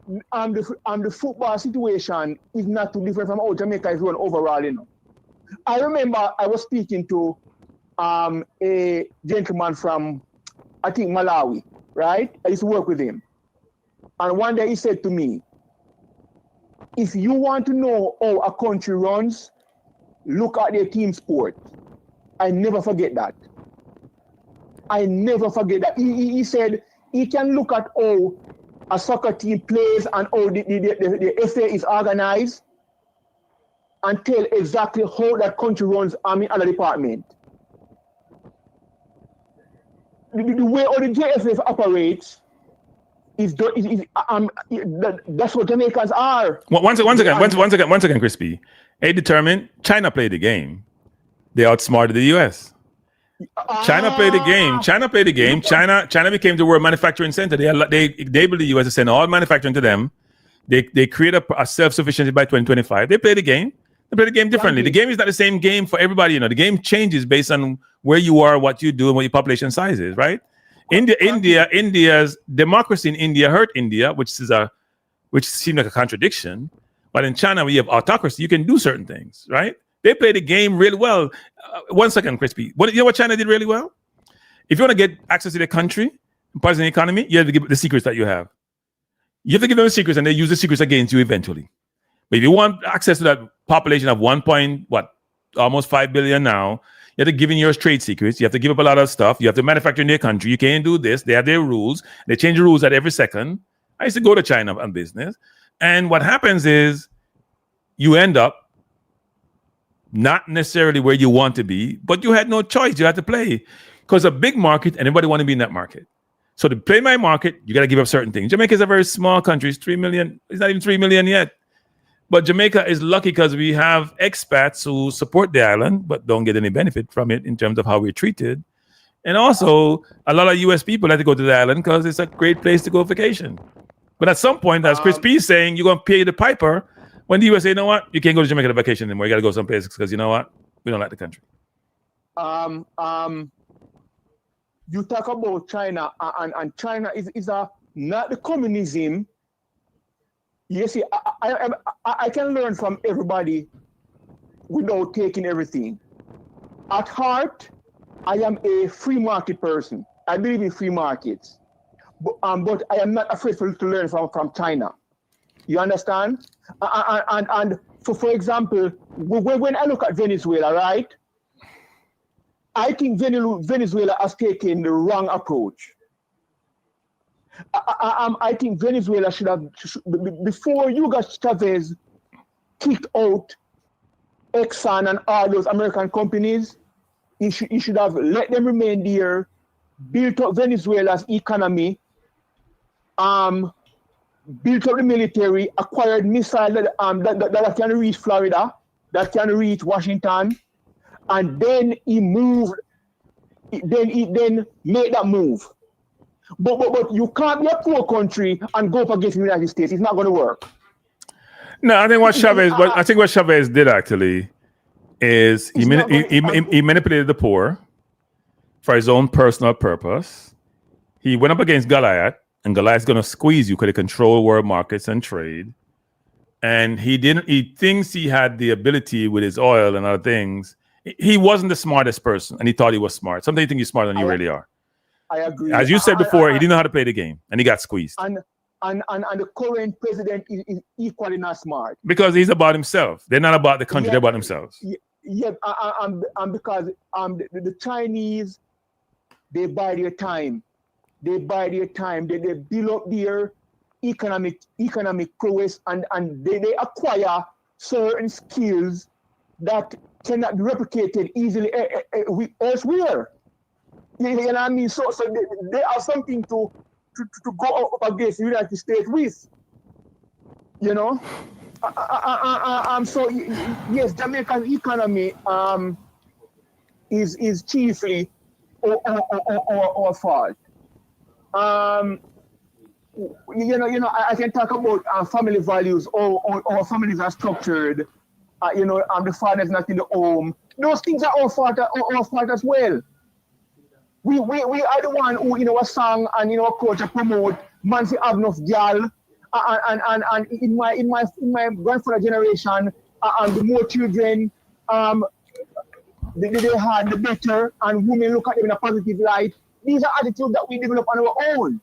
the football situation is not too different from how Jamaica is run overall. I remember I was speaking to a gentleman from, I think, Malawi, right? I used to work with him. And one day he said to me, if you want to know how a country runs, look at their team sport. I never forget that. He said he can look at how a soccer team plays and how the FA is organized and tell exactly how that country runs in other department. The way all the JFF operates that's what Jamaicans are. Once again, Crispy. They determined China played the game. They outsmarted the US. China played the game. China became the world manufacturing center. They enabled the US to send all manufacturing to them. They create a self-sufficiency by 2025. They play the game. They play the game differently. The game is not the same game for everybody. The game changes based on where you are, what you do, and what your population size is, right? India's democracy in India hurt India, which seemed like a contradiction. But in China, where you have autocracy, you can do certain things, right? They play the game really well. 1 second, Crispy. You know what China did really well? If you want to get access to the country, parts of the economy, you have to give the secrets that you have. You have to give them the secrets, and they use the secrets against you eventually. But if you want access to that population of almost 5 billion now, you have to give in your trade secrets. You have to give up a lot of stuff. You have to manufacture in their country. You can't do this. They have their rules. They change the rules at every second. I used to go to China on business. And what happens is you end up not necessarily where you want to be, but you had no choice. You had to play because a big market and everybody want to be in that market. So to play my market, you got to give up certain things. Jamaica is a very small country. It's 3 million. It's not even 3 million yet. But Jamaica is lucky because we have expats who support the island but don't get any benefit from it in terms of how we're treated. And also, a lot of U.S. people like to go to the island because it's a great place to go vacation. But at some point, as Chris P is saying, you're going to pay the piper when the U.S. say, you know what, you can't go to Jamaica to vacation anymore. You got to go someplace because you know what, we don't like the country. You talk about China, and China is not the communism. You see, I can learn from everybody without taking everything. At heart, I am a free market person. I believe in free markets, but I am not afraid to learn from China. You understand? And for example, when I look at Venezuela, right? I think Venezuela has taken the wrong approach. I think Venezuela should have, before Hugo Chavez kicked out Exxon and all those American companies, he should have let them remain there, built up Venezuela's economy, built up the military, acquired missiles that can reach Florida, that can reach Washington, and then he moved, then made that move. But you can't be a poor country and go up against the United States. It's not going to work. No, I think what Chavez did actually is he manipulated the poor for his own personal purpose. He went up against Goliath, and Goliath's going to squeeze you because he control world markets and trade. And he thinks he had the ability with his oil and other things. He wasn't the smartest person, and he thought he was smart. Sometimes you think you're smarter than you really are. I agree. As you said before, he didn't know how to play the game, and he got squeezed. And the current president is equally not smart. Because he's about himself. They're not about the country, they're about themselves. Yeah, because the Chinese, they buy their time. They build up their economic prowess, and they acquire certain skills that cannot be replicated easily elsewhere. You know what I mean? So they are something to go up against the United States with. You know? So yes, Jamaica's economy is chiefly our fault. I can talk about family values, or our families are structured. The father's not in the home. Those things are our fault as well. We are the one who, a song and, a culture promote man fi have enough gal. And in my grandfather generation, the more children they had, the better, and women look at them in a positive light. These are attitudes that we develop on our own.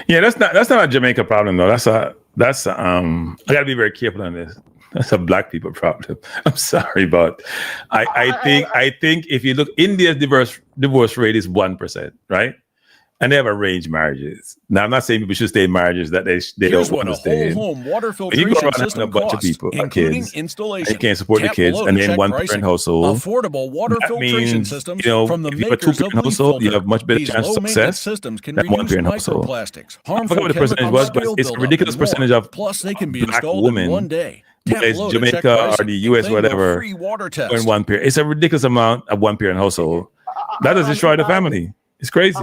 Yeah, that's not a Jamaica problem though. I gotta be very careful on this. That's a black people problem. I'm sorry, but I think if you look, India's divorce rate is 1%, right? And they have arranged marriages. Now, I'm not saying people should stay in marriages that they don't want to stay in. Home water filtration system a bunch costs, of people, including kids, installation. they can't support the kids, and then one parent household. Affordable water filtration systems from the if you have a makers of two-parent household, you have much better These chance of success systems can than reduce one-parent household. microplastics, I harmful forgot what the percentage was, but it's a ridiculous percentage of Plus, they can be black installed women, in one day. whether Jamaica or the US, whatever, in one parent. It's a ridiculous amount of one-parent household. That does destroy the family. It's crazy.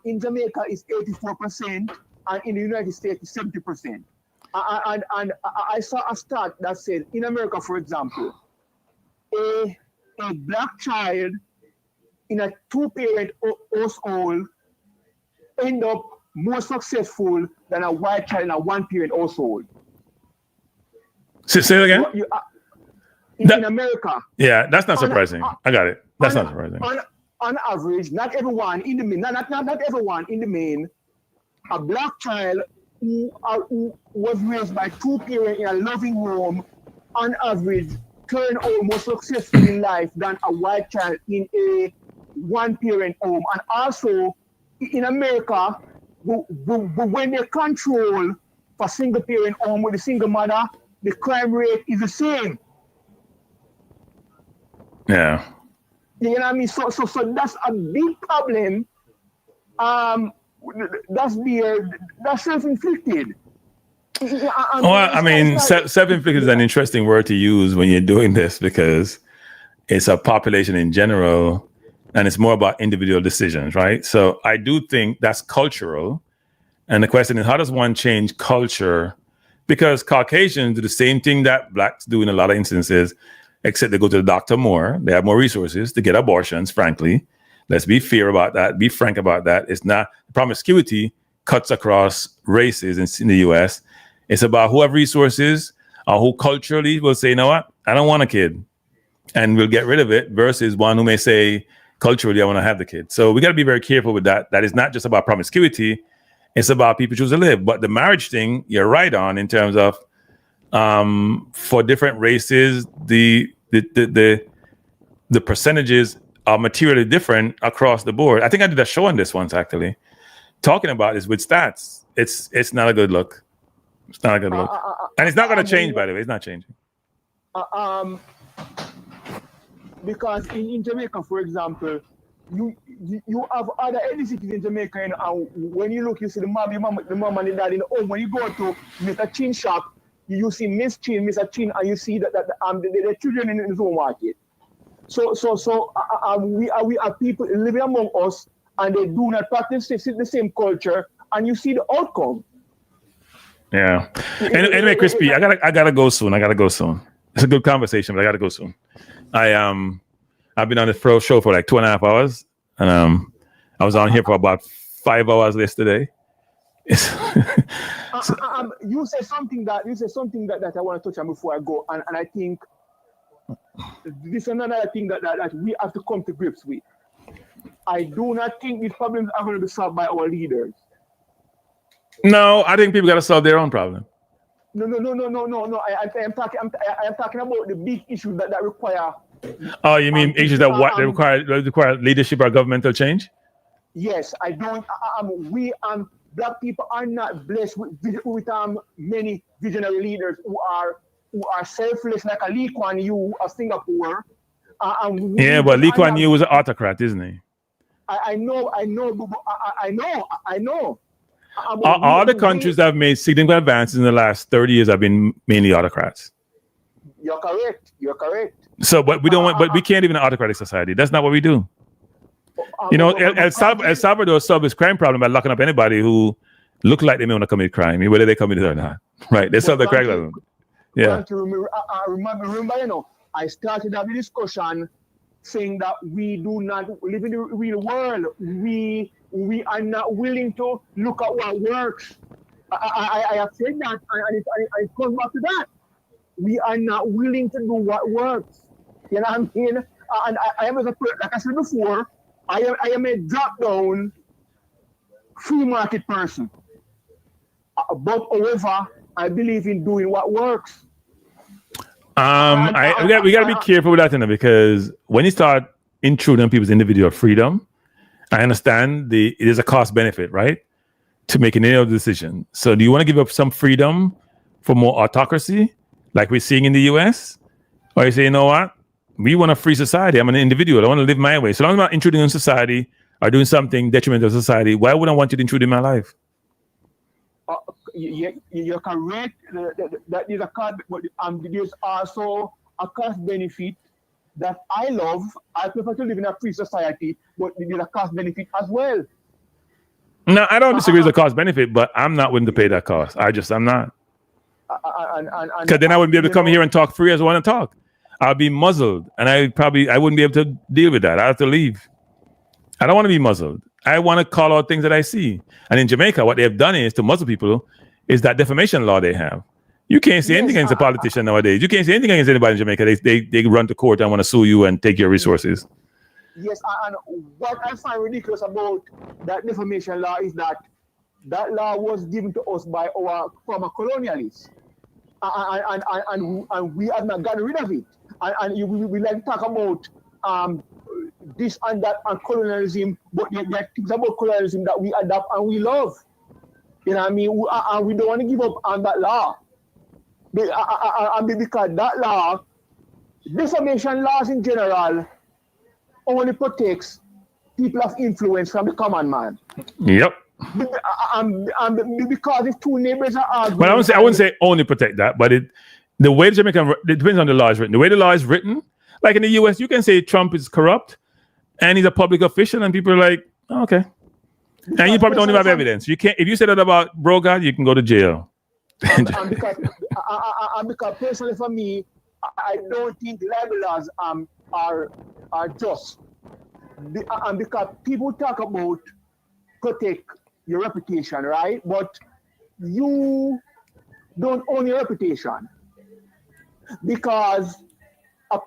In Jamaica, it's 84%, and in the United States, it's 70%. And I saw a stat that said, in America, for example, a black child in a two-parent household end up more successful than a white child in a one-parent household. Say it again? In America. Yeah, that's not surprising. I got it. That's not surprising. On average, not everyone in the main, not everyone in the main, a black child who was raised by two parents in a loving home, on average, turned out more successful in life than a white child in a one-parent home. And also, in America, when they control for single-parent home with a single mother, the crime rate is the same. Yeah. You know what I mean? So that's a big problem. That's self-inflicted. I mean, self-inflicted is an interesting word to use when you're doing this because it's a population in general, and it's more about individual decisions, right? So I do think that's cultural. And the question is, how does one change culture? Because Caucasians do the same thing that blacks do in a lot of instances, except they go to the doctor more. They have more resources to get abortions, frankly. Let's be fair about that. Be frank about that. It's not promiscuity cuts across races in the US. It's about who have resources or who culturally will say, you know what, I don't want a kid and we'll get rid of it versus one who may say culturally, I want to have the kid. So we got to be very careful with that. That is not just about promiscuity. It's about people choose to live. But the marriage thing, you're right on in terms of for different races, the percentages are materially different across the board. I think I did a show on this once, actually, talking about this with stats. It's not a good look. It's not a good look. And it's not going to change, by the way. It's not changing. Because in Jamaica, for example, you have other ethnicities in Jamaica, and when you look, you see the mom and the dad in the home. When you go to Mr. Chin shop, you see Miss Chin, Mr. Chin, and you see that the children in the zone market. So we are people living among us, and they do not practice the same culture, and you see the outcome. Yeah. Anyway, Crispy, I gotta go soon. It's a good conversation, but I gotta go soon. I've been on this show for like 2.5 hours, and I was on here for about 5 hours yesterday. You said something that I want to touch on before I go, and I think this is another thing that we have to come to grips with. I do not think these problems are going to be solved by our leaders. No, I think people got to solve their own problem. No. I'm talking about the big issues that require. Oh, you mean issues that require leadership or governmental change? Yes, I don't. We black people are not blessed with many visionary leaders who are selfless, like a Lee Kuan Yew of Singapore. But Lee Kuan Yew was an autocrat, isn't he? I know. All the countries that have made significant advances in the last 30 years have been mainly autocrats. You're correct. So, but we don't want. But we can't live in an autocratic society. That's not what we do. El Salvador solved this crime problem by locking up anybody who look like they may want to commit crime, whether they commit it or not. Right? They solved the crime problem. Yeah. I remember, I started a discussion saying that we do not live in the real world. We are not willing to look at what works. I have said that, and it comes back to that. We are not willing to do what works. You know what I mean? And I am, like I said before, I am a drop-down free market person. But however, I believe in doing what works. We got to be careful with that, because when you start intruding on people's individual freedom, I understand it is a cost benefit, right, to making any other decision. So do you want to give up some freedom for more autocracy, like we're seeing in the US? Or you say, you know what? We want a free society. I'm an individual. I want to live my way. So long as I'm not intruding on society or doing something detrimental to society, why would I want you to intrude in my life? You're correct. That is a cost, but there's also a cost benefit that I love. I prefer to live in a free society, but there's a cost benefit as well. No, I don't disagree with the cost benefit, but I'm not willing to pay that cost. I'm not. Because then I wouldn't be able to come here and talk free as I want to talk. I'll be muzzled, and I wouldn't be able to deal with that. I have to leave. I don't want to be muzzled. I want to call out things that I see. And in Jamaica, what they have done is to muzzle people is that defamation law they have. You can't say anything against a politician nowadays. You can't say anything against anybody in Jamaica. They run to court and want to sue you and take your resources. Yes, and what I find ridiculous about that defamation law is that law was given to us by our former colonialists. And we have not gotten rid of it. And we like to talk about this and that and colonialism, but there are things about colonialism that we adapt and we love. You know what I mean? We don't want to give up on that law. Because that law, defamation laws in general, only protects people of influence from the common man. Yep. Because if two neighbors are arguing. But I wouldn't say only protect that, but the way the Jamaican, it depends on the law is written. The way the law is written, like in the US, you can say Trump is corrupt and he's a public official, and people are like, oh, okay. And you probably don't even have evidence. You can't, if you say that about Brogard, you can go to jail. Because personally for me, I don't think libel laws are just. And because people talk about protect your reputation, right? But you don't own your reputation, because a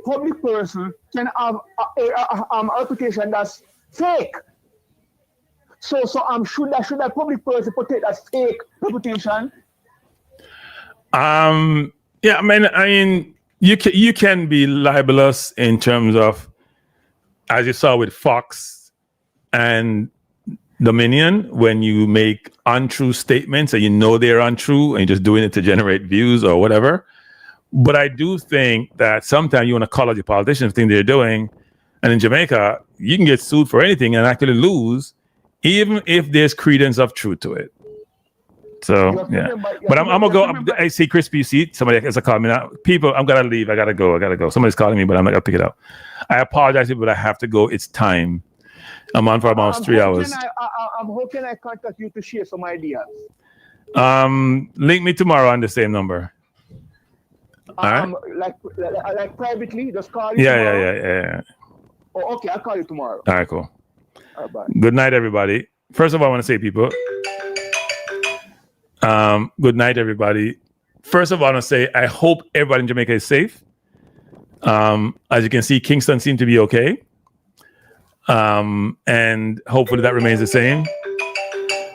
public person can have a reputation that's fake. So should that public person protect that fake reputation? Yeah, I mean, you can be libelous in terms of, as you saw with Fox and Dominion, when you make untrue statements and you know they're untrue and you're just doing it to generate views or whatever. But I do think that sometimes you want to call out your politicians thing they're doing. And in Jamaica, you can get sued for anything and actually lose, even if there's credence of truth to it. So, yeah. But I'm going to go. I see Crispy seat. Somebody has to call me now. People, I'm going to leave. I got to go. Somebody's calling me, but I'm not going to pick it up. I apologize, but I have to go. It's time. I'm on for almost 3 hours. How can I contact you to share some ideas? Link me tomorrow on the same number. All right. Like privately, just call you. Yeah. Oh, okay, I'll call you tomorrow. All right, cool. All right, bye. Good night, everybody. First of all, I want to say, people, good night, everybody. First of all, I want to say I hope everybody in Jamaica is safe. As you can see, Kingston seemed to be okay. And hopefully that remains the same.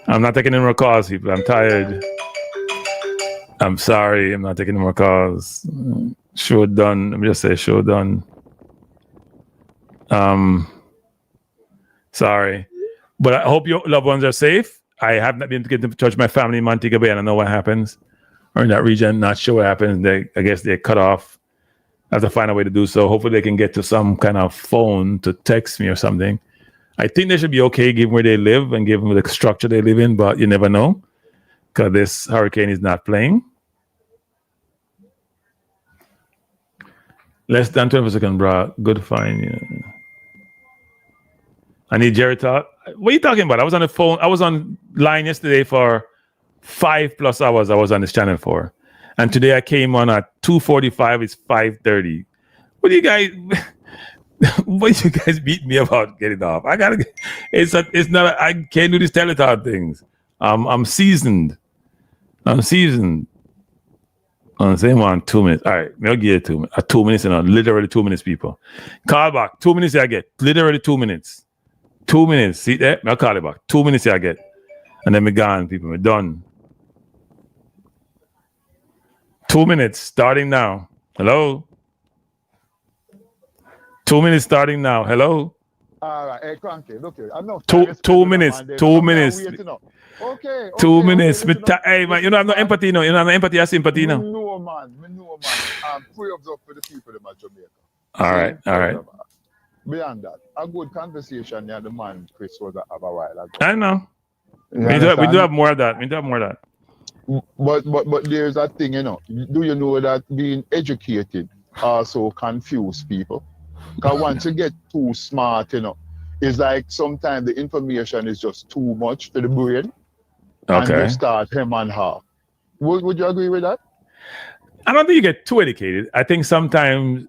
I'm not taking any more calls, people. I'm tired. I'm sorry. I'm not taking any more calls. Show done. Let me just say show done. Sorry. But I hope your loved ones are safe. I have not been able to get in touch with my family in Montego Bay. I don't know what happens. Or in that region, not sure what happens. I guess they're cut off. I have to find a way to do so. Hopefully they can get to some kind of phone to text me or something. I think they should be okay given where they live and given the structure they live in, but you never know because this hurricane is not playing. Less than 12 seconds, bro. Good fine. Yeah. I need Jerry talk. What are you talking about? I was on the phone. I was on line yesterday for 5+ hours. I was on this channel for. And today I came on at 2:45. It's 5:30. What do you guys? What do you guys beat me about getting off? I gotta. It's not. I can't do these telethon things. I'm seasoned. I'm seasoned. On the same one, 2 minutes. All right, I'll give you 2 minutes. 2 minutes and literally 2 minutes, people. Call back. 2 minutes. I get literally 2 minutes. 2 minutes. See that? I'll call it back. 2 minutes. I get, and then we're gone, people. We're done. 2 minutes starting now. Hello. 2 minutes starting now. Hello. All right, hey, Cranky, look here. I'm not 2 minutes. 2 minutes. Okay. 2 minutes. Hey, man, you know, I have no empathy, no. You know, I have no empathy, I sympathy, no. No, man. I'm free up for the people in Jamaica. All right. Beyond that, a good conversation, yeah, the man Chris was have a while ago. I know. We do have more of that. But there's a thing, you know. Do you know that being educated also confuse people? Because once you get too smart, you know, it's like sometimes the information is just too much for the brain. Okay. And you start him and her. Would you agree with that? I don't think you get too educated. I think sometimes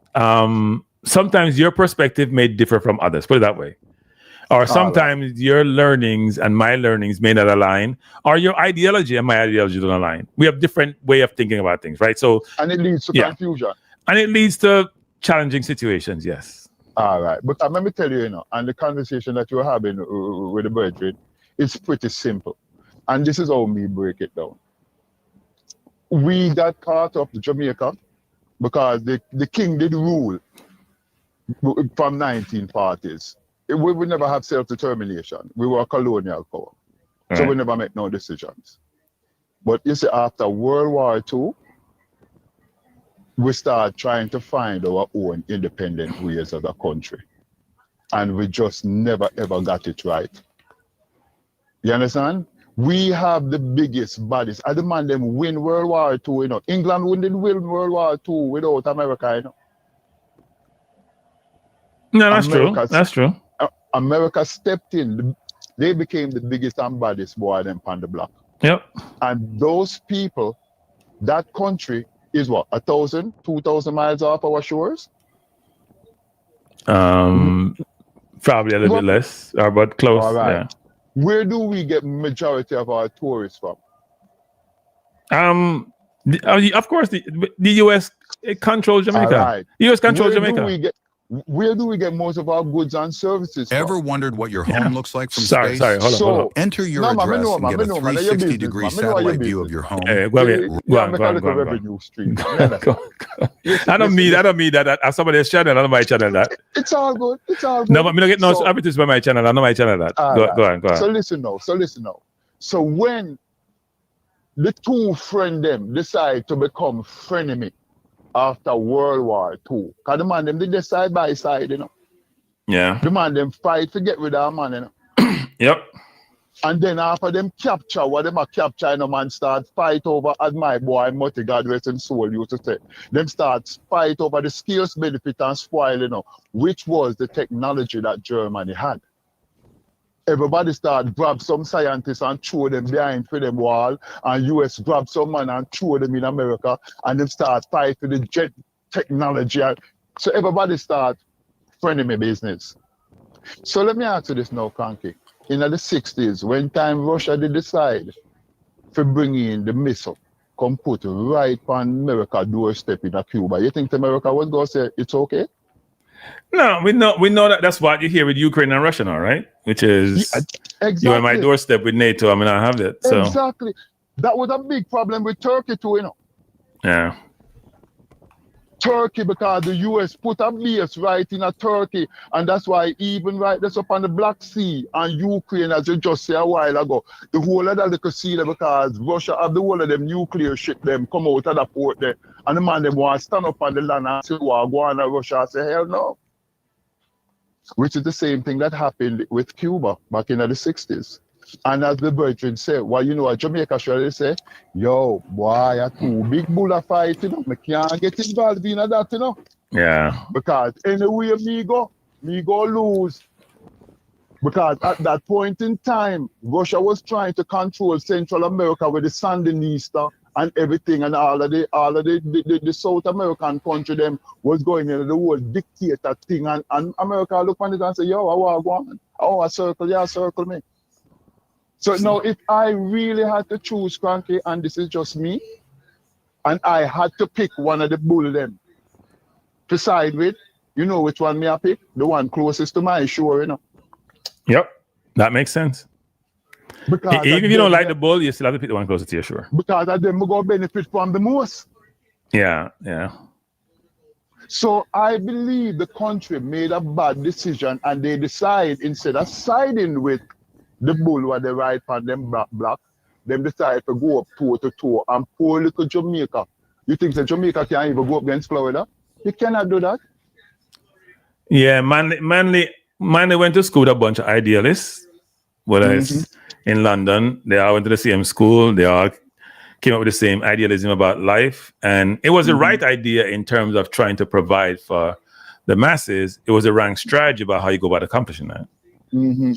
your perspective may differ from others. Put it that way. Or sometimes your learnings and my learnings may not align, or your ideology and my ideology don't align. We have different way of thinking about things, right? So, and it leads to confusion. And it leads to challenging situations, yes. All right. But let me tell you, you know, and the conversation that you're having with the brethren, it's pretty simple. And this is how me break it down. We got caught up to Jamaica because the king did rule from 1940s. We would never have self-determination. We were a colonial power. Right. So we never make no decisions. But you see, after World War II, we start trying to find our own independent ways as a country. And we just never, ever got it right. You understand? We have the biggest bodies. I demand them win World War II, you know. England wouldn't win World War II without America, you know. No, that's true. That's true. America stepped in. They became the biggest and baddest boy them on the block. Yep. And those people, that country is what, 1,000, 2,000 miles off our shores? Probably a little bit less, but close. All right. Yeah. Where do we get majority of our tourists from? Of course, the U.S. controls Jamaica. All right. U.S. controls Jamaica. Where do we get most of our goods and services from? Ever wondered what your home looks like from space? Sorry, hold on. Enter your address and get a 360-degree satellite view of your home. Go on. I don't mean that at somebody's channel. I don't my channel that. It's all good. No, but me don't get no advertisement by my channel. I know my channel that. Go on. So listen now. So when the two friend them decide to become frenemy after World War II, because the man them did this side by side, you know. Yeah. The man them fight to get rid of a man, you know. Yep. And then after them capture, what them a capture, you know, man start fight over, as my boy Mutty, God rest his soul, used to say. Them start fight over the skills, benefit and spoil, you know, which was the technology that Germany had. Everybody start grab some scientists and throw them behind for them wall, and US grab some man and throw them in America, and them start fight for the jet technology. So everybody start frenemy business. So let me ask you this now, Kanki. In the 60s, when time Russia did decide to bring in the missile, come put right on America doorstep in Cuba, you think America was going to say it's okay? No, we know that's what you hear with Ukraine and Russia now, right? Which is exactly. You're on my doorstep with NATO. I mean, I have that. So exactly. That was a big problem with Turkey too, you know. Yeah. Turkey, because the US put a base right in a Turkey, and that's why even right that's up on the Black Sea and Ukraine, as you just said a while ago, the whole of that little sea there, because Russia have the whole of them nuclear ship them come out of the port there, and the man them want to stand up on the land and say, well, go on to Russia and say, hell no. Which is the same thing that happened with Cuba back in the 60s. And as the brethren say, well, you know what Jamaica should say, yo, boy, a too big bull of fight, you know, I can't get involved in that, you know. Yeah. Because anyway me go lose. Because at that point in time, Russia was trying to control Central America with the Sandinista and everything, and all of the South American country them was going into the whole dictator thing, and America look on it and say, yo, I want to go on. Oh, a circle me. So now if I really had to choose, Cranky, and this is just me, and I had to pick one of the bull them to side with, you know which one me I pick? The one closest to my shore, you know. Yep, that makes sense. Because even if you don't like the bull, you still have to pick the one closer to your shore. Because of them we go benefit from the most. Yeah. So I believe the country made a bad decision, and they decide, instead of siding with the bull where they ride on them black, them decide to go up toe to toe and poor little Jamaica. You think that Jamaica can't even go up against Florida? You cannot do that. Yeah, Manly went to school with a bunch of idealists. Whether it's in London, they all went to the same school. They all came up with the same idealism about life. And it was the right idea in terms of trying to provide for the masses. It was a wrong strategy about how you go about accomplishing that.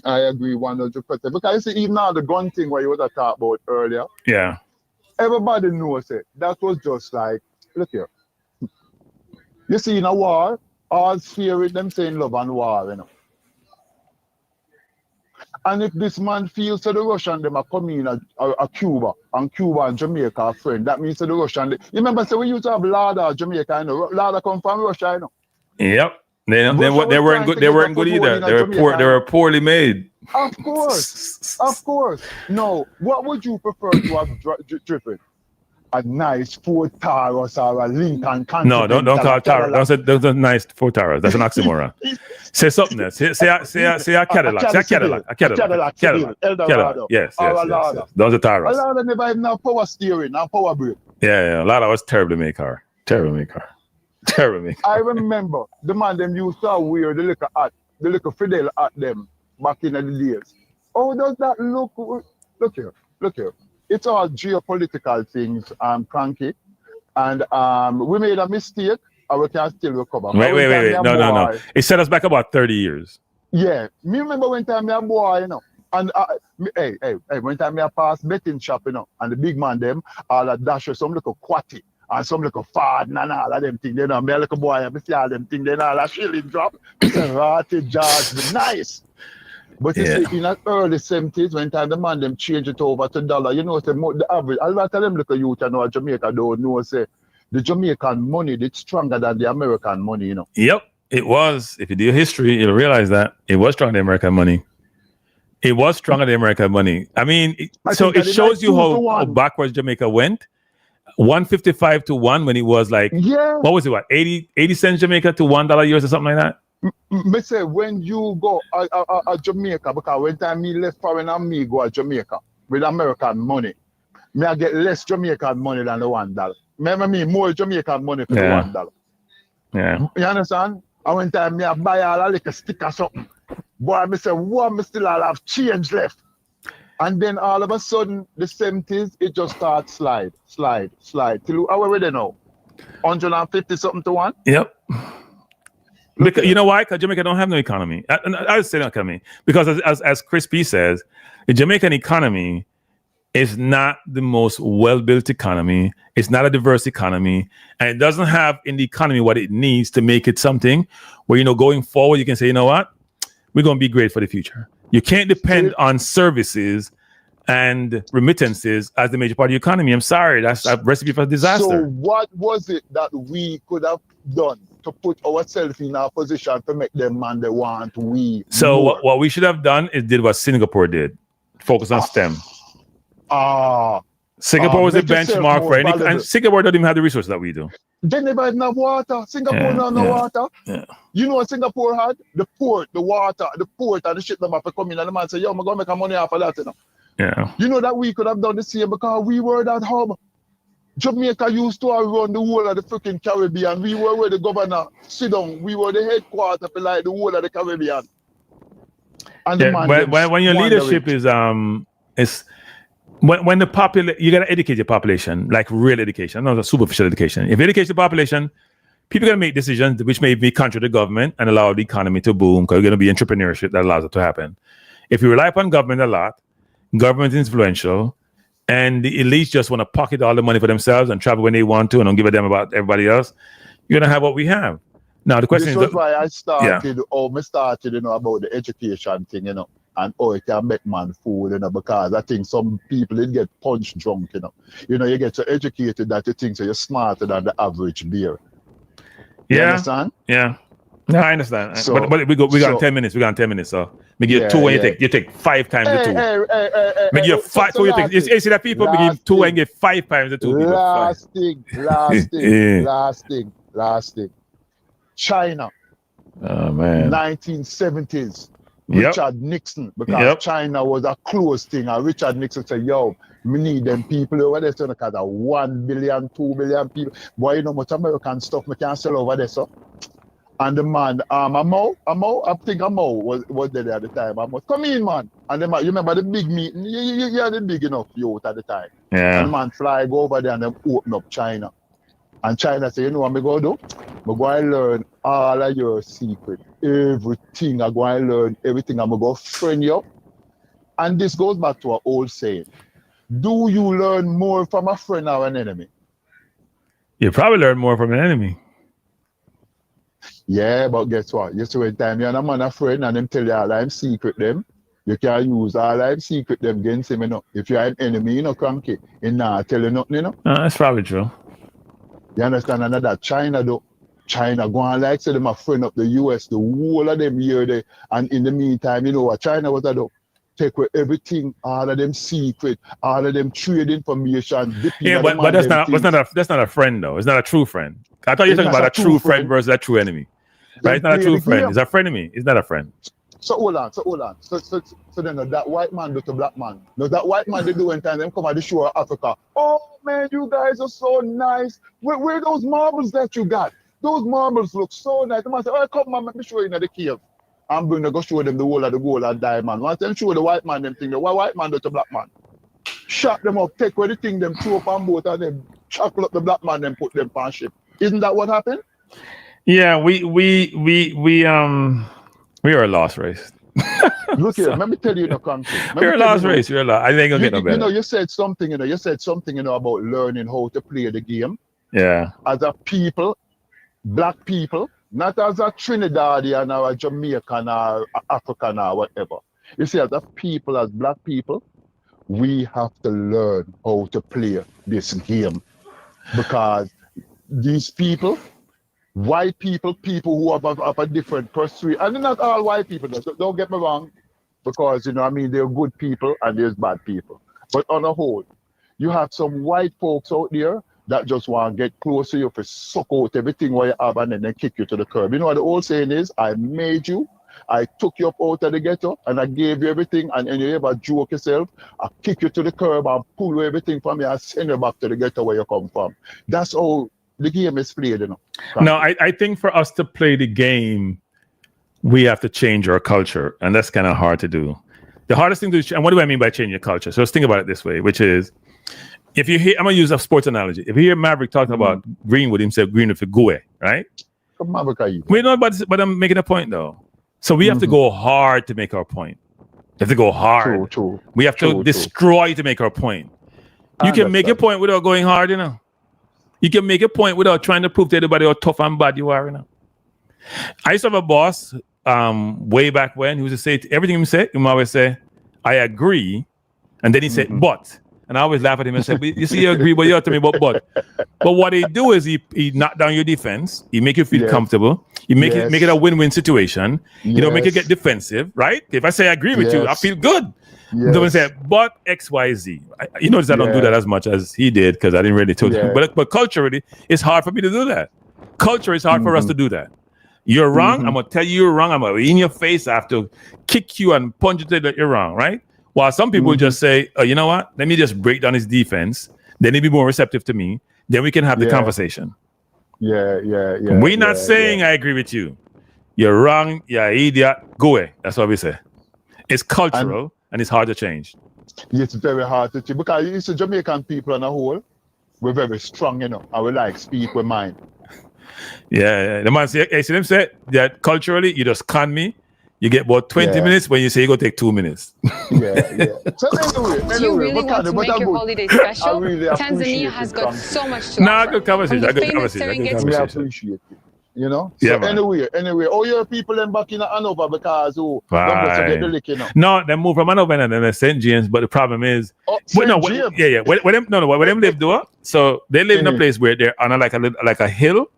I agree 100%. Because you see, even now the gun thing where you were talking about earlier, yeah, everybody knows it. That was just like, look here. You see, in a war, all fear it, them saying love and war, you know. And if this man feels that the Russian them are coming in a Cuba, and Cuba and Jamaica are friends, that means that the Russian, you remember, so we used to have Lada, Jamaica, you know, Lada come from Russia, you know. Yep. They weren't good. They weren't good either. They were poor. They were poorly made. Of course. No, what would you prefer to have driven? A nice Ford Taurus or a Lincoln Continental? No, don't call it Taurus. Don't say nice Ford Taurus. That's an oxymoron. Say something else. Say a Cadillac. Say a Cadillac. A Cadillac. Yes. Those are Taurus. A Lada never even have power steering and power brake. Yeah. A Lada was terribly made car. I remember the man them used to wear the little Fidel at them back in the days. how does that look? Look here. It's all geopolitical things, Cranky. And we made a mistake, and we can still recover. Wait. No. It set us back about 30 years. Yeah. Me remember when time me a boy, you know. And hey, when time me a pass betting shop, you know, and the big man them all a dash some little quatty and some little fad and all of them things. You know, me a little boy, I see all them things, then all a shilling drop. It's a ratty jars, nice. But you see, in the early 70s, when time the man them change it over to dollar, you know, the average, a lot of them little youth you know Jamaica don't know, say the Jamaican money it's stronger than the American money, you know. Yep, it was. If you do history, you'll realize that it was stronger than American money. It was stronger than American money. I mean, so it shows you how backwards Jamaica went. 155 to 1 when it was like, what was it, 80 cents Jamaica to $1 US or something like that? Me say when you go to Jamaica, because when time me left foreign and me go to Jamaica with American money, me I get less Jamaican money than the $1. Remember me more Jamaican money for the $1. Yeah. You understand? And when time me I buy all a little stick or something, boy, me say, what me still all have change left. And then all of a sudden, the 70s, it just starts slide. Till how are we there now? 150 something to 1? Yep. Because, you know why? Because Jamaica don't have no economy. I would say no economy. Because as Chris P says, the Jamaican economy is not the most well-built economy. It's not a diverse economy. And it doesn't have in the economy what it needs to make it something where, you know, going forward, you can say, you know what? We're going to be great for the future. You can't depend on services and remittances as the major part of the economy. I'm sorry. That's a recipe for disaster. So what was it that we could have done to put ourselves in our position to make them man they want So what we should have done is did what Singapore did. Focus on STEM. Singapore was a benchmark for any, and Singapore doesn't even have the resources that we do. They never had no water. Singapore no water. Yeah. You know what Singapore had? The port, the water, the port, and the shit them have to come in and the man say, yo, I'm going to make money off of that, you know. Yeah. You know that we could have done the same because we were that hub. Jamaica used to run the whole of the freaking Caribbean. We were where the governor sit down. We were the headquarters for like the whole of the Caribbean. And the man when your leadership is when the population, you gotta educate your population, like real education, not a superficial education. If you educate the population, people are gonna make decisions which may be contrary to government and allow the economy to boom because you're gonna be entrepreneurship that allows it to happen. If you rely upon government a lot, government is influential, and the elites just want to pocket all the money for themselves and travel when they want to and don't give a damn about everybody else, you're gonna have what we have. Now the question is why I started, you know, about the education thing, you know, and it can make man fool, you know, because I think some people they get punch drunk, you know. You know, you get so educated that you think so you're smarter than the average beer. You understand? Yeah. No, I understand. So, but we got 10 minutes. We got 10 minutes. So we give 2 and you take 5 times the 2. Make you 5. So you take. You see that people give 2 and get 5 times the 2. Last thing. China. Oh man. 1970s. Richard Nixon, because China was a close thing, and Richard Nixon said, yo, we need them people over there, so because 1 billion, 2 billion people. Boy, you know much American stuff we can sell over there, so. And the man, Amo, I think Amo was there at the time. Amo, come in, man. And the man, you remember the big meeting? You had the big enough youth at the time. Yeah. And the man fly go over there and then open up China. And China say, you know what I'm going to do? I'm going to learn all of your secret. Everything I'm going to learn, everything I'm going to friend you up. And this goes back to our old saying. Do you learn more from a friend or an enemy? You probably learn more from an enemy. Yeah, but guess what? You see when time you're a man a friend and them tell you all I'm secret them, you can use all I'm secret them against him, you know. If you're an enemy, you know, cranky, he not tell you nothing, you know. That's probably true. You understand? And that China though, China go on like say them a friend up the US, the whole of them here there. And in the meantime, you know what China was do? Take away everything, all of them secret, all of them trade information. Yeah, but that's not a friend though. It's not a true friend. I thought you were talking about a true friend versus a true enemy. Right? It's not a true friend. It's a frenemy. It's not a friend. So hold on. So then that white man do to black man. No, that white man they do when time them come at the shore of Africa. Oh man, you guys are so nice. Where those marbles that you got? Those marbles look so nice. The man say, oh come on, let me show you in the cave. and bring them go show them the whole of the gold and diamond. Once them show the white man them thing, the white man do to black man. Shut them up, take away the thing, them throw up on boat and them chuckle up the black man and put them on ship. Isn't that what happened? Yeah, we are a lost race. Look here, let me tell you in the country. We're a lost race. We're a lost. I think gonna get no better. You know, you said something, about learning how to play the game. Yeah. As a people, black people, not as a Trinidadian or a Jamaican or African or whatever. You see, as a people, as black people, we have to learn how to play this game. Because these people, white people who have a different pursuit, and not all white people, don't get me wrong, because, they're good people and there's bad people. But on a whole, you have some white folks out there that just want to get close to you to suck out everything what you have and then they kick you to the curb. You know what the old saying is? I made you, I took you up out of the ghetto and I gave you everything, and you ever joke yourself, I kick you to the curb and pull everything from you and send you back to the ghetto where you come from. That's how the game is played, No, I think for us to play the game, we have to change our culture, and that's kind of hard to do. The hardest thing to do, and what do I mean by changing your culture? So let's think about it this way, which is, if you hear, I'm going to use a sports analogy. If you hear Maverick talking about Greenwood, himself, Greenwood for Gue, right? We know, but I'm making a point, though. So we have to go hard to make our point. We have to go hard. True. We have to destroy to make our point. You can make a point without going hard, You can make a point without trying to prove to everybody how tough and bad you are, I used to have a boss way back when. He used to say everything he said, he always say, I agree. And then he said, but. And I always laugh at him and say, you see, you agree, but you have to me, but. But what he do is he knock down your defense. He make you feel comfortable. He make it a win-win situation. You don't make it get defensive, right? If I say I agree with you, I feel good. Don't say, but X, Y, Z. You notice I don't do that as much as he did because I didn't really tell him. But culturally, it's hard for me to do that. Culture is hard for us to do that. You're wrong. I'm going to tell you you're wrong. I'm going to in your face. I have to kick you and punch you that you're wrong, right? While some people just say, oh, you know what? Let me just break down his defense. Then he'll be more receptive to me. Then we can have the conversation. We're not saying I agree with you. You're wrong. You're an idiot. Go away. That's what we say. It's cultural and it's hard to change. It's very hard to change because it's the Jamaican people on a whole. We're very strong, and we like speak with mind. Yeah. The man say, see them say that culturally, you just con me. You get about 20 minutes when you say you go take 2 minutes. So anyway, do you really want to make your holiday special? Tanzania has got so much to offer. Good conversation. I appreciate it. Anyway, all your people in back in Hanover because don't get the lick, No, they move from Hanover and then they St. James, but the problem is where them live though. So they live in a place where they're on like a hill,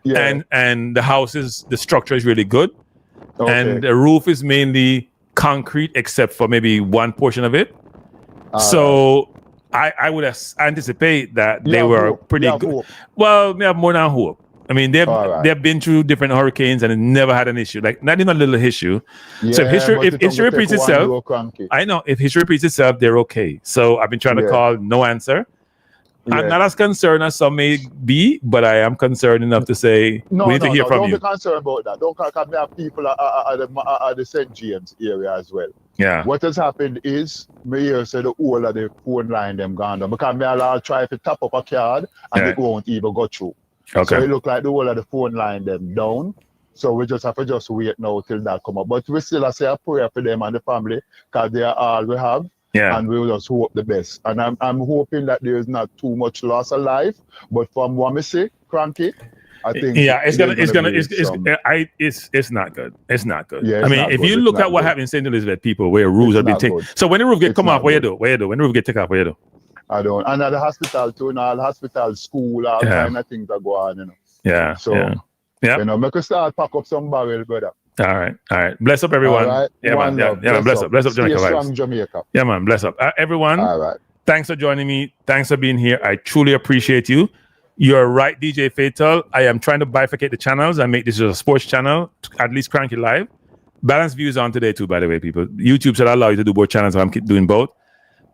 and the houses, the structure is really good. And the roof is mainly concrete except for maybe one portion of it. So I would anticipate that they were pretty good. Hope. Well, they have more than hope. I mean, they've been through different hurricanes and never had an issue, like not even a little issue. So if history repeats itself, I know if history repeats itself, they're okay. So I've been trying to call no answer. I'm not as concerned as some may be, but I am concerned enough to say we need to hear from you. Don't be concerned about that. Don't because we have people at the St. James area as well. Yeah. What has happened is me here say the whole of the phone line them gone down because me all try to tap up a card and it won't even go through. Okay. So it look like the whole of the phone line them down. So we just have to wait now till that come up. But we still say a prayer for them and the family because they are all we have. Yeah. And we'll just hope the best. And I'm hoping that there is not too much loss of life. But from what I say, Cranky, I think it's not good. It's not good. Yeah, I mean, if you look at what happened in St. Elizabeth, people where rules have been taken. So when the roof get come off, what you do? When the roof get taken off, what you do? I don't. And at the hospital too, all hospital, school, all kind of things that go on, Yeah. So make us start pack up some barrel, brother. All right. Bless up, everyone. Right. Yeah, man. Bless up, Jamaica vibes. Jamaica. Yeah, man. Bless up, everyone. All right. Thanks for joining me. Thanks for being here. I truly appreciate you. You're right, DJ Fatal. I am trying to bifurcate the channels and make this a sports channel, at least Cranky Live. Balance views on today too, by the way, people. YouTube should allow you to do both channels, so I'm doing both.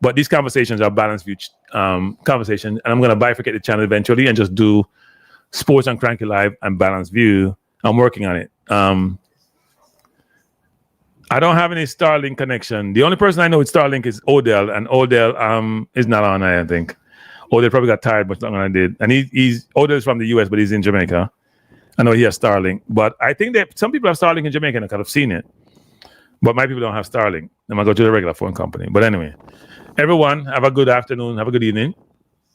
But these conversations are balanced view conversation, and I'm going to bifurcate the channel eventually and just do sports on Cranky Live and balanced view. I'm working on it. I don't have any Starlink connection. The only person I know with Starlink is Odell, and Odell is not on, I think. Odell probably got tired, but not gonna did. And he's Odell's from the US, but he's in Jamaica. I know he has Starlink, but I think that some people have Starlink in Jamaica, and I could have seen it. But my people don't have Starlink. I'm gonna go to the regular phone company. But anyway, everyone, have a good afternoon, have a good evening.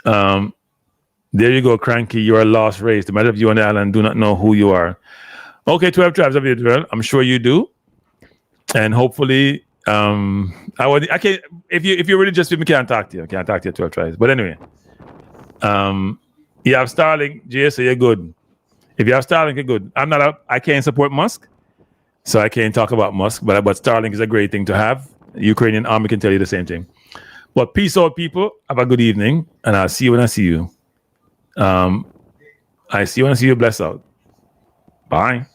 There you go, Cranky. You're a lost race. The matter of you and the island do not know who you are. Okay, 12 tribes of Israel. I'm sure you do. And hopefully, I can't. If you're really just with me, can't talk to you. Can't talk to you 12 tribes. But anyway, you have Starlink, Jay, so you're good. If you have Starlink, you're good. I can't support Musk, so I can't talk about Musk. But Starlink is a great thing to have. The Ukrainian army can tell you the same thing. But peace out, people. Have a good evening, and I'll see you when I see you. I see you when I see you. Bless out. Bye.